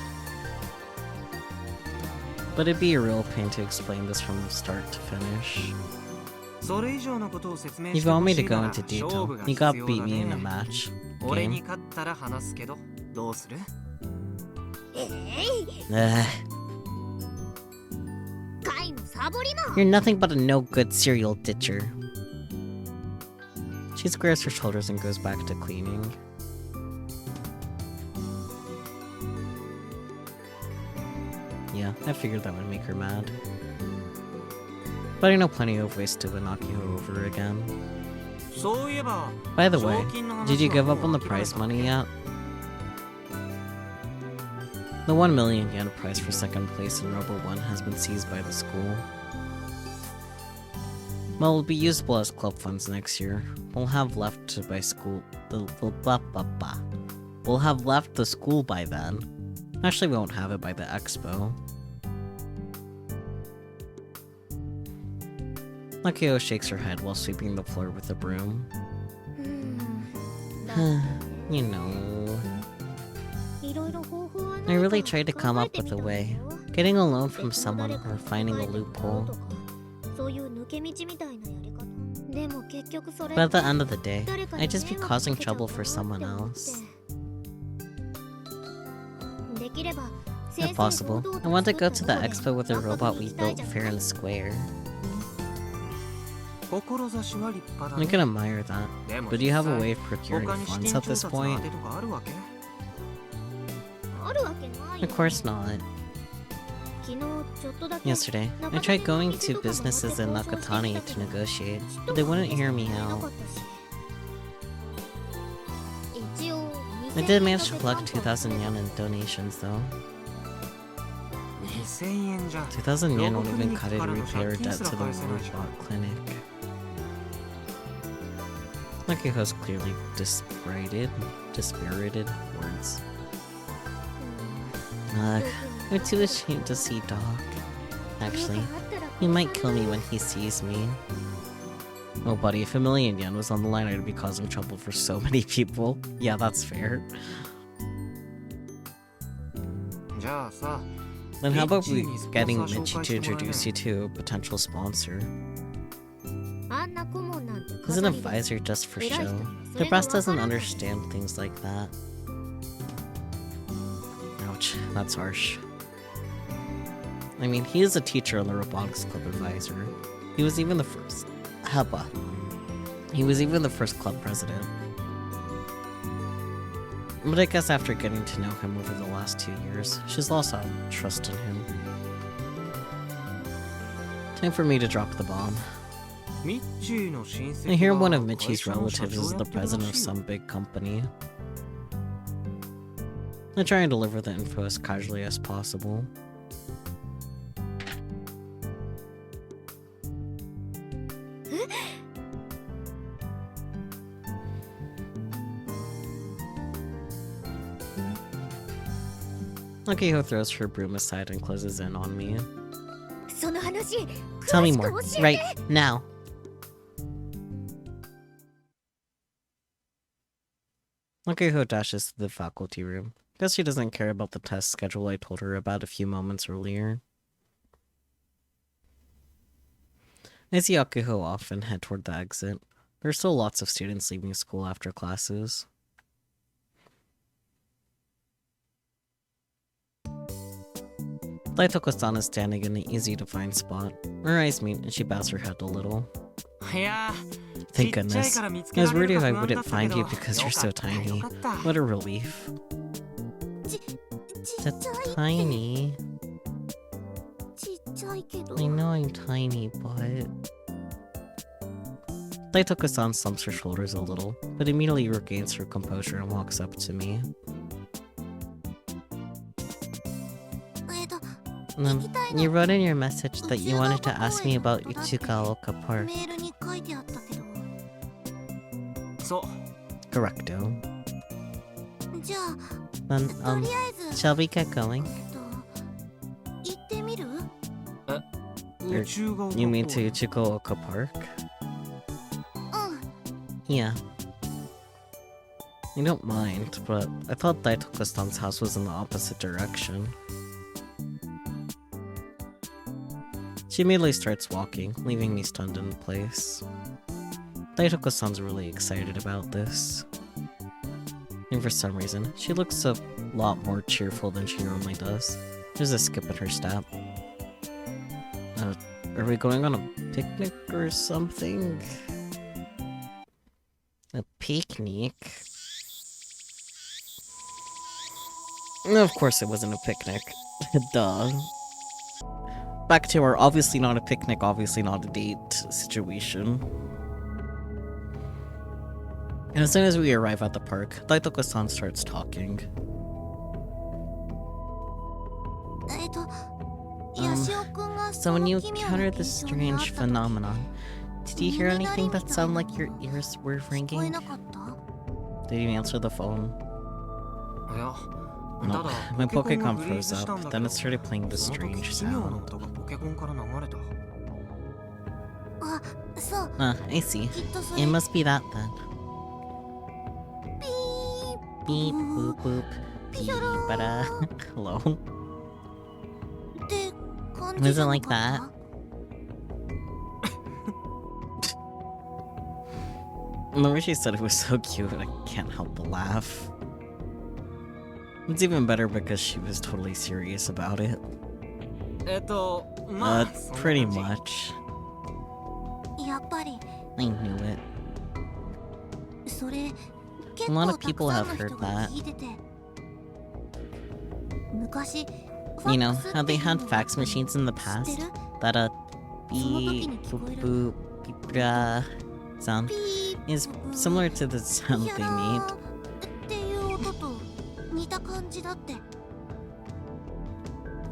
But it'd be a real pain to explain this from start to finish. If you want me to go into detail, you got beat me in a match. Game. You're nothing but a no-good serial ditcher. She squares her shoulders and goes back to cleaning. Yeah, I figured that would make her mad. But I know plenty of ways to win Nakiho over again. By the way, did you give up on the prize money yet? The 1 million yen prize for second place in Robo 1 has been seized by the school. Well, it'll be usable as club funds next year. We'll have left to by school. We'll have left the school by then. Actually, we won't have it by the expo. Nakiho shakes her head while sweeping the floor with a broom. You know... I really tried to come up with a way. Getting a loan from someone or finding a loophole. But at the end of the day, I'd just be causing trouble for someone else. If possible, I want to go to the expo with a robot we built fair and square. I can admire that, but do you have a way of procuring funds at this point? Of course not. Yesterday, I tried going to businesses in Nakatani to negotiate, but they wouldn't hear me out. I did manage to collect 2,000 yen in donations though. 2,000 yen won't even cut it to repay our debt to the robot clinic. Nakiho's clearly dispirited words. Ugh, I'm too ashamed to see Doc. Actually, He might kill me when he sees me. Oh, buddy, if a million yen was on the line, I'd be causing trouble for so many people. Yeah, that's fair. じゃあさ、 Then how about we Michi getting sponsor Michi to introduce you to a potential sponsor? あんな顧問なんて He's an 飾りで advisor just for 偉い show. 人にそ The れが boss わか doesn't らない understand things like that. Ouch, that's harsh. I mean, he is a teacher on the Robotics Club advisor. He was even the first... Haba. He was even the first club president. But I guess after getting to know him over the last 2 years, she's lost all trust in him. Time for me to drop the bomb. ミッチーの親戚 I hear one of が Michi's 会社の社 relatives 長 is や the ってるら president of しいよ some big company. I try and deliver the info as casually as possible. Akihiko throws her broom aside and closes in on me. その話 Tell me 詳しく more, 教えて right now. Akihiko dashes to the faculty room. Guess she doesn't care about the test schedule I told her about a few moments earlier. I see Akihiko off and head toward the exit. There are still lots of students leaving school after classes. Daitoko-san is standing in an easy-to-find spot. Her eyes meet and she bows her head a little. いや Thank ちっちゃい goodness. から見つ I け was られ worried る if か I 不安だ wouldn't ったけ find ど you because you're so よかったよ tiny. かった What a relief. ちっち That's ゃい tiny. ちっちゃいけど I know I'm tiny, but... Daitoko-san slumps her shoulders a little, but immediately regains her composure and walks up to me. You wrote in your message that you wanted to ask me about Ichigaoka Park. メールに書いてあったけど そう Correcto. じゃあ Then, とりあえず shall we get going? 行ってみる宇宙が You mean to Ichigaoka Park? うん Yeah. I don't mind, but I thought Daitoko-san's house was in the opposite direction. She immediately starts walking, leaving me stunned in place. Daitoko-san's really excited about this. And for some reason, she looks a lot more cheerful than she normally does. There's a skip in her step. Are we going on a picnic or something? A picnic? Of course it wasn't a picnic. Duh. Back to our obviously not a picnic, obviously not a date situation. And as soon as we arrive at the park, Daitoko-san starts talking. ヤシオくんが So そ when の you 奇妙な encountered 現 this 象に遭っ strange た時 phenomenon, did you hear anything that sounded like your ears were 聞こえ ringing? なかった Did you answer the phone? いや No, ただ my ポケコン Pokécon がフリーズ froze したん up, だけ then ど it started playing this その時 strange 奇妙な sound. 音がポケコンから流れたあそう I see. きっとそ It れ must be that then. ピ Beep, boop, boop. Beep, bada. Hello? ーって感じ Was じ it ゃな like かっ that? た The way she said it was so cute, I can't help but laugh. It's even better because she was totally serious about it. まあ Pretty much. やっぱり I knew it. それ結 A lot 構 of たく people さん have の人 heard が that. 聞いてて昔 You know ファックス how って they いう had の fax machines in the 知って past? る That時 beep に聞こえ boop る boop beep blah sound ピー is similar to the sound ヒャ they ラ made. ーっていう音と似た感じだって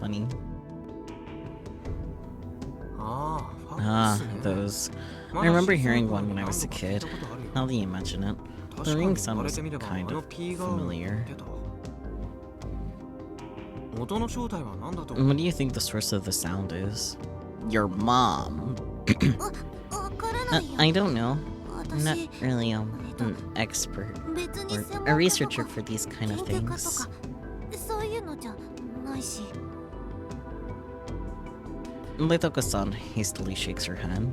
Funny. ああファッ Ah, クスね those. ま I だ remember シーズン hearing 1 one when I 何 was a 度か聞い kid. たことあるよ Now that you mention it, 確 the かに ring 言 sound われ was てみれば kind あの of ピーが familiar. 出た音の正体は何だと What do you think the source of the sound is? your mom. わからないよ。 I don't know. I'm not 私 really an expert 別に or 専 a 門家と researcher か for these kind of 研究家と things. かそういうのじゃないし。 Litoko-san hastily shakes her head.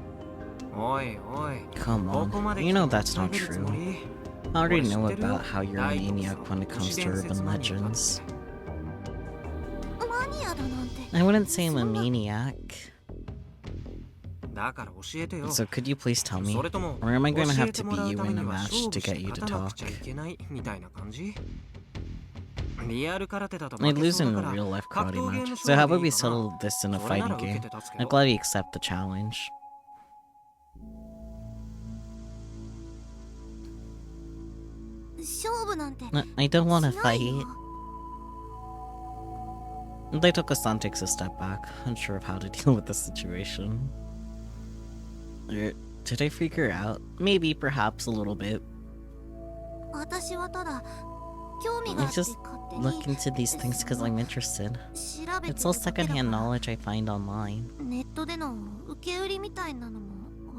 おいおい Come ここま on, で you 来て know も that's not 調べるつ true. もり I already 俺知 know ってるよ about how you're a 大徳 maniac さん when it 都 comes 市 to 伝説 urban マニアだって legends. マニアだなんて。 I wouldn't say I'm a そんな maniac. だから教えてよ So could you please tell me? それとも Or am I 教 gonna え have て to も beat らう you ため in a には match 勝 to 負し get て you 勝 to たなくちゃい talk? けないみたいな感じリアル空手だと I'd 負け lose そう in だ a から real life 格 karate 闘ゲー match. ム So 勝 how 負で about い we いかな settle this in a それな fighting ら受け game? て立つけ I'm ど glad you accept the challenge. I don't want to fight. Daitoka-san takes a step back, unsure of how to deal with the situation. Did I freak her out? Maybe, perhaps a little bit. 私はただ興味が I あって just 勝手 look に into these things because I'm interested. 調べて It's る all だけだか secondhand ら knowledge I find online. ネットでの受け売りみたいなのも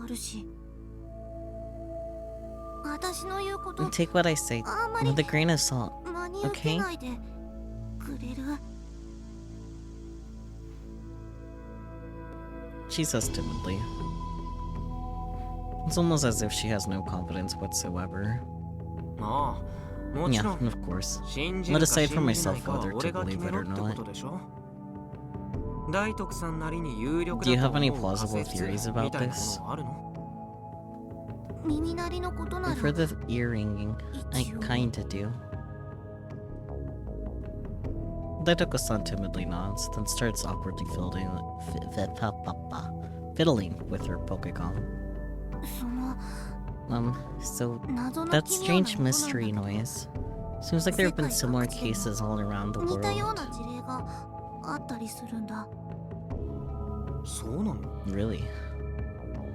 あるし。私の言うこと Take what I say あんまり with a grain of salt. 真に受けないでくれる？ She says timidly. It's almost as if she has no confidence whatsoever. ああもち Yeah, ろん of course. 信じ Let るか decide 信 for じない myself かは whether to 俺が believe 決 it めろ or ってこ not. とでしょ大徳さんなりに有力 Do you だ have と any 思う仮 plausible 説 theories about みたいなも this? のはあるの？耳鳴りのことなら For the earring, I 一応 kinda do. Daitoka-san timidly nods, then starts awkwardly fiddling with her Pokecom. その So 謎の that 奇妙な strange ものなんだ mystery けど noise. Seems like there have been similar cases all around the 似たよう world. な事例があったりするんだ。そうなの？ Really?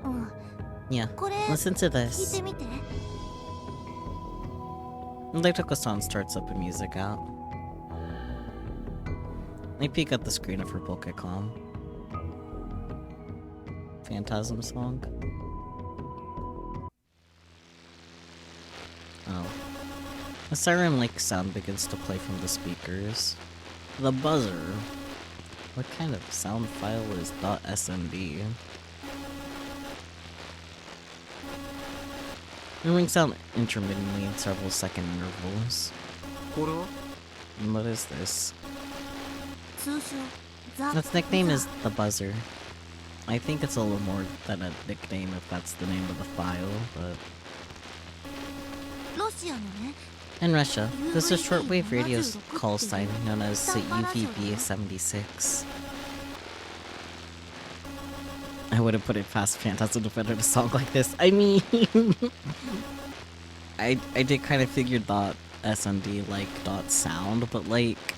うん。 Yeah. これ Listen to 聞い this. てみて。 Daitoka-san starts up a music out. I peek at the screen of her Pokecom. Phantasm song? Oh. A siren-like sound begins to play from the speakers. The buzzer. What kind of sound file is .smd? It rings out intermittently in several second intervals. これは？ And what is this? 通称ザ・ Its nickname is the Buzzer. I think it's a little more than a nickname if that's the name of the file, but... ロシアのね。 In Russia, there's a shortwave radio call sign known as the UVB-76. I wouldn't put it past Phantasm Defender to song like this. I mean... I did kind of figure .smd like .sound, but like...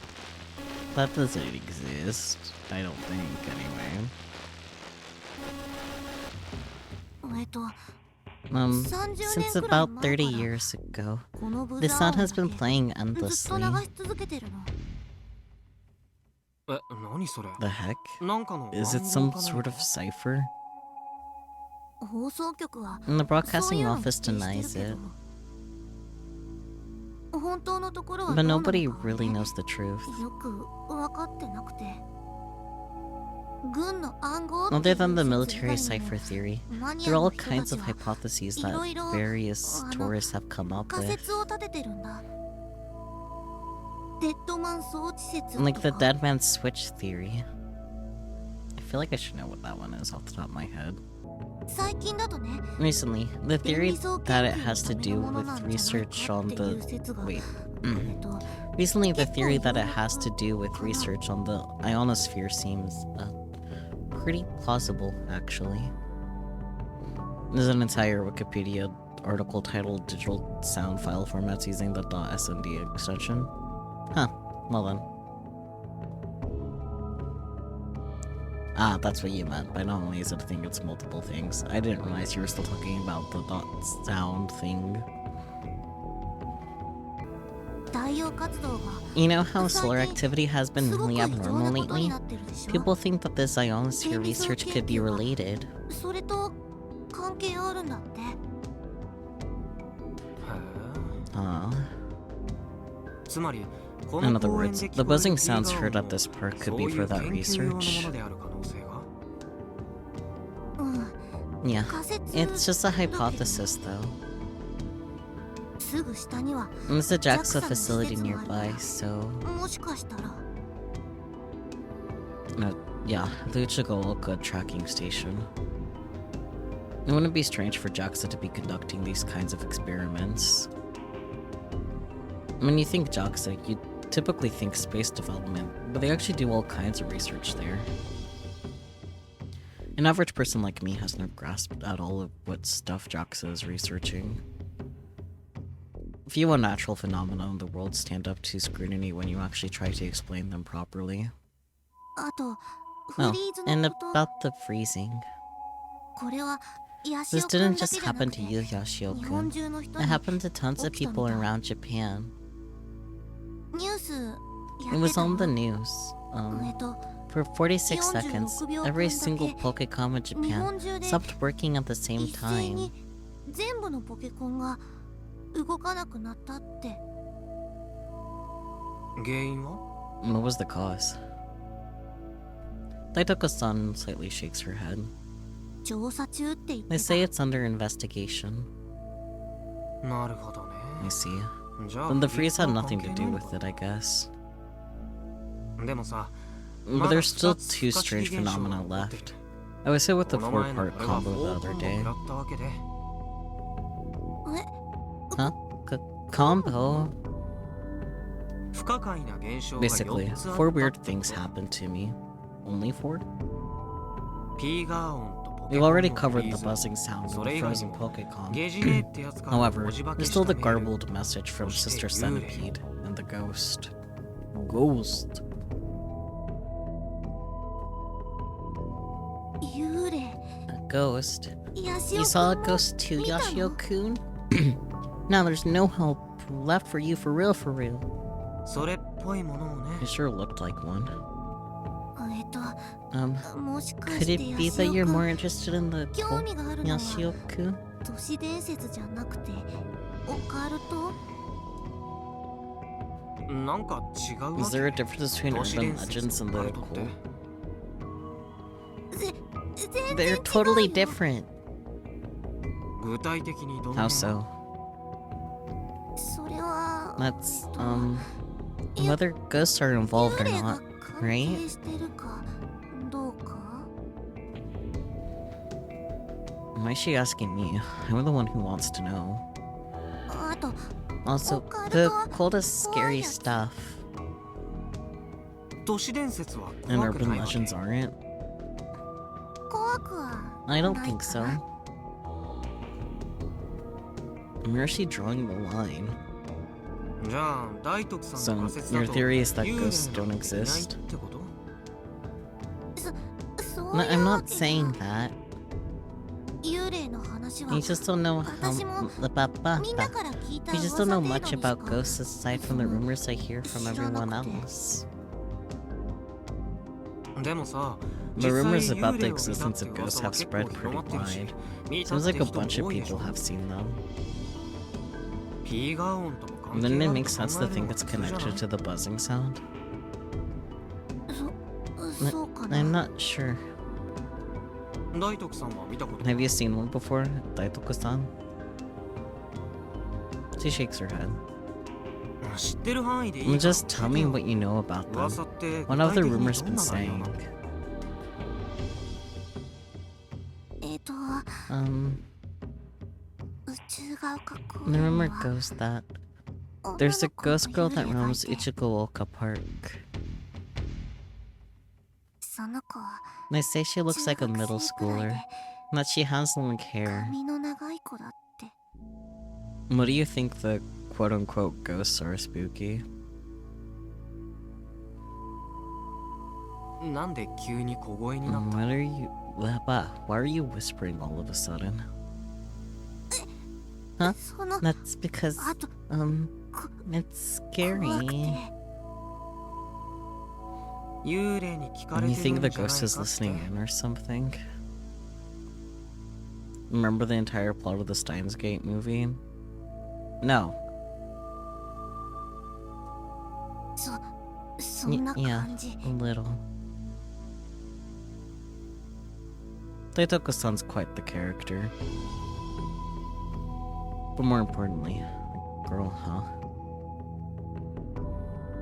That doesn't exist. I don't think, anyway. Since about 30 years ago, このブ the ザー sound 音 has been だけ playing ずっと endlessly. 流し続けてるの。え、何それ？ The heck? なんかの Is it 暗 some 号か何 sort か of cipher? 放送局は And the そう broadcasting いうの office 否定して denies るけ it. ど、本当のところは But どうなの nobody かは really ね knows the truth. よく分かってなくて。軍の暗号 Other than the っていう military 説以外にも cipher theory, マニ there ア are の all 人た kinds ち of は hypotheses that いろいろ various あの tourists have come up 仮 with. 説を立ててるんだ。デッドマン装置説 Like と the か dead man's switch theory. I feel like I should know what that one is off the top of my head. 最近だとね、 Recently, the 便 theory 利そう that 研 it 究の has た to め do のもの with なんじゃない research か on っていう the... 説が Wait. と Recently, the 結構 theory that it 有力 has to do with かな。 research on the ionosphere seems pretty plausible, actually. There's an entire Wikipedia article titled Digital Sound File Formats Using the .smd extension. Huh, well then. Ah, that's what you meant. By not only is it a thing, it's multiple things. I didn't realize you were still talking about the .sound thing. 太陽 You know how solar activity has been really abnormal lately? People think that this ionosphere research could be related. それと関係あるんだって。へえ。 Aw. つまり In other words, the buzzing sounds heard at this park could be for that research. Yeah, it's just a hypothesis though. すぐ下には There's a JAXA facility nearby, so... もしかしたら yeah, the Uchigaoka tracking station. It wouldn't be strange for JAXA to be conducting these kinds of experiments. When you think JAXA, you typically think space development, but they actually do all kinds of research there. An average person like me has no grasp at all of what stuff JAXA is researching. Few unnatural phenomena in the world stand up to scrutiny when you actually try to explain them properly. あと Oh, フリーズ and のこと about the freezing. これは This didn't just happen to you, Yashio-kun. 日本中の人 It に happened to tons of people around Japan. ニュースや It って was た on の the news. と For 46 seconds, 46秒 every 間だけ single Pokecom in 日 Japan 本中で stopped working at the same 一斉に time. 全部のポケコンが動かなくなったって。原因は What was the cause? Daitoko-san slightly shakes her head. 調査中って言っ They て say た。 it's under investigation. なるほどね。 I see. じゃあ Then the freeze had フリーズは nothing to 関 do 係ないの with it, I guess. か。でもさ、 But there's still two strange phenomena left. I was hit with the この前の four-part 俺は combo フォ the ー other コンボ day. 食らったわけで。え Huh? Combo? 不可解な現象が Basically, 4つあった four weird things happened to me. Only four? ピーガー音とポケ We've コン already のフ covered リ the ーズ buzzing sound of そ the れ以外 frozen にも Pokecom. ゲジネってやつから However, 文字化け there's した still the メール garbled message from Sister So stay Centipede and the ghost. Ghost. 幽霊 A ghost? ヤシ You オ saw a 君も ghost too, 見たの Yashio-kun? Now there's no hope left for you for real for real. それっぽいものをね It sure looked like one. もしか Could して it ヤ be シ that オ you're 君 more interested in the 興味があるのは Yashio-kun? 都市伝説じゃなくてオカルトなんか違うわ Is け there a difference between 都市 urban 伝説 legends と and オカ the ルトって occult? 全然 They're 違う totally よ different. 具体的にどの How so? それは That's, whether ghosts are involved 幽 or 霊が not, 関 right? 係してるかどうか Why is she asking me? I'm the one who wants to know. あと Also, Occult the は occult is scary quiet. stuff, 都市伝説は and 怖く urban ないわけ legends aren't. 怖くは I don't ない think か so. な Where is she drawing the line? じゃあ大徳さんの So, 仮説だ your と theory is that 幽霊 ghosts なん don't ていない exist? ってこと そう No, い I'm うわ not けじゃ saying that. 幽霊の話は You just don't know 私も how... みんなから聞いた You just 噂 don't 程 know 度に much しか about ghosts aside from the rumors I hear from everyone else. でもさ The 実際 rumors about the 幽霊を見た existence って of ghosts 噂は have 結 spread 構 pretty 広まってるし wide. 見たっ Seems て like a 人 bunch も of 多いでし people ょ have seen them. ピーガー音とも関係 Then あ it る makes と sense 考 to えるの think が it's 普通じゃない connected to the buzzing sound. そうかな I'm not sure. 大徳さんは見たこと Have you seen one before, Daitoko-san? She shakes her head. 知ってる範囲でいいから Just tell me what you know about them. 噂って具 What have 体 the 的に rumors どん been な内容 saying? なわけ宇宙が丘公 The 園 rumor は goes that 女 there's の a 子の ghost girl that 幽霊がい roams て Ichiguoka Park. その子は They say she looks like a 中学 middle 生くらい schooler, で and that she has long hair. 髪の長い子だって What do you think the quote-unquote ghosts are spooky? なんで急に小声になった What are you... Why are you whispering all of a sudden? Huh? その That's because, あと It's 怖く scary. て。幽霊に聞かれ You て think る the んじゃない ghost is かって listening in or something? Remember the entire plot of the Steins Gate movie? No. そんな Yeah, 感じ。 a little. Daitoku-san's quite the character. But more importantly, girl, huh?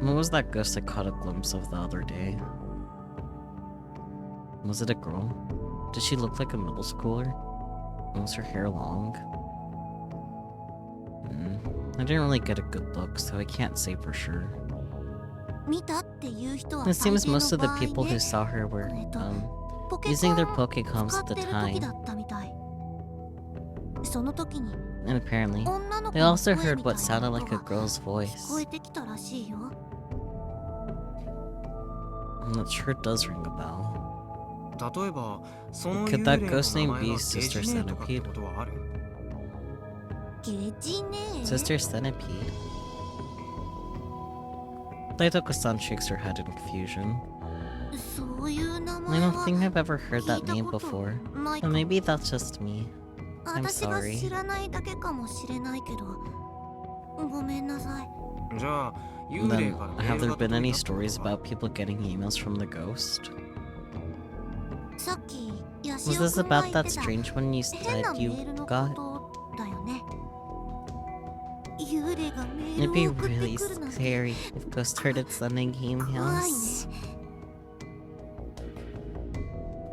What was that ghost I caught a glimpse of the other day? Was it a girl? Did she look like a middle schooler? Was her hair long? I didn't really get a good look, so I can't say for sure. 見たっていう人は It seems 大抵の most of the 場合 people who ね saw her were, ポケ using their コン Pokecoms 使 at っ the てる時 time. だったみたい。その時に And apparently, 女の子 they の also 声 heard みた what いな sounded 音 like a が girl's 聞こえ voice. てきたらしいよ。 That sure does ring a bell. 例えばその Could 幽 that 霊の ghost 名 name 前 be が Sister ゲジネとかって Centipede? ことはある？ゲジネ Sister Centipede? Daitoku-san shakes her head in confusion. そういう名 I 前 don't は think I've ever heard 聞 that いた name こと before. ないか But も。 maybe that's just me. I'm 私が sorry. 知らないだけかもしれないけど、ごめんなさい。じゃあ And 幽霊 then, からメ have ール there が been 届い any たってこと stories は about people getting emails from the ghost? さっきヤ Was シオ this くんが about 言っ that てた strange one you 変な said メ you ールのこ got? とだよね。幽霊がメー It'd ル be を送って really くるなんて scary if ghosts started sending 怖い emails. ね。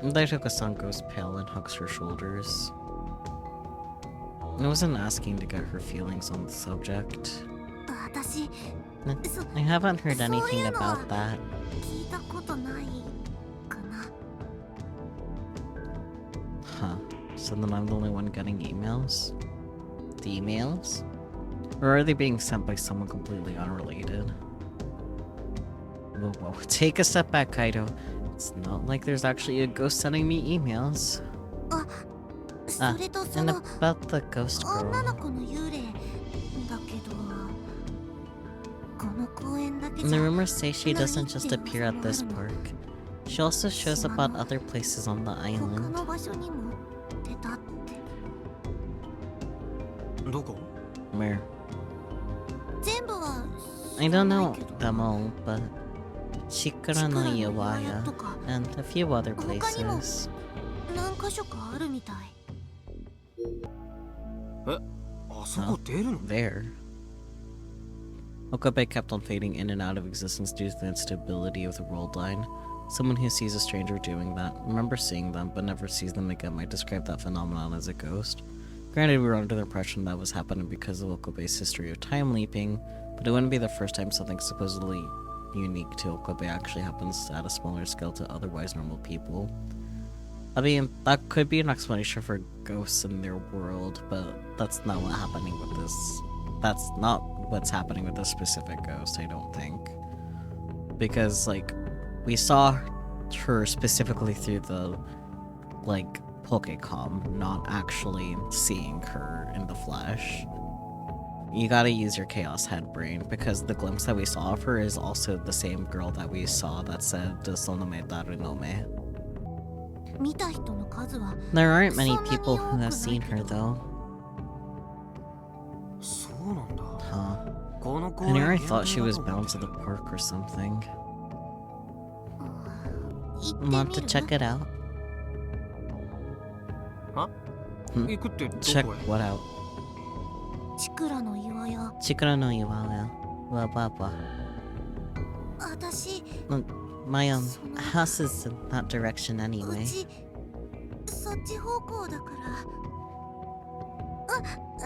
Daitoku-san goes pale and hugs her shoulders. I wasn't asking to get her feelings on the subject. 私、 そ I haven't heard そう anything いうのは about that. 聞いたことないかな。 Huh. So then I'm the only one getting emails? The emails? Or are they being sent by someone completely unrelated? Whoa. Take a step back, Kaido. It's not like there's actually a ghost sending me emails. それとそ And の about the ghost 女の girl. 子の幽霊だけど、この公園だけ And じ the ゃ rumors say she 何 doesn't って just appear at this 噂もあるの。 park. She also shows up at other places on the 他 island. の場所にも出たって。どこ？ Where? 全部は I 知ら don't ない know けど them all, but Shikura no 岩屋 Iwaya とか and a few other 他にも places. 何か所かあるみたい。あそこ出るの？ There. Okabe kept on fading in and out of existence due to the instability of the world line. Someone who sees a stranger doing that, remembers seeing them, but never sees them again might describe that phenomenon as a ghost. Granted, we were under the impression that was happening because of Okabe's history of time leaping, but it wouldn't be the first time something supposedly unique to Okabe actually happens at a smaller scale to otherwise normal people. I mean, that could be an explanation for ghosts in their world, but that's not what's happening with this. That's not what's happening with this specific ghost, I don't think. Because, like, we saw her specifically through the, like, Pokecom, not actually seeing her in the flesh. You gotta use your Chaos Head brain, because the glimpse that we saw of her is also the same girl that we saw that said, Desonome Darunome. 見た人の数は There aren't many people who have seen her, though. そうなんだ。 Huh. この公 I 園 never 限 thought 定 she だ was と思 bound って to the た。 park or something. 行ってみ Want to る check it out? 行くってど Check こへ？ what out? チクラの岩屋。 Chikura no Iwaya. Blah blah blah. 私、 My house is in that direction う anyway. ちそっち方向だか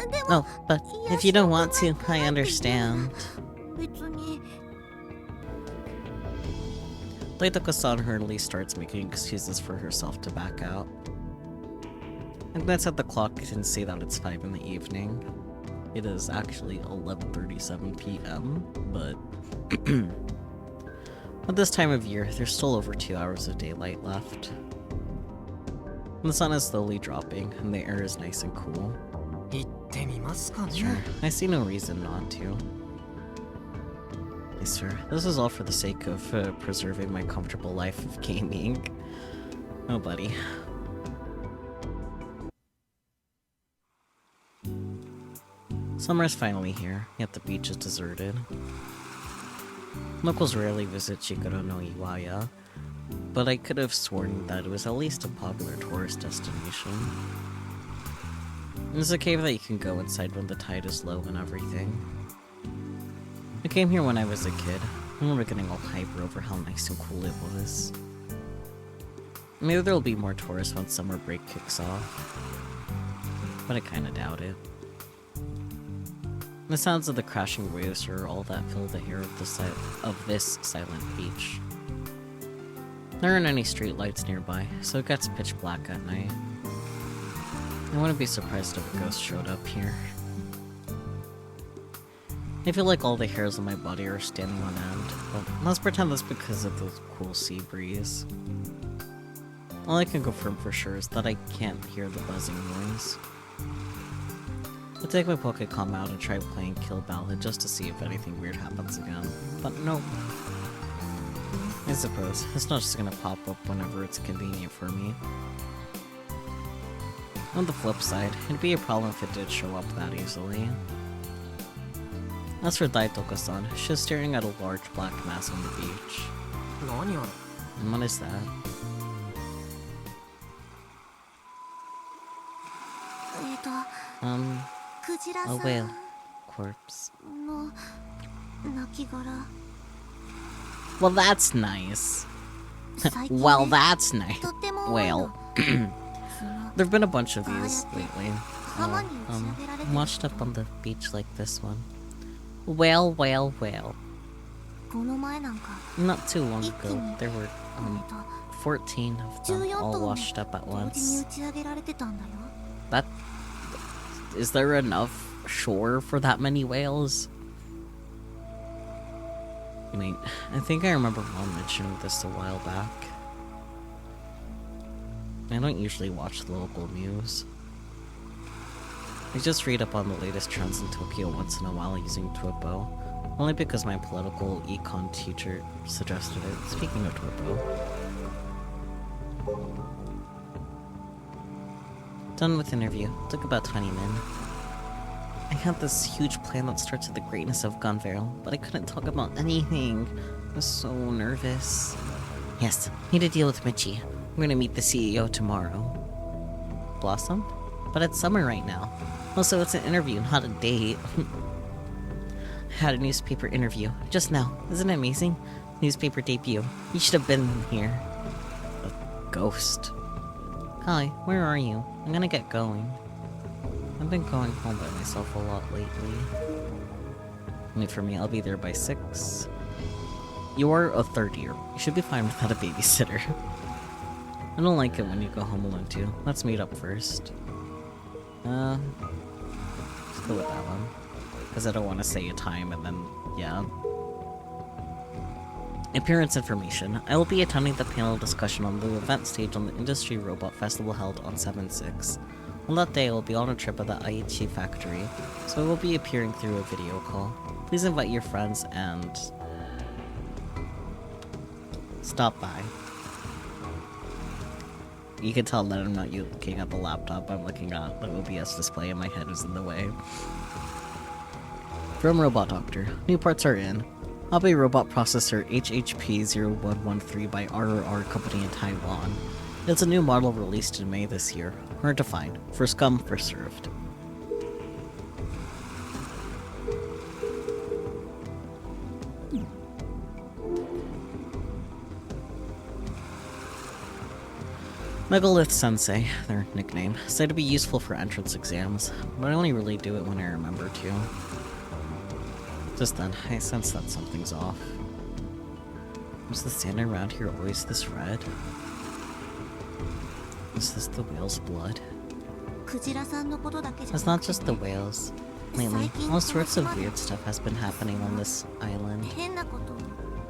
ら。でも Oh, but if you don't want to, I understand. 別に Daitaka-san hurriedly starts making excuses for herself to back out. I glance at the clock and see that it's 5 in the evening. It is actually 11:37 p.m., but at this time of year, there's still over 2 hours of daylight left. The sun is slowly dropping, and the air is nice and cool. 行ってみますかね。 Sure, I see no reason not to. sir. This is all for the sake of preserving my comfortable life of gaming. Oh, buddy. Summer is finally here, yet the beach is deserted. Locals rarely visit Chikoro no Iwaya, but I could have sworn that it was at least a popular tourist destination. There's a cave that you can go inside when the tide is low and everything. I came here when I was a kid. I remember getting all hyper over how nice and cool it was. Maybe there'll be more tourists once summer break kicks off, but I kinda doubt it. The sounds of the crashing waves are all that fill the air of this silent beach. There aren't any streetlights nearby, so it gets pitch black at night. I wouldn't be surprised if a ghost showed up here. I feel like all the hairs on my body are standing on end, but let's pretend that's because of the cool sea breeze. All I can confirm for sure is that I can't hear the buzzing noise. I'll take my Pokécom out and try playing Kill Ballad just to see if anything weird happens again, but nope. I suppose it's not just gonna pop up whenever it's convenient for me. On the flip side, it'd be a problem if it did show up that easily. As for Daitoka-san, she's staring at a large black mass on the beach. And what is that? A whale corpse. Well, that's nice. Well, that's nice. Whale. There've been a bunch of these lately. Washed up on the beach like this one. Whale, whale, whale. Not too long ago, there were 14 of them all washed up at once. That... Is there enough shore for that many whales? I mean, I think I remember Mom mentioning this a while back. I don't usually watch the local news. I just read up on the latest trends in Tokyo once in a while using Twipo, only because my political econ teacher suggested it. Speaking of Twipo. Done with interview. Took about 20 minutes. I had this huge plan that starts with the greatness of Gunvale, but I couldn't talk about anything. I was so nervous. Yes, need to deal with Michi. I'm gonna meet the CEO tomorrow. Blossom? But it's summer right now. Also, it's an interview, not a date. I had a newspaper interview just now. Isn't it amazing? Newspaper debut. You should have been here. A ghost. Hi, where are you? I'm gonna get going. I've been going home by myself a lot lately. Wait for me, I'll be there by 6. You are a third year. You should be fine without a babysitter. I don't like it when you go home alone too. Let's meet up first. Let's go with that one. Because I don't want to say a time and then, yeah. Appearance information. I will be attending the panel discussion on the event stage on the Industry Robot Festival held on 7/6. On that day, I will be on a trip at the Aichi factory, so I will be appearing through a video call. Please invite your friends and... stop by. You can tell that I'm not looking at the laptop, I'm looking at the OBS display and my head is in the way. From Robot Doctor. New parts are in. Abe Robot Processor HHP0113 by RRR Company in Taiwan. It's a new model released in May this year. Hard to find. First come, first served. Megalith Sensei, their nickname, said to be useful for entrance exams, but I only really do it when I remember to. Just then, I sense that something's off. Was the sand around here always this red? Is this the whale's blood? It's not just the whales. Lately, all sorts of weird stuff has been happening on this island.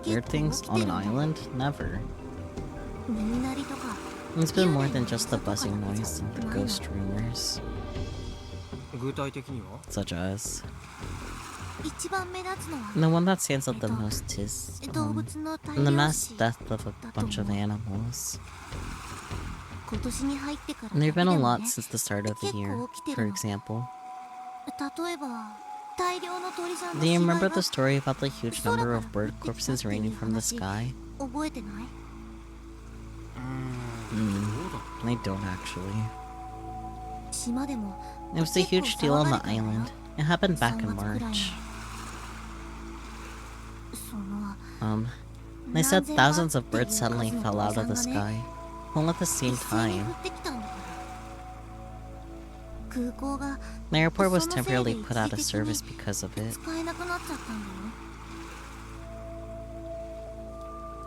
Weird things on an island? Never. It's been more than just the buzzing noise and the ghost rumors. Such as... 一番目立つのは And the one that stands out the most is 動物の大 the 量 mass 死 death of a だと bunch of 思う。 animals. 今年に入ってから And there だ have け been で a も lot ね、 since the start of the 結 year, 構起きて for るの。 example. 例えば大量の鳥さんの Do you 死骸 remember が the story about the huge 空 number から of 降 bird ってきたって corpses いう raining from the 話 sky? 覚えてない？ I don't actually. 島でも It was a 結構 huge deal 騒 on が the れたんだよ。 island. It happened back in 3月くらい March. にその They said 何千羽 thousands of っていう birds suddenly 数の fell out of the 鳥さんがね、 sky, all at the 一 same 斉に time. 降ってきたんだから。空港が The airport was そのせいで temporarily 一 put out 時 of 的 service に because of it. 使えなくなっちゃったんだよ。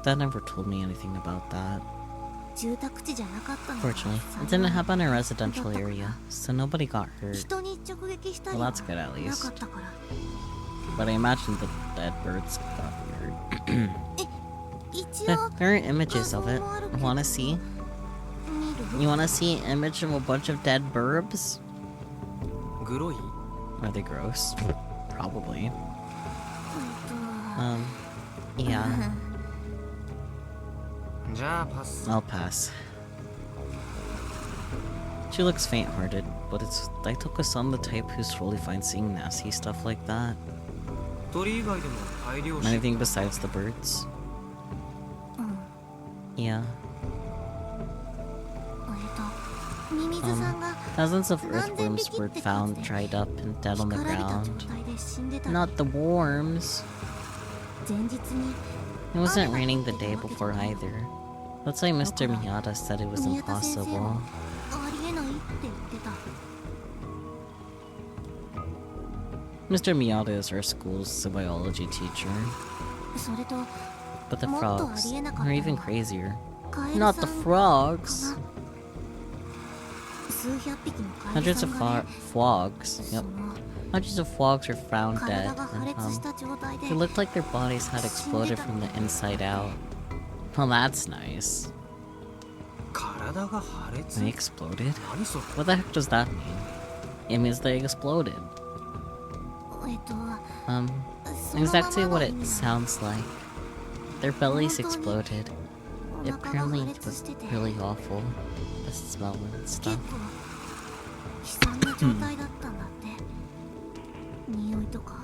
Dad never told me anything about that. 住宅地じゃなかったのが Fortunately, it 幸 didn't い happen in a residential だったから。 area, so nobody got hurt. 人に直撃したり Well, は that's good at な least. かったから。 But I imagine the dead birds got hurt. 一 There 応 are images of it. Wanna see? 見る？ You wanna see an image of a bunch of dead burbs? グロい？ Are they gross? Probably. えっと Yeah. じゃあパス。 I'll pass. She looks faint-hearted, but it's Daitoku-san the type who's totally fine seeing nasty stuff like that? 鳥以外でも大量死。 Anything besides the birds? うん Yeah. ミミズさんが Thousands of 何千 earthworms 匹 were って found 数で dried up and dead on the 干からびた状 ground. 態で死んでた。 Not the worms. 前日に It wasn't raining the day before either. That's why Mr. Miyata said it was 宮田先生 impossible. はありえないって言ってた。 Mr. Miyata is our school's biology teacher. それと But the もっとあ frogs りえなかっ are た even のは crazier. カエル Not さ the ん frogs. かな。数百匹のカエル Hundreds さ of んがね、 frogs. そ Yep. の Hundreds of frogs were found 体 dead. が破 And, 裂した状態で they looked like their bodies had exploded from the inside out. Well, that's nice. 体が破裂？ They exploded? 何それ？ What the heck does that mean? It means they exploded. えっと Um, そのま exactly まの what 意 it 味なら sounds like. Their bellies 本当に exploded. お It 腹が apparently 破裂 was してて really awful. The smell and 結 stuff. 構悲惨な状態だったんだって匂いとか。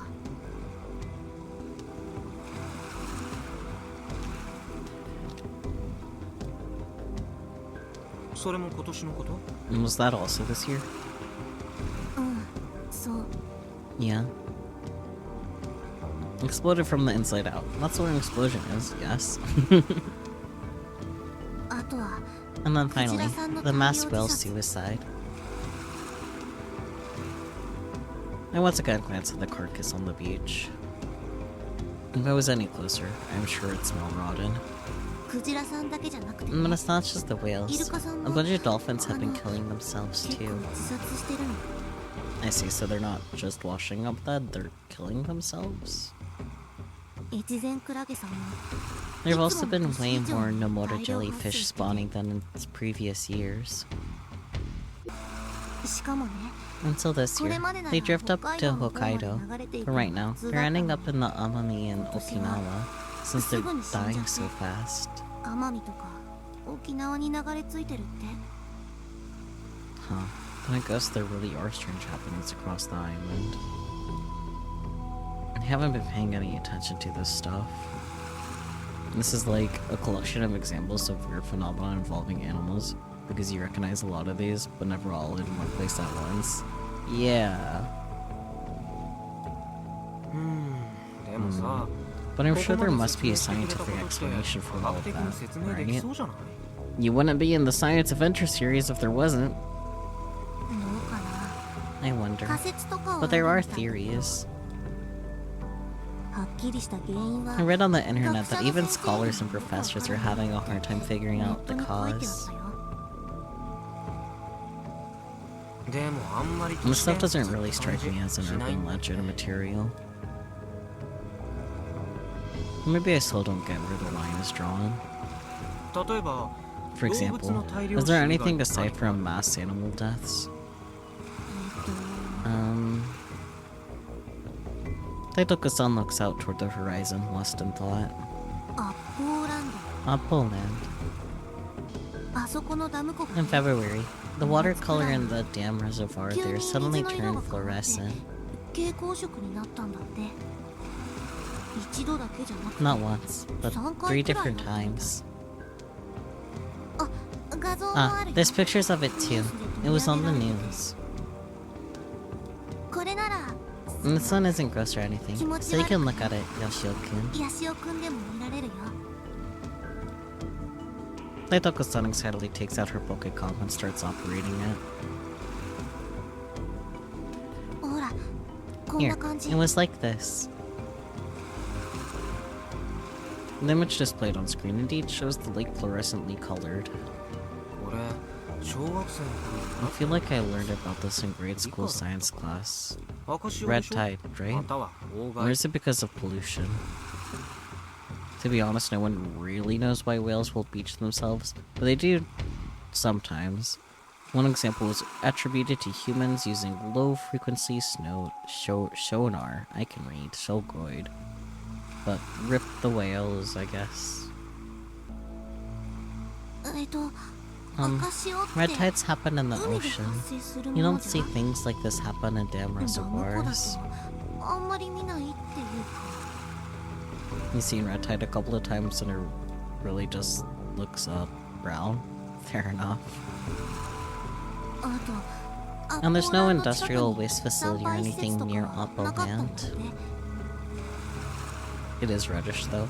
それも今年のこと？ And was that also this year? うんそう Yeah. Exploded from the inside out. That's what an explosion is, yes. あとは And then finally, クジラさんの the mass 大 whale 量自殺。 suicide. I once again glanced at the carcass on the beach. If I was any closer, I'm sure it'd smell rotten. クジラさんだけじゃなくて、 But ね、 it's not just the イル whales. カさん A も bunch of dolphins have been killing themselves 結構 too. 自殺してるの。 I see, so they're not just washing up dead, they're killing themselves? 越前クラゲさんも There have also been way more Nomura jellyfish spawning than in previous years. しかもね Until this こ year, れまでなら they drift up 北海 to 道の方まで Hokkaido, 流れてい but くの right が now, 普通 they're だった ending の up in the Amami and Okinawa, since they're dying so fast. 奄美とか沖縄に流れ着いてるって。 Huh. Then I guess there really are strange happenings across the island. I haven't been paying any attention to this stuff. This is like a collection of examples of weird phenomena involving animals, because you recognize a lot of these, but never all in one place at once. Yeah. でもさ、 But I'm sure ここ there まで must be a 説明してくれた scientific ことって explanation for 科 all 学 of 的に説明 that, でき right? そうじゃない？ You wouldn't be in the Science Adventure series if there wasn't. どうかな。 I wonder. 仮説とかは But there あ are るみたい。 theories. はっきりした原因は I read on the internet that even scholars and professors are having a hard time figuring ネッ out ト the に書いてあっ cause. たよ。でもあんまり And this stuff 都市 doesn't 伝 really 説って strike 感 me じ as an しない urban んだよ legend ね。 material. Maybe I still don't get where the line is drawn. 例えば For 動物 example, の大量 is 死 there 以外 anything に aside 何か from mass animal deaths? Taitoku-san looks out toward the horizon, lost in thought. アッポーランド Apple Land. あそこのダム湖が In February, the watercolor in the dam reservoir there suddenly turned fluorescent. 蛍光色になったんだって。一度だけじゃなくて Not once, but 3 3 回くらい different times. あ、画像も Ah, あるよ there's pictures of it too. It was on the news. これなら And this one isn't gross or anything, so you can look at it, Yoshio-kun. ヤシオくんでも見られるよ。 Taitoku-san excitedly takes out her Pokécom and starts operating it. ほら、こん Here, な感じ it。was like this. The image displayed on screen indeed shows the lake fluorescently colored. これ小学生の I feel like I learned about this in grade school science class. 頃赤潮 Red でしょ tide, ま right? たは妨 Or 害 is it because of pollution? To be honest, no one really knows why whales will beach themselves, but they do sometimes. One example is attributed to humans using low-frequency sonar. I can read, so good. But rip the whales, I guess. 赤潮って Red tides happen in the 海で ocean. 発生するも You の don't じゃ see things like this happen in dam ダム湖だ reservoirs. とあんまり見ないっていうか You've seen red tide a couple of times and it really just looks brown. Fair enough. あと And there's no アッポーランド近く industrial に waste facility or 産廃施設 anything とか near なかったんだ Oppo って Land. It is reddish though.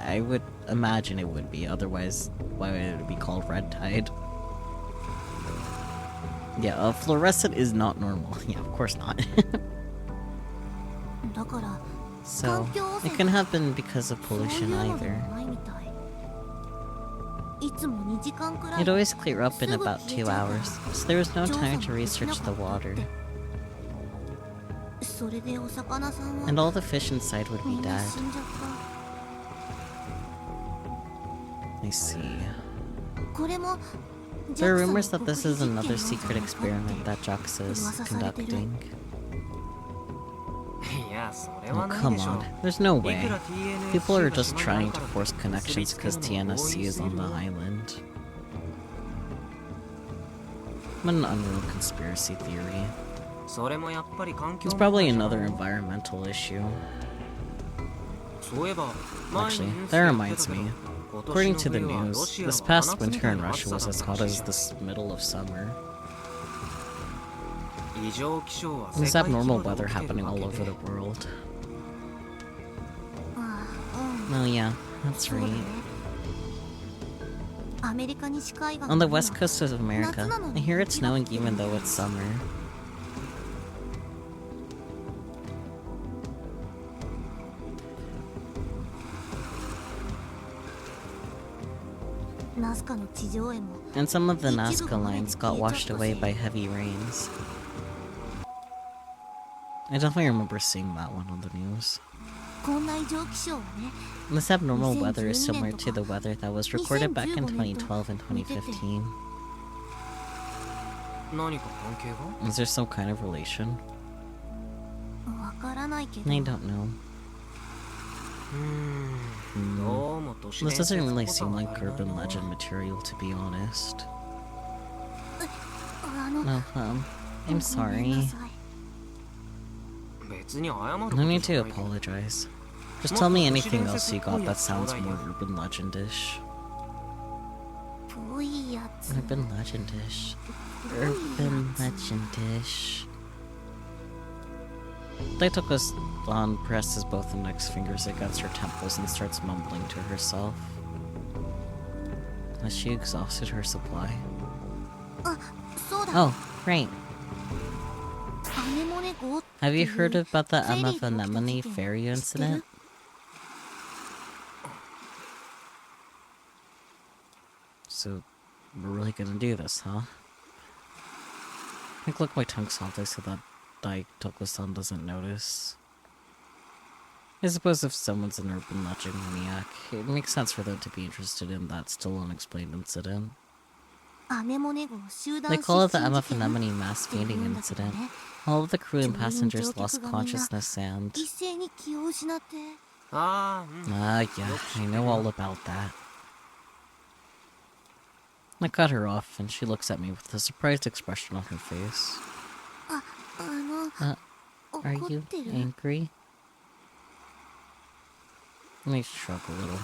I would imagine it would be, otherwise why would it be called red tide? Yeah, fluorescent is not normal. Yeah, of course not. だから So, it can have been because of そういう pollution のでも either. ないみたい。いつも2時間くらい It'd always clear up in すぐ about 消え 2 ちゃうから hours, so there was no 調査 time も to でき research な the かったっ water. て。それでお魚さんは And all the fish inside would み be んな dead. 死んじゃった I see. これも There are JAXA の rumors that this is 国立 another 実験なんじゃ secret ないかって experiment that JAXA is 噂されてる。 conducting. いやそれ Oh, はない come でしょ on. There's no いく way. ら TNSC People are が just 島に trying あるか to ら force connections because 結びつけるのも TNSC is on the 多いすぎる island. What an unreal conspiracy theory. それもやっぱり環境 It's 問 probably 題じゃない another environmental issue. そういえば前 Actually, にニュース that で言って reminds たけど me. 今 According 年 to の the 冬はロ news, シア this は past 真夏み winter たい in な暑 Russia さ was だ as った hot ら as しい the middle of summer. 異常気象は There's 世界規 abnormal 模で weather 起きてる happening わ all け over で the world. ああ、うん。 Oh yeah, that's そうだね right. アメリカ西海岸 On the には west coast of America, I hear it's snowing even though it's summer. Nazca の地上絵も And some of the Nazca lines got washed away by heavy rains. I definitely remember seeing that one on the news. こんな異常気象はね This abnormal weather is similar to the weather that was recorded back in 2012 and 2015. 何か関係が Is there some kind of relation? わからないけど I don't know. どうも都市 This 伝説 doesn't っ really ぽさ seem は like ないな urban legend material, to be honest. あの No, I'm ごめんな sorry. さい別に謝るこ No と need じゃ to ないけど apologize. Just tell me anything else you got that sounds more urban legendish. ぽいやつ Urban legendish. Urban legendish. Daitoku-san presses both index fingers against her temples and starts mumbling to herself. Has she exhausted her supply? あ、そうだ Oh, right. アネモネ号って Have い you う heard about the フェリーで起きた Amafanamani 事件 ferry 知ってる incident? So, we're really gonna do this, huh? I think look my tongue softly so that Daitoku-san doesn't notice. I suppose if someone's an urban legend maniac, it makes sense for them to be interested in that still unexplained incident. アネモネ号集団 They call it the 失踪事件 Amafanamani mass って言 fainting うんだけど incident. ね All of the crew and 乗員乗 passengers 客 lost がみんな consciousness and... 一斉に気を失って。ああ、うん。 yeah, I know all about that. I cut her off, and she looks at me with a surprised expression on her face. 怒 Are っ you てる？ angry? I shrug a little.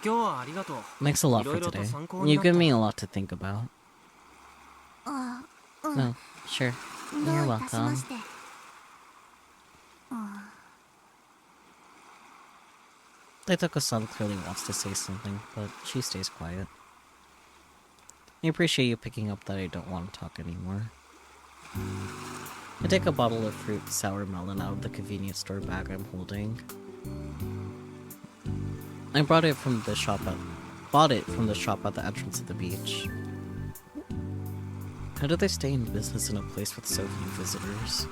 今日はありがとう。 Thanks a lot for 色々と today. 参考に You なった。 give me a lot to think about. あ、うん。 No, sure. ど You're ういたしま welcome. して。Daitoku-san clearly wants to say something, but she stays quiet. I appreciate you picking up that I don't want to talk anymore. I take a bottle of fruit sour melon out of the convenience store bag I'm holding. I bought it from the shop at the entrance of the beach. How do they stay in business in a place with so few visitors?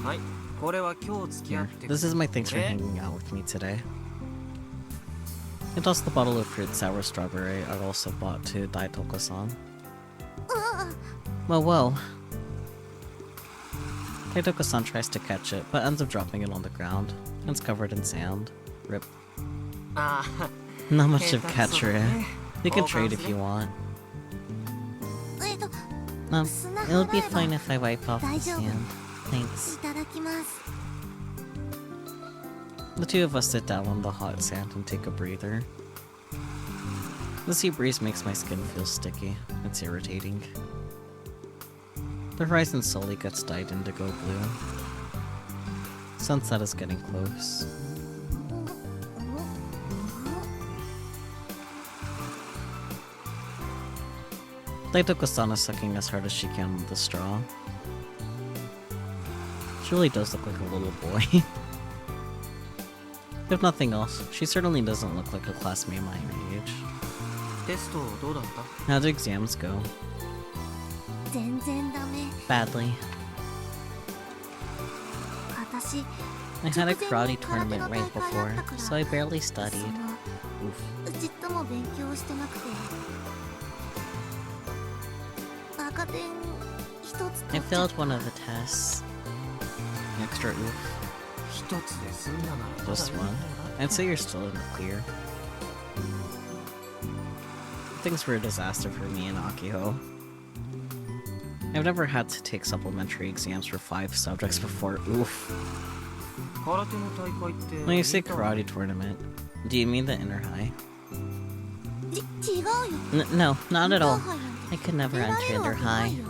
はい、これは今日付き合 Here, って this is my thanks for hanging out with me today. I tossed the bottle of fruit sour strawberry I also bought to Daitoko-san. Well. Daitoko-san tries to catch it, but ends up dropping it on the ground. It's covered in sand. Rip. ああ、 Not much of 下手くそだ catcher. ね。 You can 交換 trade す if る？ you want. 砂 It'll 払 be えば fine if I wipe off the 大丈夫。 sand. い Thanks. ただきます。 The two of us sit down on the hot sand and take a breather. The sea breeze makes my skin feel sticky. It's irritating. The horizon slowly gets dyed indigo blue. Sunset is getting close. Daitoko-san is sucking as hard as she can with the straw. She really does look like a little boy. If nothing else, she certainly doesn't look like a classmate my age. テストどうだった？ How do exams go? 全然ダメ。 Badly. 私、 I had a karate tournament right before, so I barely そ studied. の Oof. ちっとも勉強してなくて。赤点一つ I 取っちゃっ failed one of the tests. Extra oof. 一つで済んだならまだ Just いいん one. だよな。 I'd say you're still in the clear. Things were a disaster for me in Akiho. I've never had to take supplementary exams for 5 subjects before. Oof. 空手の大会って When you say インターハイ karate tournament, do you mean the inner high? 違うよ。 No, not at all. インターハイなんて I could never 出ら enter れるわ inner けな high. いよ。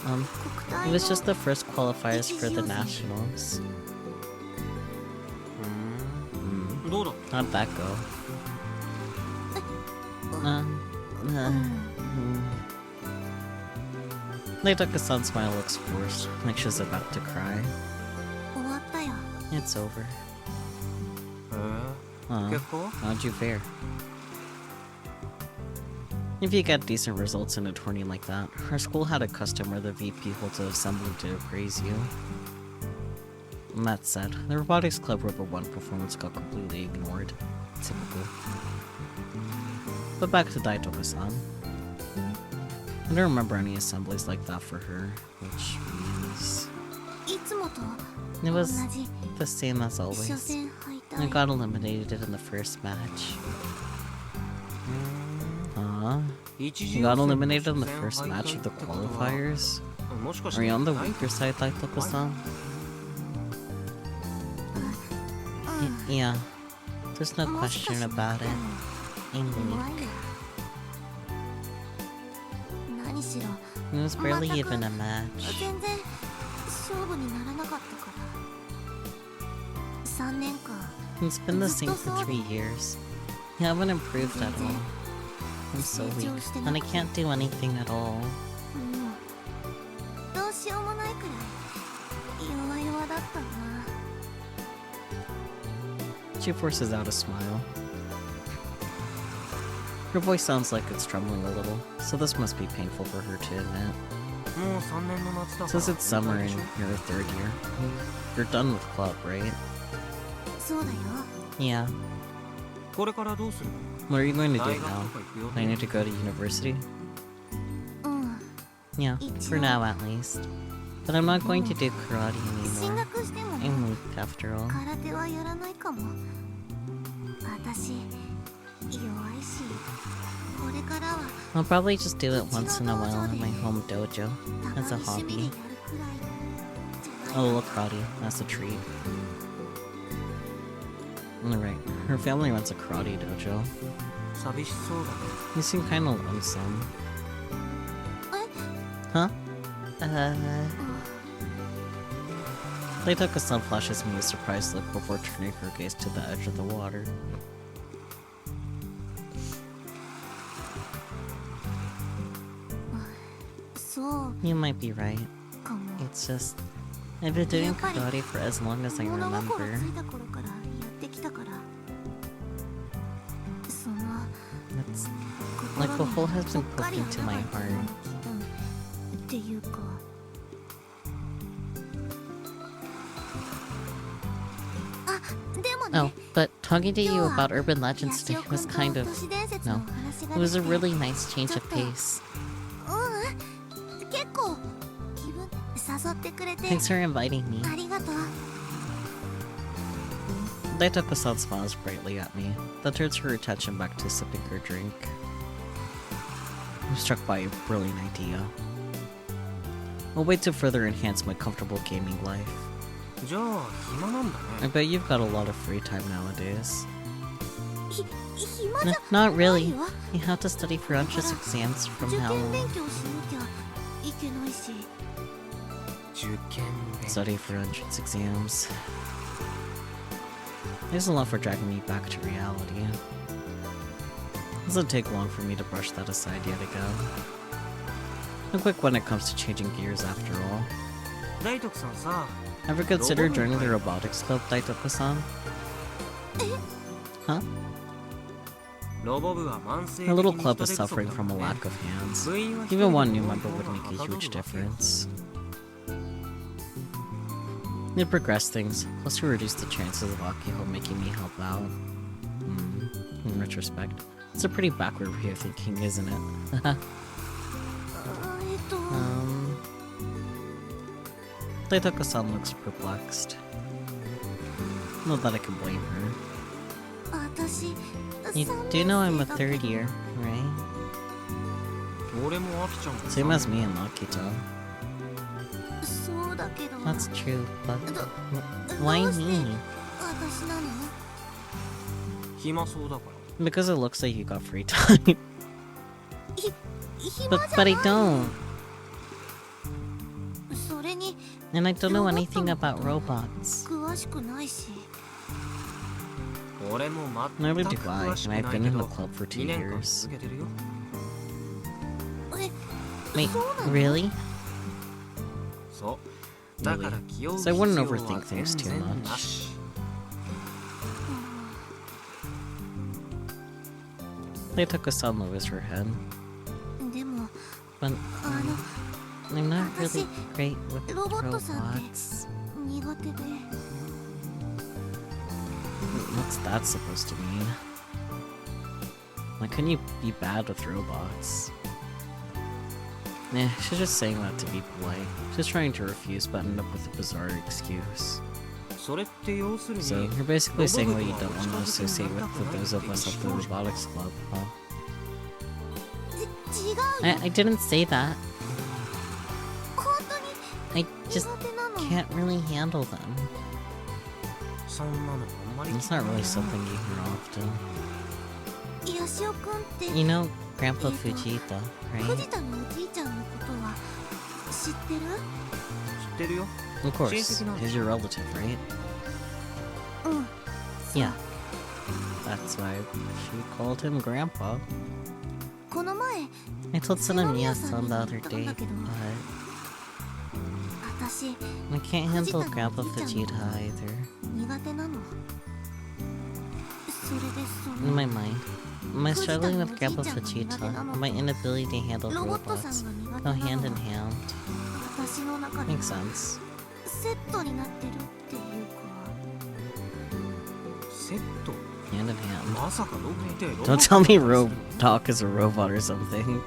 国体 It の was just the first qualifiers for the nationals. どうだ？ How'd that go? Daitoko-san's smile looks forced, like she's about to cry. 終わったよ。 It's over. へえ。 Aw, 結果？ how'd you fare? If you get decent results in a tourney like that, our school had a custom where the VP holds an assembly to praise you. And that said, the Robotics Club Robo 1 performance got completely ignored. Typical. But back to Daitoko-san. I don't remember any assemblies like that for her, which means... いつもと It 同 was じ the same as 初 always. 戦敗 I 退。 got eliminated in the first match. You got eliminated in the first match of the qualifiers? もしかし Are て you on the weaker side, Daitoko-san? Yeah. There's no もしか question して about it. I'm 弱い weak. よ。何しろ It was barely even a match. 全然勝負にならなかったから3年間 It's been the same for 3 years. You haven't improved at all. I'm so weak, and I can't do anything at all. もうどうしようもないくらい弱々だったな。 She forces out a smile. Her voice sounds like it's trembling a little, so this must be painful for her to admit. もう3年の夏だから。 Since it's summer in your 3rd year, you're done with club, right? そうだよ。 Yeah. これからどうする？ What are you going to do 大学 now? とか行くよ。 Planning to go to university? うん。Yeah, for now at least. But I'm not going to do karate 進 anymore. 学しても I'm weak after all. 空手はやらないかも。私弱いし、これからは I'll probably just do it once in a while in my home dojo た as a まに趣味でや hobby. るくらいじゃ A ない little karate, that's a treat. Alright, her family runs a karate dojo. 寂しそうだね。 You seem kinda lonesome. え Huh? Playtaka-san flashes me a surprised look before turning her gaze to the edge of the water. そう You might be right. かも。 It's just... I've been doing karate for as long as I 物心 remember. ついた頃からやってきたから。その That's... Like a hole has been poked into my heart. っていうか。あ、でもね。 Oh, but talking to you about urban legends today was kind of... No, it was a really nice change of pace. うん、結構気分誘ってくれて Thanks for inviting me. ありがとう。 Daitaka-san smiles brightly at me, then turns her attention back to sipping her drink. I'm struck by a brilliant idea. I'll wait to further enhance my comfortable gaming life. じゃあ暇なんだ I ね。 bet you've got a lot of free time nowadays. 暇じゃ Not ない really. わ。 You have to study for entrance exams from 受 now 験 on. 勉強しなきゃいけないし。受験勉 Study for entrance exams. There's a lot for dragging me back to reality. It doesn't take long for me to brush that aside yet again. I'm quick when it comes to changing gears after all. 大徳さんさ、 Ever consider joining the robotics club, Daitoko-san? Huh? ロボ部は慢性的 Our に little 人 club 手 is 不足 suffering だ from a もんね。 lack of hands. 部員は一人 Even one で new 多い member 方 would が make a はかど huge るわけよ。 difference. They progress things, plus to reduce the chances of Akiho making me help out. In retrospect, it's a pretty backward way of thinking, isn't it? あ Daitaka-san looks perplexed. Not that I can blame her. 私 You do know I'm a third year, right? 俺もアキちゃんも Same as me and Akita. そうだけど That's true, but ど why どうして me? 私なの暇そうだから。 Because it looks like you got free time. 暇 but じゃ but I ない don't, それに and I don't know anything about robots. 詳しくないし俺も Neither 全 do く I, 詳し and く I've ない been け in the ど、 club for 2 2年間 years. 続けてるよ。え Wait, そうなの really? そう。だから気を So I wouldn't 必要 overthink は things 全 too 然 much. なし。 Daitaka-san lowers her head, でも but あ I'm not really great with ロボットさんって robots. 苦手で What's that supposed to mean? Like, couldn't you be bad with robots? Nah, she's just saying that to be polite. She's trying to refuse, but ended up with a bizarre excuse. それって要するに So, you're basically saying what you don't want to associate with those of us at the robotics club, huh? 違うよ I didn't say that. 本当に I just 苦手なの can't really handle them. そんなのあんまり It's not really something you hear often. ヤシオくんって You know Grandpa Fujita, 藤 right? 田のおじいちゃんのことは知ってる知ってるよ。 Of course, She's he's your relative, right? うん Yeah. That's why she called him Grandpa. この前 I told Sanamiya-san the other day, but 私 I can't handle Grandpa Fujita either. 苦手なのそれでそ In の my mind, am I struggling with Grandpa Fujita and my inability to handle ロボットさ robots んが苦 go 手な hand の in hand? 私の中で Makes sense. セットになってるっていうかセット Hand in hand. まさかロボってロボ Don't tell me Rob Doc is a robot or something.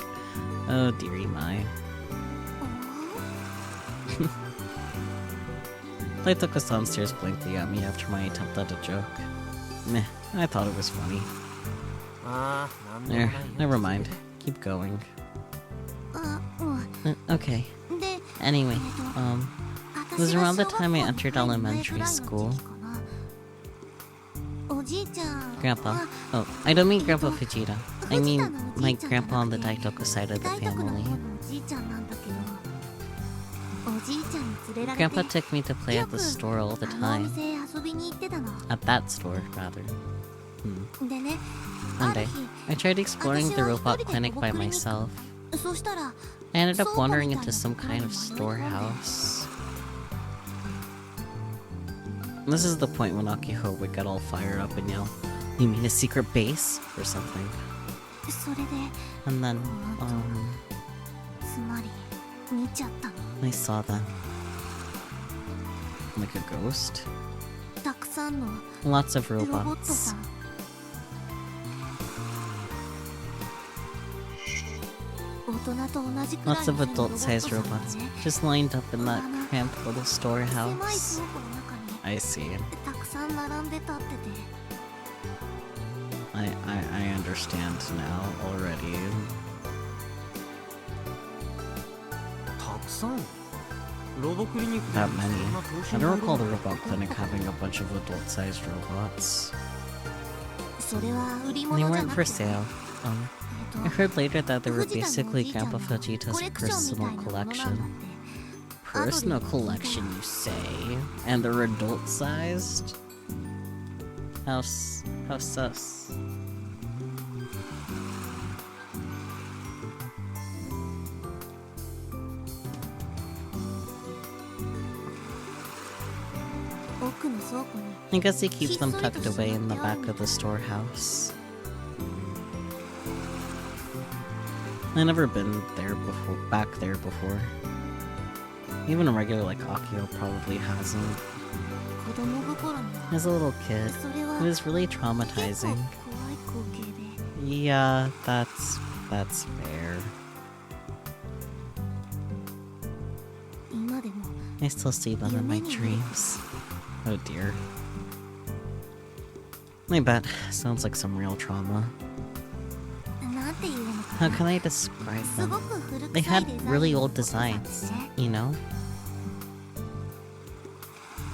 Oh dearie my. They took us downstairs blankly at me after my attempt at a joke. Meh, I thought it was funny. There, never mind. Keep going. うん。 Okay. で、 Anyway, it was 私が around the 小学校 time I に entered 入る elementary 前ぐらいの school. 時かな。おじいちゃん Grandpa. は Oh, I don't mean Grandpa Vegeta. I 藤 mean 田のお my じいちゃんじゃ grandpa on な the くて Daitoku side of the 大徳の family. 方のおじいちゃんなんだけど、おじいちゃんに連れられ Grandpa て took me to play よ at く the store all the あのお time. 店へ遊びに行ってたの。 At that store, rather. でね、 One ある day, 日 I tried exploring 私 the は robot 一人で clinic ロボ by クリに myself. そしたら I ended up 倉庫 wandering みたい into な some ところに kind of 迷い込んで storehouse. This is the point when Akiho would get all fired up and yell, "You mean a secret base?" or something. それで And then, つまり見ちゃったの。 I saw them. Like a ghost? たくさんの Lots of ロボット robots. さん。大人と同じくらい Lots の of 背のロボット adult-sized さんが robots. ね、 Just lined up in that cramped little 狭い storehouse. 倉庫の中に I see. たくさん並んで立ってて、 I understand now already. たくさんロボクリニックで That そ many. んな I 等身 don't 大 recall ロ the ボット robot clinic having a bunch of adult-sized robots. それは売り They 物じゃ weren't な for くて、 sale. I heard later that they were basically Grandpa コ Vegeta's レクションみた personal いなものなんだ collection. って。 Personal collection, you say? And they're adult-sized? How sus? 奥の倉庫に I guess they keep them tucked away in the back of the storehouse. I've never been there before, back there before. Even a regular like Akio probably hasn't. 子供心には As a little kid, それは it was really 結構 traumatizing. 怖い光景で、 Yeah, that's fair. 今でも I still see them in my dreams. Oh dear. I bet. Sounds like some real trauma. なんていうのか How な、 can I describe すご them? く古 They 臭い had デザイン really の old ロボットさんで designs, ね、 you know?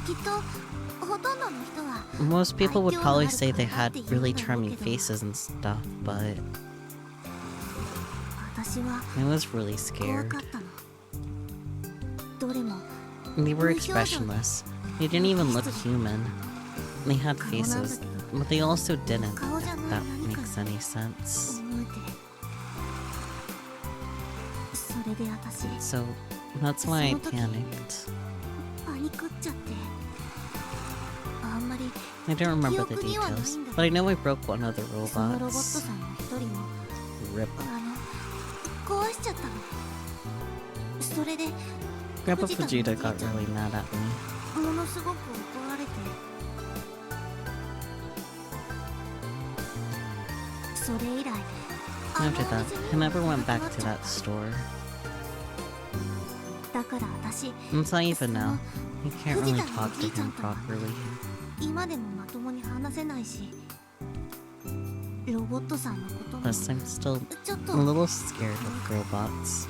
きっとほとんどの人は Most people would probably say they had really charming faces and stuff, but 私は I was really 怖 scared. かったの。どれも They were expressionless. They didn't even look human. They had faces, but they also didn't, 顔じゃ if ない that 何か makes any sense. 思えて、それで私 So, that's why I panicked. パニクっちゃって、あんまり I don't remember the 記憶にはない details, んだけど、 but I know I broke one of the そのロボット robots. さんの一人も Rip. 壊しちゃったの。それで Grandpa Vegeta got really mad at me. ものすごく怒られて、それ以来 After that, I never went back to that store. だから私 Until even now, I can't really talk to him properly. 今でもまともに話せないし、ロボットさんのことも Plus, I'm still ちょっと a little scared of robots.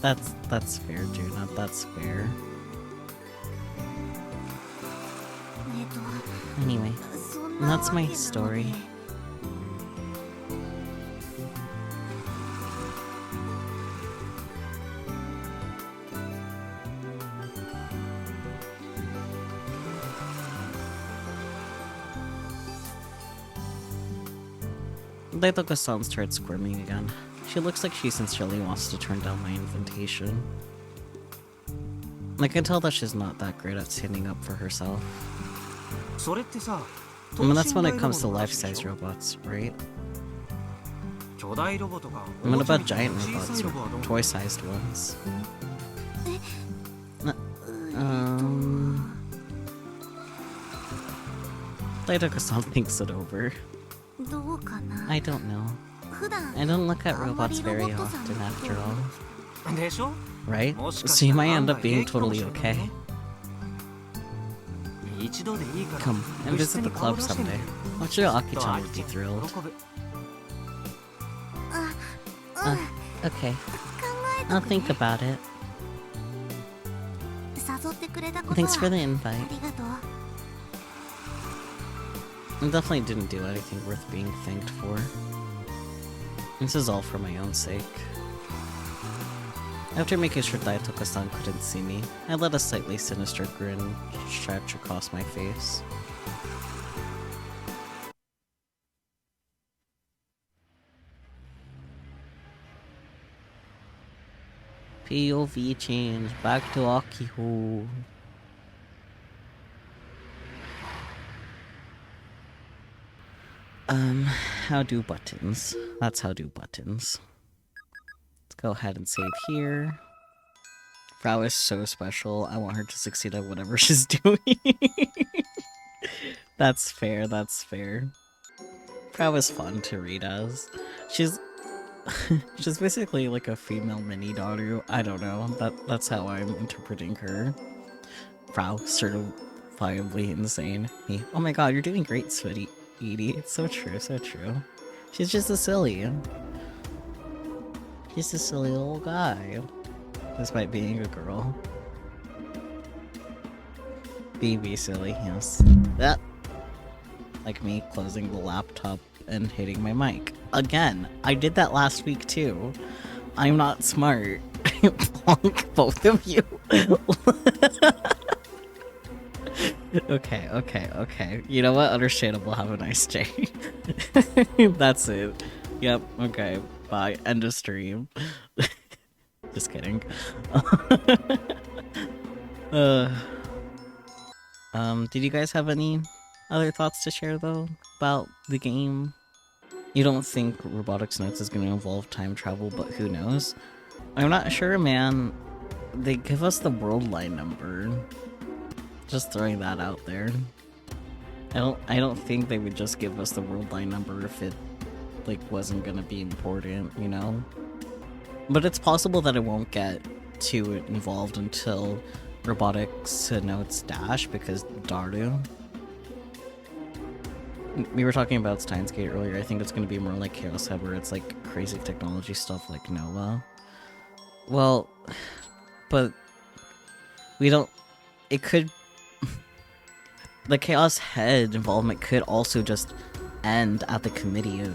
That's fair, Juna. That's fair. Anyway, そんなわ that's け my なので story. Daitoka-san starts squirming again. She looks like she sincerely wants to turn down my invitation. I can tell that she's not that great at standing up for herself. それってさ、 I mean, that's when it 等身 comes to 大ロボの話でし life-size ょ robots, right? 巨大ロボとか What おもちゃ about みたい giant な小さ robots いロボはど or う？ toy-sized ones? Daitoka-san thinks it over. どうかな。 I don't know. 普段 I don't look at あんま robots りロボ very ットさん often のこ after とを all. でしょ？ right? So you might end up being totally okay. Come and visit the club someday. I'm sure Aki-chan would be thrilled. Okay. 考えとくね I'll think about it. 誘ってくれたことは Thanks for the あ invite. りがとう I definitely didn't do anything worth being thanked for. This is all for my own sake. After making sure Daitoka-san couldn't see me, I let a slightly sinister grin stretch across my face. POV change, back to Akiho. How do buttons? That's how do buttons. Let's go ahead and save here. Frau is so special. I want her to succeed at whatever she's doing. That's fair, that's fair. Frau is fun to read as. She's she's basically like a female mini Daru. I don't know. That's how I'm interpreting her. Frau, certifiably insane. Me. Oh my god, you're doing great, sweaty Edie. It's so true, so true. She's just a silly. He's a silly little guy. Despite being a girl. Be silly, yes. That. Like me closing the laptop and hitting my mic. Again, I did that last week too. I'm not smart. Bonk both of you. Okay. You know what? Understandable. Have a nice day. That's it. Yep, okay. Bye. End of stream. Just kidding. Did you guys have any other thoughts to share though about the game? You don't think Robotics Notes is going to involve time travel, but who knows? I'm not sure, man. They give us the world line number. Just throwing that out there. I don't think they would just give us the world line number if it like wasn't gonna be important, you know? But it's possible that it won't get too involved until Robotics Notes Dash because Daru. We were talking about Steins Gate earlier. I think it's going to be more like Chaos Head, where it's like crazy technology stuff like Nova. Well, but we don't. It could. The Chaos Head involvement could also just end at the committee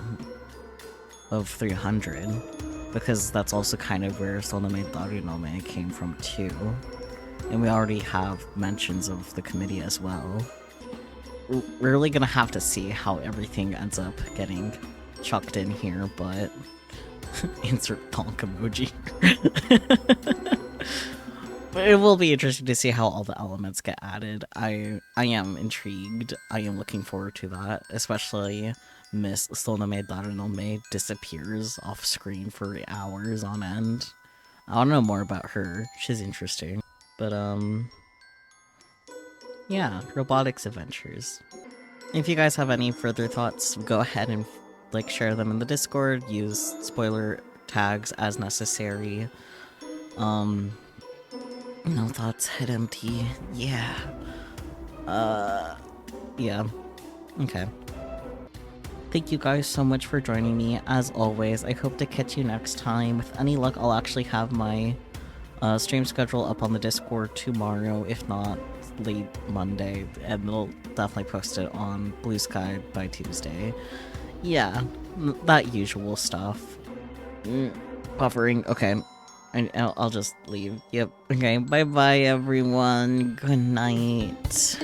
of 300, because that's also kind of where Sonome Darinome came from too. And we already have mentions of the committee as well. We're really gonna have to see how everything ends up getting chucked in here, but insert donk emoji. But it will be interesting to see how all the elements get added. I am intrigued. I am looking forward to that, especially Miss Sonome Darinome disappears off screen for hours on end. I want to know more about her. She's interesting. But yeah, Robotics Adventures. If you guys have any further thoughts, go ahead and like share them in the Discord, use spoiler tags as necessary. No thoughts, head empty. Yeah. Yeah. Okay. Thank you guys so much for joining me. As always, I hope to catch you next time. With any luck, I'll actually have my stream schedule up on the Discord tomorrow, if not late Monday, and they'll definitely post it on Blue Sky by Tuesday. Yeah, that usual stuff. Buffering, okay. I'll just leave. Yep, okay, bye-bye everyone, good night.